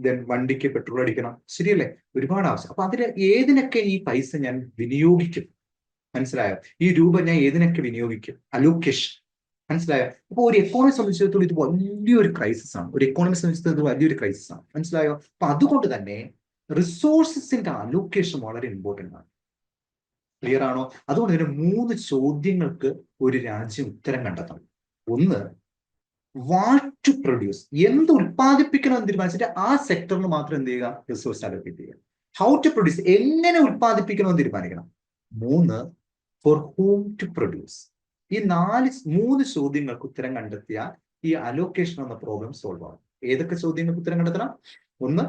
ദെൻ വണ്ടിക്ക് പെട്രോൾ അടിക്കണം. ശരിയല്ലേ? ഒരുപാട് ആവശ്യം. അപ്പൊ അതിൽ ഏതിനൊക്കെ ഈ പൈസ ഞാൻ വിനിയോഗിക്കും? മനസ്സിലായോ? ഈ രൂപ ഞാൻ ഏതിനൊക്കെ വിനിയോഗിക്കും? അലോക്കേഷൻ. മനസ്സിലായോ? അപ്പൊ ഒരു എക്കോണമി സംബന്ധിച്ചിടത്തോളം ഇത് വലിയൊരു ക്രൈസിസ് ആണ്. ഒരു എക്കോണമി സംബന്ധിച്ചിടത്തോളം വലിയൊരു ക്രൈസിസ് ആണ്. മനസ്സിലായോ? അപ്പൊ അതുകൊണ്ട് തന്നെ റിസോഴ്സസിന്റെ അലോക്കേഷൻ വളരെ ഇമ്പോർട്ടൻ്റ് ആണ്. ക്ലിയർ ആണോ? അതുകൊണ്ട് തന്നെ 3 ചോദ്യങ്ങൾക്ക് ഒരു രാജ്യം ഉത്തരം കണ്ടെത്തണം. ഒന്ന്, വാട്ട് ടു പ്രൊഡ്യൂസ്, എന്ത് ഉത്പാദിപ്പിക്കണമെന്ന് തീരുമാനിച്ചിട്ട് ആ സെക്ടറിന് മാത്രം എന്ത് ചെയ്യുക? റിസോഴ്സ് അലോക്കേറ്റ് ചെയ്യുക. ഹൗ ടു പ്രൊഡ്യൂസ്, എങ്ങനെ ഉത്പാദിപ്പിക്കണമെന്ന് തീരുമാനിക്കണം. 3, ഫോർ ഹൂം ടു പ്രൊഡ്യൂസ്. ഈ 3 ചോദ്യങ്ങൾക്ക് ഉത്തരം കണ്ടെത്തിയാൽ ഈ അലോക്കേഷൻ എന്ന പ്രോബ്ലം സോൾവ് ആവും. ഏതൊക്കെ ചോദ്യങ്ങൾക്ക് ഉത്തരം കണ്ടെത്തണം? ഒന്ന്,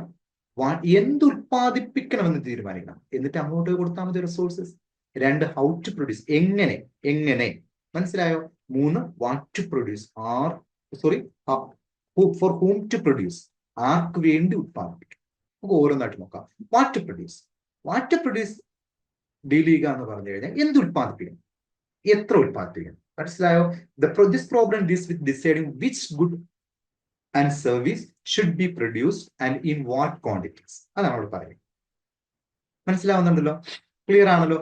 എന്തുൽപാദിപ്പിക്കണമെന്ന് തീരുമാനിക്കണം. എന്നിട്ട് അങ്ങോട്ട് കൊടുത്താൽ മതി റിസോഴ്സസ്. 2 ഹൗ ടു പ്രൊഡ്യൂസ്, എങ്ങനെ എങ്ങനെ മനസ്സിലായോ. 3 what to produce, for whom to produce, ആർക്ക് വേണ്ടി ഉത്പാദിപ്പിക്കും. നമുക്ക് ഓരോന്നായിട്ട് നോക്കാം. വാട്ട് ടു പ്രൊഡ്യൂസ് ഡീൽ ചെയ്യുക എന്ന് പറഞ്ഞു കഴിഞ്ഞാൽ എന്ത് ഉത്പാദിപ്പിക്കണം, എത്ര ഉത്പാദിപ്പിക്കണം, മനസ്സിലായോ. This problem deals with deciding which good and service should be produced and in what quantities. അതാണ് അവിടെ പറയുന്നത്. മനസ്സിലാവുന്നുണ്ടല്ലോ, ക്ലിയർ ആണല്ലോ.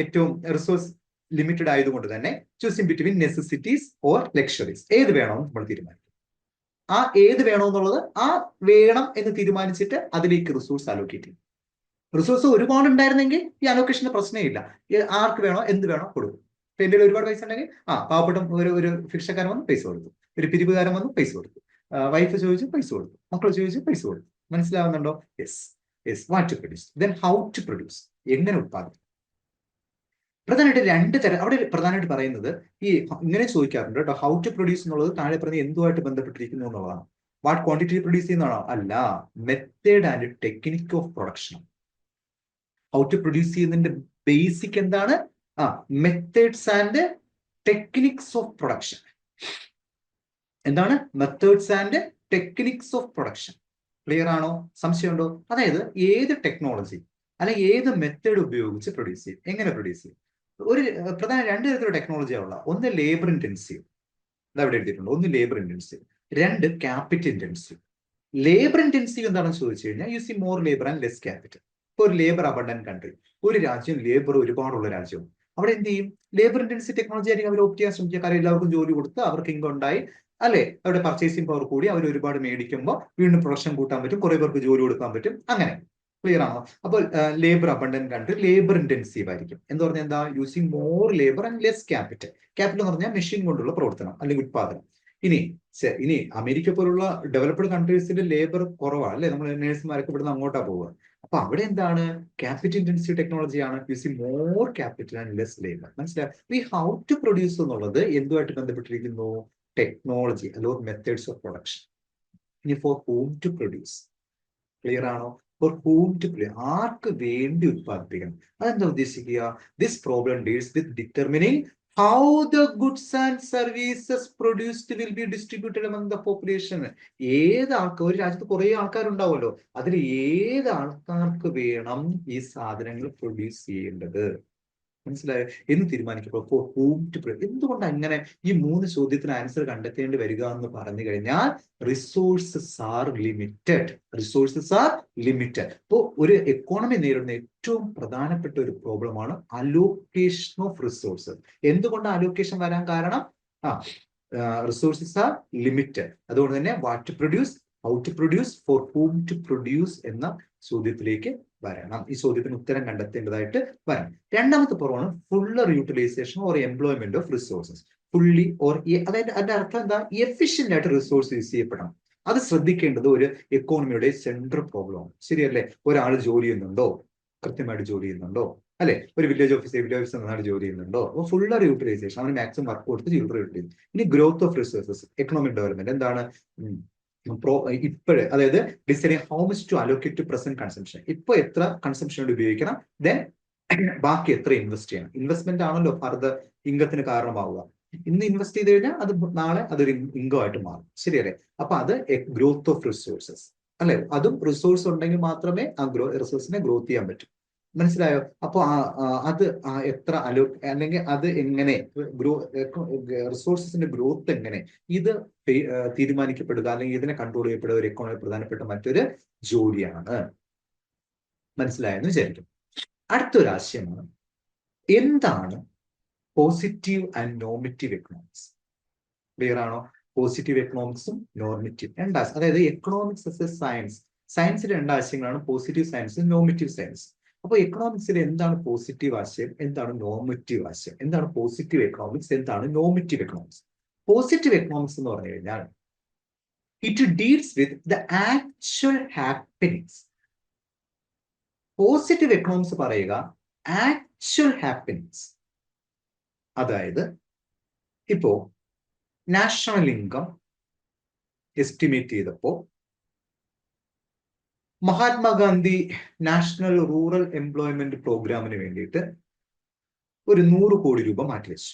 ഏറ്റവും റിസോഴ്സ് ലിമിറ്റഡ് ആയതുകൊണ്ട് തന്നെ choosing between necessities or luxuries, ഏത് വേണമെന്ന് നമ്മൾ തീരുമാനിക്കും. ആ ഏത് വേണമെന്നുള്ളത് ആ വേണം എന്ന് തീരുമാനിച്ചിട്ട് അതിലേക്ക് റിസോഴ്സ് അലോക്കേറ്റ് ചെയ്യും. റിസോഴ്സ് ഒരുപാട് ഉണ്ടായിരുന്നെങ്കിൽ ഈ അലോക്കേഷന് പ്രശ്നമില്ല. ആർക്ക് വേണോ എന്ത് വേണോ കൊടുക്കും. ഇപ്പൊ എൻ്റെ ഒരുപാട് പൈസ ഉണ്ടെങ്കിൽ പാവപ്പെട്ട ഒരു ഭിക്ഷക്കാരൻ വന്ന് പൈസ കൊടുത്തു, ഒരു പിരിവുകാരൻ വന്ന് പൈസ കൊടുത്തു, വൈഫ് ചോദിച്ചു പൈസ കൊടുത്തു, മക്കൾ ചോദിച്ചു പൈസ കൊടുത്തു. മനസ്സിലാവുന്നുണ്ടോ? Yes what to produce. Then how to produce, എങ്ങനെ ഉത്പാദിപ്പിക്കും. പ്രധാനമായിട്ട് 2 തരം അവിടെ പ്രധാനമായിട്ട് പറയുന്നത്. ഈ ഇങ്ങനെ ചോദിക്കാറുണ്ട് കേട്ടോ. ഹൗ ടു പ്രൊഡ്യൂസ് എന്നുള്ളത് താഴെ പറഞ്ഞ എന്തുമായിട്ട് ബന്ധപ്പെട്ടിരിക്കുന്നു എന്നുള്ളതാണ്. വാട്ട് ക്വാണ്ടിറ്റി പ്രൊഡ്യൂസ് ചെയ്യുന്നതാണോ? അല്ല, method and technique of production. How to produce ചെയ്യുന്നതിന്റെ ബേസിക് എന്താണ്? Methods and techniques of production. എന്താണ് methods and techniques of production? Clear ആണോ? സംശയമുണ്ടോ? അതായത് ഏത് ടെക്നോളജി അല്ലെങ്കിൽ ഏത് മെത്തേഡ് ഉപയോഗിച്ച് പ്രൊഡ്യൂസ് ചെയ്യും, എങ്ങനെ പ്രൊഡ്യൂസ് ചെയ്യും. ഒരു പ്രധാന 2 തരത്തിലുള്ള ടെക്നോളജിയാണ്. ഒന്ന് ലേബർ ഇന്റൻസീവ്, ഇതവിടെ എഴുതിയിട്ടുണ്ട്. ഒന്ന് labour intensive, 2 capital intensive. Labour intensive എന്താണെന്ന് ചോദിച്ചു കഴിഞ്ഞാൽ you see more labour and less capital. ഇപ്പോൾ ഒരു ലേബർ അബണ്ടന്റ് കൺട്രി, ഒരു രാജ്യം ലേബർ ഒരുപാടുള്ള രാജ്യവും, അവിടെ എന്ത് ചെയ്യും? ലേബർ ഇന്റൻസീവ് ടെക്നോളജി ആയിരിക്കും അവർ ഓപ്റ്റ് ചെയ്യാൻ ശ്രമിക്കുക. കാരണം എല്ലാവർക്കും ജോലി കൊടുത്ത് അവർക്ക് ഇൻകം ഉണ്ടായി, അല്ലെ, അവരുടെ പർച്ചേസിംഗ് പവർ കൂടി, അവർ ഒരുപാട് മേടിക്കുമ്പോൾ വീണ്ടും പ്രൊഡക്ഷൻ കൂട്ടാൻ പറ്റും, കുറെ പേർക്ക് ജോലി കൊടുക്കാൻ പറ്റും. അങ്ങനെ ക്ലിയർ ആണോ? അപ്പോൾ labour abundant country labour intensive ആയിരിക്കും. എന്ന് പറഞ്ഞാൽ എന്താ? Using more labour and less capital. Capital എന്ന് പറഞ്ഞാൽ മെഷീൻ കൊണ്ടുള്ള പ്രവർത്തനം അല്ലെങ്കിൽ ഉത്പാദനം. ഇനി അമേരിക്ക പോലുള്ള ഡെവലപ്ഡ് കൺട്രീസിൽ ലേബർ കുറവാണ്, അല്ലെ, നമ്മൾ നേഴ്സുമാരൊക്കെ ഇവിടുന്ന് അങ്ങോട്ടാ പോവുക. അപ്പൊ അവിടെ എന്താണ്? ക്യാപിറ്റൽ ഇന്റൻസീവ് ടെക്നോളജിയാണ്. Using more capital and less labour. മനസ്സിലായി. ഈ ഹൗ ടു പ്രൊഡ്യൂസ് എന്നുള്ളത് എന്തുമായിട്ട് ബന്ധപ്പെട്ടിരിക്കുന്നു? ടെക്നോളജി അല്ലെങ്കിൽ മെത്തേഡ്സ് ഓഫ് പ്രൊഡക്ഷൻ. ഇനി for whom to produce, clear ആണോ? ഫോർ ഹൂം ടു പ്രൊഡ്യൂസ്, ആർക്ക് വേണ്ടി ഉത്പാദിപ്പിക്കണം. അതെന്താ ഉദ്ദേശിക്കുക? This problem deals with determining how the goods and services produced will be distributed among the population. ഏത് ആൾക്കാർ, ഒരു രാജ്യത്ത് കുറെ ആൾക്കാരുണ്ടാവുമല്ലോ, അതിൽ ഏത് ആൾക്കാർക്ക് വേണം ഈ സാധനങ്ങൾ പ്രൊഡ്യൂസ് ചെയ്യേണ്ടത്, മനസ്സിലായോ എന്ന് തീരുമാനിക്കുമ്പോൾ ഫോർ ഹൂം ടു പ്രൊഡ്യൂസ്. എന്തുകൊണ്ട് അങ്ങനെ ഈ 3 ചോദ്യത്തിന് ആൻസർ കണ്ടെത്തേണ്ടി വരിക എന്ന് പറഞ്ഞു കഴിഞ്ഞാൽ റിസോഴ്സസ് ആർ ലിമിറ്റഡ്. അപ്പോൾ ഒരു എക്കോണമി നേരിടുന്ന ഏറ്റവും പ്രധാനപ്പെട്ട ഒരു പ്രോബ്ലമാണ് അലോക്കേഷൻ ഓഫ് റിസോഴ്സസ്. എന്തുകൊണ്ട് അലോക്കേഷൻ വരാൻ കാരണം? Resources are limited. അതുകൊണ്ട് തന്നെ what to produce, how to produce, for whom to produce എന്ന ചോദ്യത്തിലേക്ക് വരണം. ഈ ചോദ്യത്തിന് ഉത്തരം കണ്ടെത്തേണ്ടതായിട്ട് വരണം. രണ്ടാമത്തെ പ്രോബ്ലമാണ് fuller utilisation or employment of resources. Fully or, അതായത് അതിന്റെ അർത്ഥം എന്താ? എഫിഷ്യന്റ് ആയിട്ട് റിസോഴ്സ് യൂസ് ചെയ്യപ്പെടണം. അത് ശ്രദ്ധിക്കേണ്ടത് ഒരു എക്കോണമിയുടെ സെൻട്രൽ പ്രോബ്ലമാണ്. ശരിയല്ലേ? ഒരാൾ ജോലി ചെയ്യുന്നുണ്ടോ? കൃത്യമായിട്ട് ജോലി ചെയ്യുന്നുണ്ടോ? അല്ലെ, ഒരു വില്ലേജ് ഓഫീസർ നന്നായിട്ട് ജോലി ചെയ്യുന്നുണ്ടോ? അപ്പോൾ ഫുള്ളർ യൂട്ടിലൈസേഷൻ, അവന് മാക്സിമം വർക്ക് കൊടുത്ത് യൂട്ടിലൈസ്. ഇനി growth of resources, economic development എന്താണ്? ഇപ്പോഴ്, അതായത് deciding how much to allocate to present consumption. ഇപ്പൊ എത്ര കൺസംഷൻ വേണ്ടി ഉപയോഗിക്കണം, ദെൻ ബാക്കി എത്ര ഇൻവെസ്റ്റ് ചെയ്യണം. ഇൻവെസ്റ്റ്മെന്റ് ആണല്ലോ ഫർദർ ഇൻകത്തിന് കാരണമാവുക. ഇന്ന് ഇൻവെസ്റ്റ് ചെയ്ത് കഴിഞ്ഞാൽ അത് നാളെ അതൊരു ഇൻകം ആയിട്ട് മാറും. ശരിയല്ലേ? അപ്പൊ അത് ഗ്രോത്ത് ഓഫ് റിസോഴ്സസ്, അല്ലെ? അതും റിസോഴ്സ് ഉണ്ടെങ്കിൽ മാത്രമേ ആ റിസോഴ്സിനെ ഗ്രോത്ത് ചെയ്യാൻ പറ്റൂ. മനസ്സിലായോ? അപ്പൊ അത് എത്ര അല്ലെങ്കിൽ അത് എങ്ങനെ റിസോഴ്സസിന്റെ ഗ്രോത്ത് എങ്ങനെ ഇത് തീരുമാനിക്കപ്പെടുക അല്ലെങ്കിൽ ഇതിനെ കൺട്രോൾ ചെയ്യപ്പെടുക ഒരു എക്കോണമി പ്രധാനപ്പെട്ട മറ്റൊരു ജോലിയാണ്. മനസ്സിലായെന്ന് വിചാരിക്കും. അടുത്തൊരു ആശയമാണ് എന്താണ് positive and normative economics. Clear ആണോ? പോസിറ്റീവ് എക്കണോമിക്സും നോർമറ്റീവ് രണ്ടാശയം. അതായത് എക്കണോമിക്സ് ആസ് എ സയൻസ്, സയൻസിന്റെ 2 ആശയങ്ങളാണ് പോസിറ്റീവ് സയൻസ്, നോർമറ്റീവ് സയൻസ്. അപ്പോൾ എക്കണോമിക്സിൽ എന്താണ് പോസിറ്റീവ് ആശയം, എന്താണ് നോർമറ്റീവ് ആശയം, എന്താണ് പോസിറ്റീവ് എക്കണോമിക്സ്, എന്താണ് നോർമറ്റീവ് എക്കണോമിക്സ്? പോസിറ്റീവ് എക്കണോമിക്സ് എന്ന് പറഞ്ഞു കഴിഞ്ഞാൽ it deals with the actual happenings. Positive economics പറയുക ആക്ച്വൽ ഹാപ്പനിങ്സ്. അതായത് ഇപ്പോ നാഷണൽ ഇൻകം എസ്റ്റിമേറ്റ് ചെയ്തപ്പോ മഹാത്മാഗാന്ധി നാഷണൽ റൂറൽ എംപ്ലോയ്മെന്റ് പ്രോഗ്രാമിന് വേണ്ടിയിട്ട് ഒരു 100 കോടി രൂപ മാറ്റിവെച്ചു.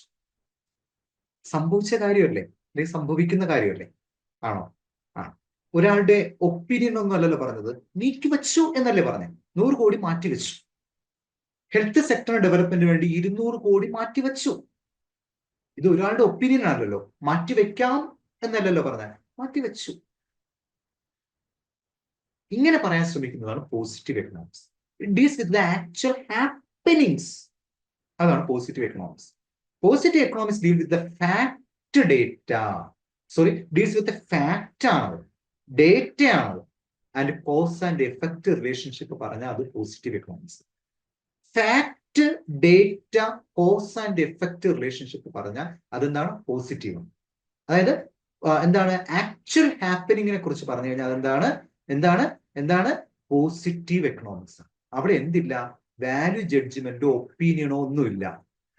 സംഭവിച്ച കാര്യമല്ലേ, അല്ലെങ്കിൽ സംഭവിക്കുന്ന കാര്യമല്ലേ? ആണോ? ആ. ഒരാളുടെ ഒപ്പീനിയൻ ഒന്നും അല്ലല്ലോ പറഞ്ഞത്, നീക്കിവെച്ചു എന്നല്ലേ പറഞ്ഞത്. 100 കോടി മാറ്റിവെച്ചു. ഹെൽത്ത് സെക്ടർ ഡെവലപ്മെന്റിന് വേണ്ടി 200 കോടി മാറ്റിവെച്ചു. ഇത് ഒരാളുടെ ഒപ്പീനിയൻ ആണല്ലോ, മാറ്റിവെക്കാം എന്നല്ലല്ലോ പറഞ്ഞത്, മാറ്റിവെച്ചു. ഇങ്ങനെ പറയാൻ ശ്രമിക്കുന്നതാണ് positive economics. It deals with the actual happenings. അതാണ് positive economics. Positive economics deal with the fact data. Sorry, deals with fact ആണ്, ഡേറ്റ ആണ്. And cause and effect relationship പറഞ്ഞാൽ അത് positive economics. Fact, data, cause and effect relationship പറഞ്ഞാൽ അതെന്താണ്? Positive. അതായത് എന്താണ്? Actual ഹാപ്പനിങ്ങിനെ കുറിച്ച് പറഞ്ഞു കഴിഞ്ഞാൽ അതെന്താണ്? എന്താണ് പോസിറ്റീവ് എക്കണോമിക്സ്. അവിടെ എന്തില്ല? വാല്യൂ ജഡ്ജ്മെന്റോ ഒപ്പീനിയനോ ഒന്നുമില്ല.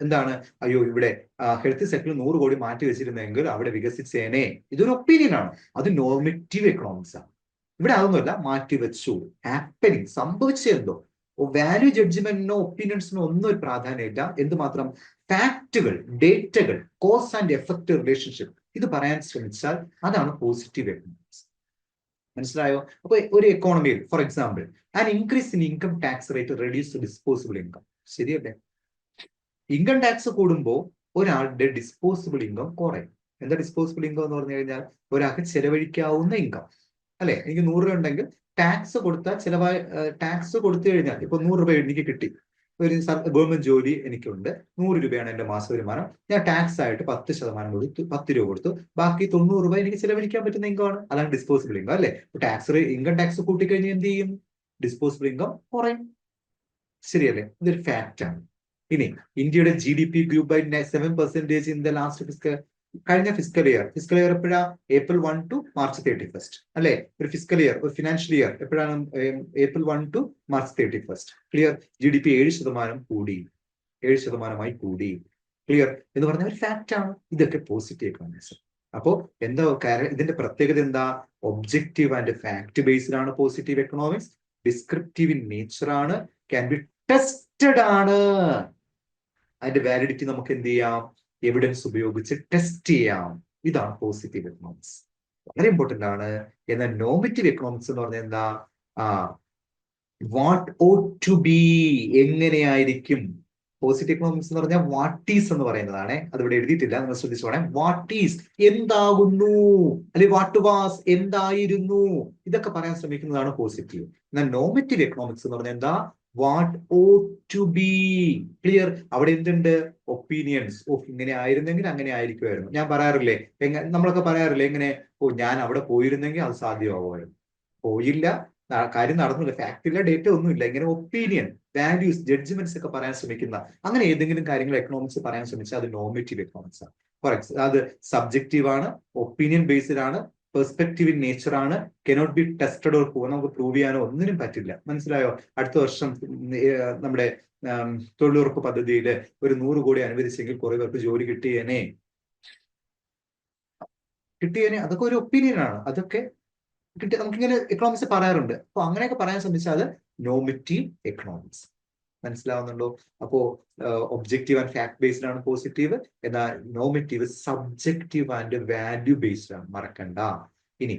എന്താണ്? അയ്യോ, ഇവിടെ ഹെൽത്ത് സെക്ടറിൽ 100 കോടി മാറ്റി വെച്ചിരുന്നെങ്കിൽ അവിടെ വികസിച്ചേനെ. ഇതൊരു ഒപ്പീനിയൻ ആണ്, അത് നോർമറ്റീവ് എക്കണോമിക്സ് ആണ്. ഇവിടെ അതൊന്നുമല്ല, മാറ്റി വെച്ചു, ഹാപ്പനിങ്, സംഭവിച്ചെന്തോ. വാല്യൂ ജഡ്ജ്മെന്റിനോ ഒപ്പീനിയൻസിനോ ഒന്നും ഒരു പ്രാധാന്യമില്ല. എന്തുമാത്രം? ഫാക്റ്റുകൾ, ഡേറ്റകൾ, കോസ് ആൻഡ് എഫക്ട് റിലേഷൻഷിപ്പ്, ഇത് പറയാൻ ശ്രമിച്ചാൽ അതാണ് പോസിറ്റീവ് എക്കണോമിക്സ്. മനസ്സിലായോ? അപ്പൊ ഒരു എക്കോണമിയിൽ for example an increase in income tax rate reduce disposable income. ശരിയല്ലേ? ഇൻകം ടാക്സ് കൂടുമ്പോൾ ഒരാളുടെ ഡിസ്പോസിബിൾ ഇൻകം കുറയും. എന്താ ഡിസ്പോസിബിൾ ഇൻകം എന്ന് പറഞ്ഞു കഴിഞ്ഞാൽ ഒരാൾക്ക് ചെലവഴിക്കാവുന്ന ഇൻകം അല്ലെ. എനിക്ക് 100 രൂപ ഉണ്ടെങ്കിൽ ടാക്സ് കൊടുത്താൽ ടാക്സ് കൊടുത്തു കഴിഞ്ഞാൽ ഇപ്പൊ 100 രൂപ എനിക്ക് കിട്ടി, ഒരു ഗവൺമെന്റ് ജോലി എനിക്കുണ്ട്, 100 രൂപയാണ് എന്റെ മാസ വരുമാനം. ഞാൻ ടാക്സ് ആയിട്ട് 10% കൊടുത്തു, 10 രൂപ കൊടുത്തു, ബാക്കി 90 രൂപ എനിക്ക് ചെലവഴിക്കാൻ പറ്റുന്ന ഇൻകം ആണ്. അതാണ് ഡിസ്പോസിബിൾ ഇൻകം അല്ലെ. ഇൻകം ടാക്സ് കൂട്ടിക്കഴിഞ്ഞാൽ എന്ത് ചെയ്യും? ഡിസ്പോസിബിൾ ഇൻകം കുറയും. ശരിയല്ലേ? ഇതൊരു ഫാക്റ്റ് ആണ്. ഇനി ഇന്ത്യയുടെ GDP grew by 7% in the last കഴിഞ്ഞ ഫിസിക്കൽ ഇയർ എപ്പോഴാ? April 1 to March 31st അല്ലെ. ഒരു ഫിസിക്കൽ ഇയർ, ഒരു ഫിനാൻഷ്യൽ ഇയർ എപ്പോഴാണ്? April 1 to March 31st. Clear? GDP 7% കൂടി, 7% കൂടി. ക്ലിയർ? എന്ന് പറഞ്ഞ ഒരു ഫാക്റ്റ് ആണ്. ഇതൊക്കെ പോസിറ്റീവ് എക്കണോമിക്സ്. അപ്പോ എന്താ ഇതിന്റെ പ്രത്യേകത? എന്താ? ഒബ്ജക്റ്റീവ് ആൻഡ് ഫാക്ട് ബേസ്ഡ് ആണ് positive economics. Descriptive in nature ആണ്, ക്യാൻ ബി ടെസ്റ്റഡ് ആണ്. അതിന്റെ വാലിഡിറ്റി നമുക്ക് എന്ത് ചെയ്യാം? എവിഡൻസ് ഉപയോഗിച്ച് ടെസ്റ്റ് ചെയ്യാം. ഇതാണ് പോസിറ്റീവ് എക്കണോമിക്സ്. വളരെ ഇമ്പോർട്ടന്റ് ആണ്. എന്നാൽ നോമിറ്റീവ് എക്കണോമിക്സ് എന്ന് പറഞ്ഞാൽ എന്താ? വാട്ട് ഓട്ട് ടു ബി, എങ്ങനെയായിരിക്കും. പോസിറ്റീവ് എക്കണോമിക്സ് എന്ന് പറഞ്ഞാൽ വാട്ട് ഈസ് എന്ന് പറയുന്നതാണ്. അതിവിടെ എഴുതിയിട്ടില്ല, നിങ്ങൾ ശ്രദ്ധിച്ചു വേണേ. വാട്ട് ഈസ്, എന്താകുന്നു, അല്ലെങ്കിൽ വാട്ട് വാസ്, എന്തായിരുന്നു, ഇതൊക്കെ പറയാൻ ശ്രമിക്കുന്നതാണ് പോസിറ്റീവ്. എന്നാൽ നോമിറ്റീവ് എക്കണോമിക്സ് എന്ന് പറഞ്ഞാൽ എന്താ? What ought to be. Clear? അവിടെ എന്തുണ്ട്? ഒപ്പീനിയൻസ്. ഇങ്ങനെ ആയിരുന്നെങ്കിൽ അങ്ങനെ ആയിരിക്കുമായിരുന്നു. ഞാൻ പറയാറില്ലേ, നമ്മളൊക്കെ പറയാറില്ലേ, എങ്ങനെ? ഞാൻ അവിടെ പോയിരുന്നെങ്കിൽ അത് സാധ്യമാകുമായിരുന്നു. പോയില്ല, കാര്യം നടന്നില്ല, ഫാക്ട് ഇല്ല, ഡേറ്റ ഒന്നുമില്ല. ഇങ്ങനെ ഒപ്പീനിയൻ, വാല്യൂസ്, ജഡ്ജ്മെന്റ്സ് ഒക്കെ പറയാൻ ശ്രമിക്കുന്ന അങ്ങനെ ഏതെങ്കിലും കാര്യങ്ങൾ എക്കണോമിക്സ് പറയാൻ ശ്രമിച്ചാൽ അത് നോമിറ്റീവ് എക്കണോമിക്സ് ആണ്. അത് സബ്ജക്റ്റീവ് ആണ്, ഒപ്പീനിയൻ ബേസ്ഡ് ആണ്, പെർസ്പെക്റ്റീവ് ഇൻ നേച്ചർ ആണ്, കനോട്ട് ബി ടെസ്റ്റഡ് ഓർ നമുക്ക് പ്രൂവ് ചെയ്യാനോ ഒന്നിനും പറ്റില്ല. മനസ്സിലായോ? അടുത്ത വർഷം നമ്മുടെ തൊഴിലുറപ്പ് പദ്ധതിയിൽ ഒരു 100 കോടി അനുവദിച്ചെങ്കിൽ കുറെ പേർക്ക് ജോലി കിട്ടിയേനെ. അതൊക്കെ ഒരു ഒപ്പീനിയൻ ആണ്. അതൊക്കെ നമുക്കിങ്ങനെ എക്കണോമിക്സ് പറയാറുണ്ട്. അപ്പൊ അങ്ങനെയൊക്കെ പറയാൻ ശ്രമിച്ചാൽ അത് നോമിറ്റീവ് എക്കണോമിക്സ്. മനസ്സിലാവുന്നുണ്ടോ? അപ്പോ ഒബ്ജക്റ്റീവ് ആൻഡ് ഫാക്ട് ബേസ്ഡ് ആണ് പോസിറ്റീവ്. എന്നാൽ നോമിറ്റീവ് സബ്ജക്റ്റീവ് ആൻഡ് വാല്യൂ ബേസ്ഡ് ആണ്, മറക്കണ്ട. ഇനി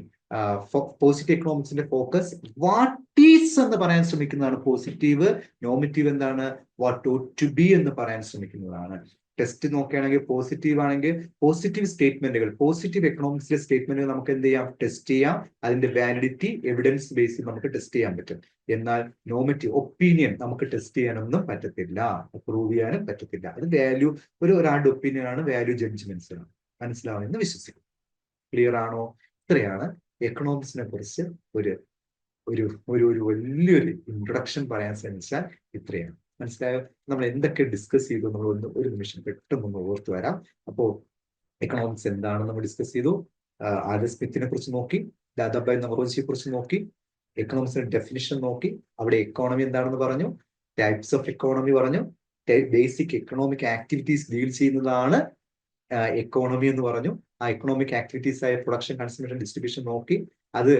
പോസിറ്റീവ് എക്കണോമിക്സിന്റെ ഫോക്കസ് വാട്ട് ഈസ് എന്ന് പറയാൻ ശ്രമിക്കുന്നതാണ് പോസിറ്റീവ്. നോമിറ്റീവ് എന്താണ്? വാട്ട് ഓട്ട് ടു ബി എന്ന് പറയാൻ ശ്രമിക്കുന്നതാണ്. ടെസ്റ്റ് നോക്കുകയാണെങ്കിൽ പോസിറ്റീവ് ആണെങ്കിൽ പോസിറ്റീവ് സ്റ്റേറ്റ്മെന്റുകൾ, പോസിറ്റീവ് എക്കണോമിക്സിലെ സ്റ്റേറ്റ്മെന്റുകൾ നമുക്ക് എന്ത് ചെയ്യാം? ടെസ്റ്റ് ചെയ്യാം. അതിന്റെ വാലിഡിറ്റി എവിഡൻസ് ബേസിൽ നമുക്ക് ടെസ്റ്റ് ചെയ്യാൻ പറ്റും. എന്നാൽ നോമിറ്റീവ് ഒപ്പീനിയൻ നമുക്ക് ടെസ്റ്റ് ചെയ്യാനൊന്നും പറ്റത്തില്ല, പ്രൂവ് ചെയ്യാനും പറ്റത്തില്ല. അത് വാല്യൂ, ഒരാളുടെ ഒപ്പീനിയൻ ആണ്, വാല്യൂ ജഡ്ജ്മെന്റ്സ് ആണ്. മനസ്സിലാവുമെന്ന് വിശ്വസിക്കും. ക്ലിയർ ആണോ? ഇത്രയാണ് എക്കണോമിക്സിനെ കുറിച്ച് ഒരു വലിയൊരു ഇൻട്രൊഡക്ഷൻ പറയാൻ ശ്രമിച്ചാൽ ഇത്രയാണ്. മനസ്സിലായോ? നമ്മൾ എന്തൊക്കെ ഡിസ്കസ് ചെയ്തു നമ്മൾ ഒരു നിമിഷം പെട്ടെന്ന് ഓർത്തു വരാം. അപ്പോ എക്കണോമിക്സ് എന്താണെന്ന് നമ്മൾ ഡിസ്കസ് ചെയ്തു. ആഡം സ്മിത്തിനെ കുറിച്ച് നോക്കി, ദാദാഭായ് നവറോജിയെ കുറിച്ച് നോക്കി, എക്കണോമിക്സിന്റെ ഡെഫിനിഷൻ നോക്കി, അവിടെ എക്കോണമി എന്താണെന്ന് പറഞ്ഞു, ടൈപ്സ് ഓഫ് എക്കോണമി പറഞ്ഞു, ബേസിക് എക്കണോമിക് ആക്ടിവിറ്റീസ് ഡീൽ ചെയ്യുന്നതാണ് എക്കോണമി എന്ന് പറഞ്ഞു. ആ എക്കണോമിക് ആക്ടിവിറ്റീസ് ആയ പ്രൊഡക്ഷൻ, കൺസംപ്ഷൻ, ഡിസ്ട്രിബ്യൂഷൻ നോക്കി. അത്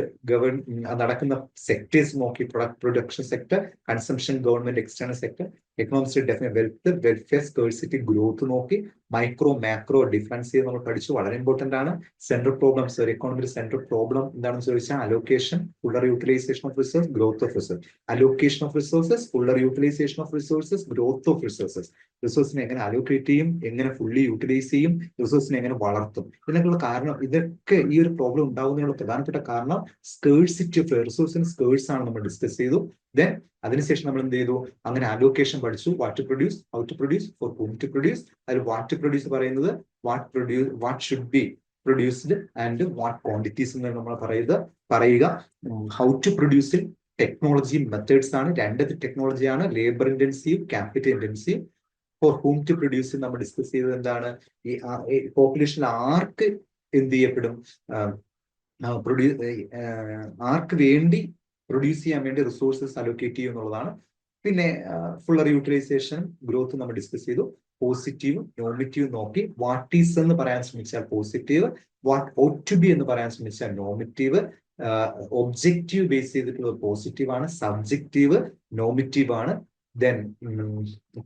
നടക്കുന്ന സെക്ടേഴ്സ് നോക്കി, production sector, consumption, government, external sector, economics definite wealth, welfare, scarcity, growth നോക്കി, മൈക്രോ മാക്രോ ഡിഫറൻസ് ചെയ്ത് നമ്മൾ പഠിച്ചു, വളരെ ഇമ്പോർട്ടന്റ് ആണ്. സെൻട്രൽ പ്രോബ്ലംസ്, ഒരു എക്കോണമിയിൽ സെൻട്രൽ പ്രോബ്ലം എന്താണെന്ന് ചോദിച്ചാൽ allocation, fuller utilisation of resource, growth of resource. Allocation of resources, fuller utilisation of resources, growth of resources. റിസോഴ്സിനെ എങ്ങനെ അലോക്കേറ്റ് ചെയ്യും, എങ്ങനെ ഫുള്ളി യൂട്ടിലൈസ് ചെയ്യും, റിസോഴ്സിനെ എങ്ങനെ വളർത്തും, ഇതിനൊക്കെയുള്ള കാരണം, ഇതൊക്കെ ഈ ഒരു പ്രോബ്ലം ഉണ്ടാകുന്നതിനുള്ള പ്രധാനപ്പെട്ട കാരണം സ്കേഴ്സിറ്റി ഓഫ് റിസോഴ്സിന് സ്കേഴ്സ് ആണ് നമ്മൾ ഡിസ്കസ് ചെയ്തു. ദെൻ അതിനുശേഷം നമ്മൾ എന്ത് ചെയ്തു, അങ്ങനെ അലോക്കേഷൻ പഠിച്ചു, what to produce, how to produce, for whom to produce. അതിൽ വാട്ട് ടു പ്രൊഡ്യൂസ് പറയുന്നത് what should be produced and what quantities എന്ന് നമ്മൾ പറയുക. ഹൗ ടു പ്രൊഡ്യൂസിൽ ടെക്നോളജി മെത്തേഡ്സ് ആണ്, രണ്ട് ടെക്നോളജിയാണ്, labour intensive, capital intensive. For whom to produce നമ്മൾ ഡിസ്കസ് ചെയ്തത് എന്താണ്, ഈ പോപ്പുലേഷനിൽ ആർക്ക് എന്ത് ചെയ്യപ്പെടും, ആർക്ക് വേണ്ടി പ്രൊഡ്യൂസ് ചെയ്യാൻ വേണ്ടി റിസോഴ്സസ് അലോക്കേറ്റ് ചെയ്യും എന്നുള്ളതാണ്. പിന്നെ ഫുള്ളർ യൂട്ടിലൈസേഷൻ, ഗ്രോത്ത് നമ്മൾ ഡിസ്കസ് ചെയ്തു. പോസിറ്റീവ്, നോമിറ്റീവ് നോക്കി. വാട്ട് ഈസ് എന്ന് പറയാൻ ശ്രമിച്ചാൽ positive, what ought to be എന്ന് പറയാൻ ശ്രമിച്ചാൽ നോമിറ്റീവ്. ഒബ്ജക്റ്റീവ് ബേസ് ചെയ്തിട്ടുള്ളത് പോസിറ്റീവ് ആണ്, സബ്ജക്റ്റീവ് നോമിറ്റീവ് ആണ്. ദെൻ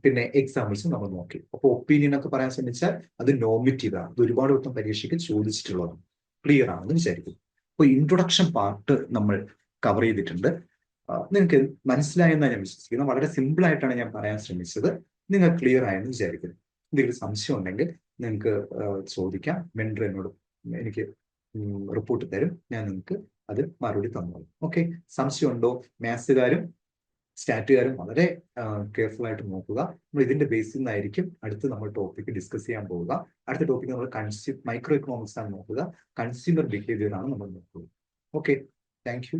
പിന്നെ എക്സാമ്പിൾസ് നമ്മൾ നോക്കി. അപ്പോൾ ഒപ്പീനിയൻ ഒക്കെ പറയാൻ ശ്രമിച്ചാൽ അത് നോമിറ്റീവ് ആണ്. ഇത് ഒരുപാട് വട്ടം പരീക്ഷയ്ക്ക് ചോദിച്ചിട്ടുള്ളതാണ്. ക്ലിയർ ആണെന്ന് വിചാരിക്കുന്നു. അപ്പോൾ ഇൻട്രൊഡക്ഷൻ പാർട്ട് നമ്മൾ കവർ ചെയ്തിട്ടുണ്ട്. നിങ്ങൾക്ക് മനസ്സിലായെന്നാണ് ഞാൻ വിശ്വസിക്കുന്നത്. വളരെ സിമ്പിൾ ആയിട്ടാണ് ഞാൻ പറയാൻ ശ്രമിച്ചത്. നിങ്ങൾ ക്ലിയർ ആയെന്ന് വിചാരിക്കുന്നു. എന്തെങ്കിലും സംശയം ഉണ്ടെങ്കിൽ നിങ്ങൾക്ക് ചോദിക്കാം. മെൻറ്റർ എന്നോട് എനിക്ക് റിപ്പോർട്ട് തരും, ഞാൻ നിങ്ങൾക്ക് അത് മറുപടി തന്നോളൂ. ഓക്കെ, സംശയം ഉണ്ടോ? മാത്സുകാരും സ്റ്റാറ്റുകാരും വളരെ കെയർഫുൾ ആയിട്ട് നോക്കുക. നമ്മൾ ഇതിന്റെ ബേസിൽ നിന്നായിരിക്കും അടുത്ത് നമ്മൾ ടോപ്പിക്ക് ഡിസ്കസ് ചെയ്യാൻ പോവുക. അടുത്ത ടോപ്പിക്ക് നമ്മൾ മൈക്രോ എക്കണോമിക്സ് ആണ് നോക്കുക. കൺസ്യൂമർ ബിഹേവിയർ ആണ് നമ്മൾ നോക്കുക. Okay, thank you.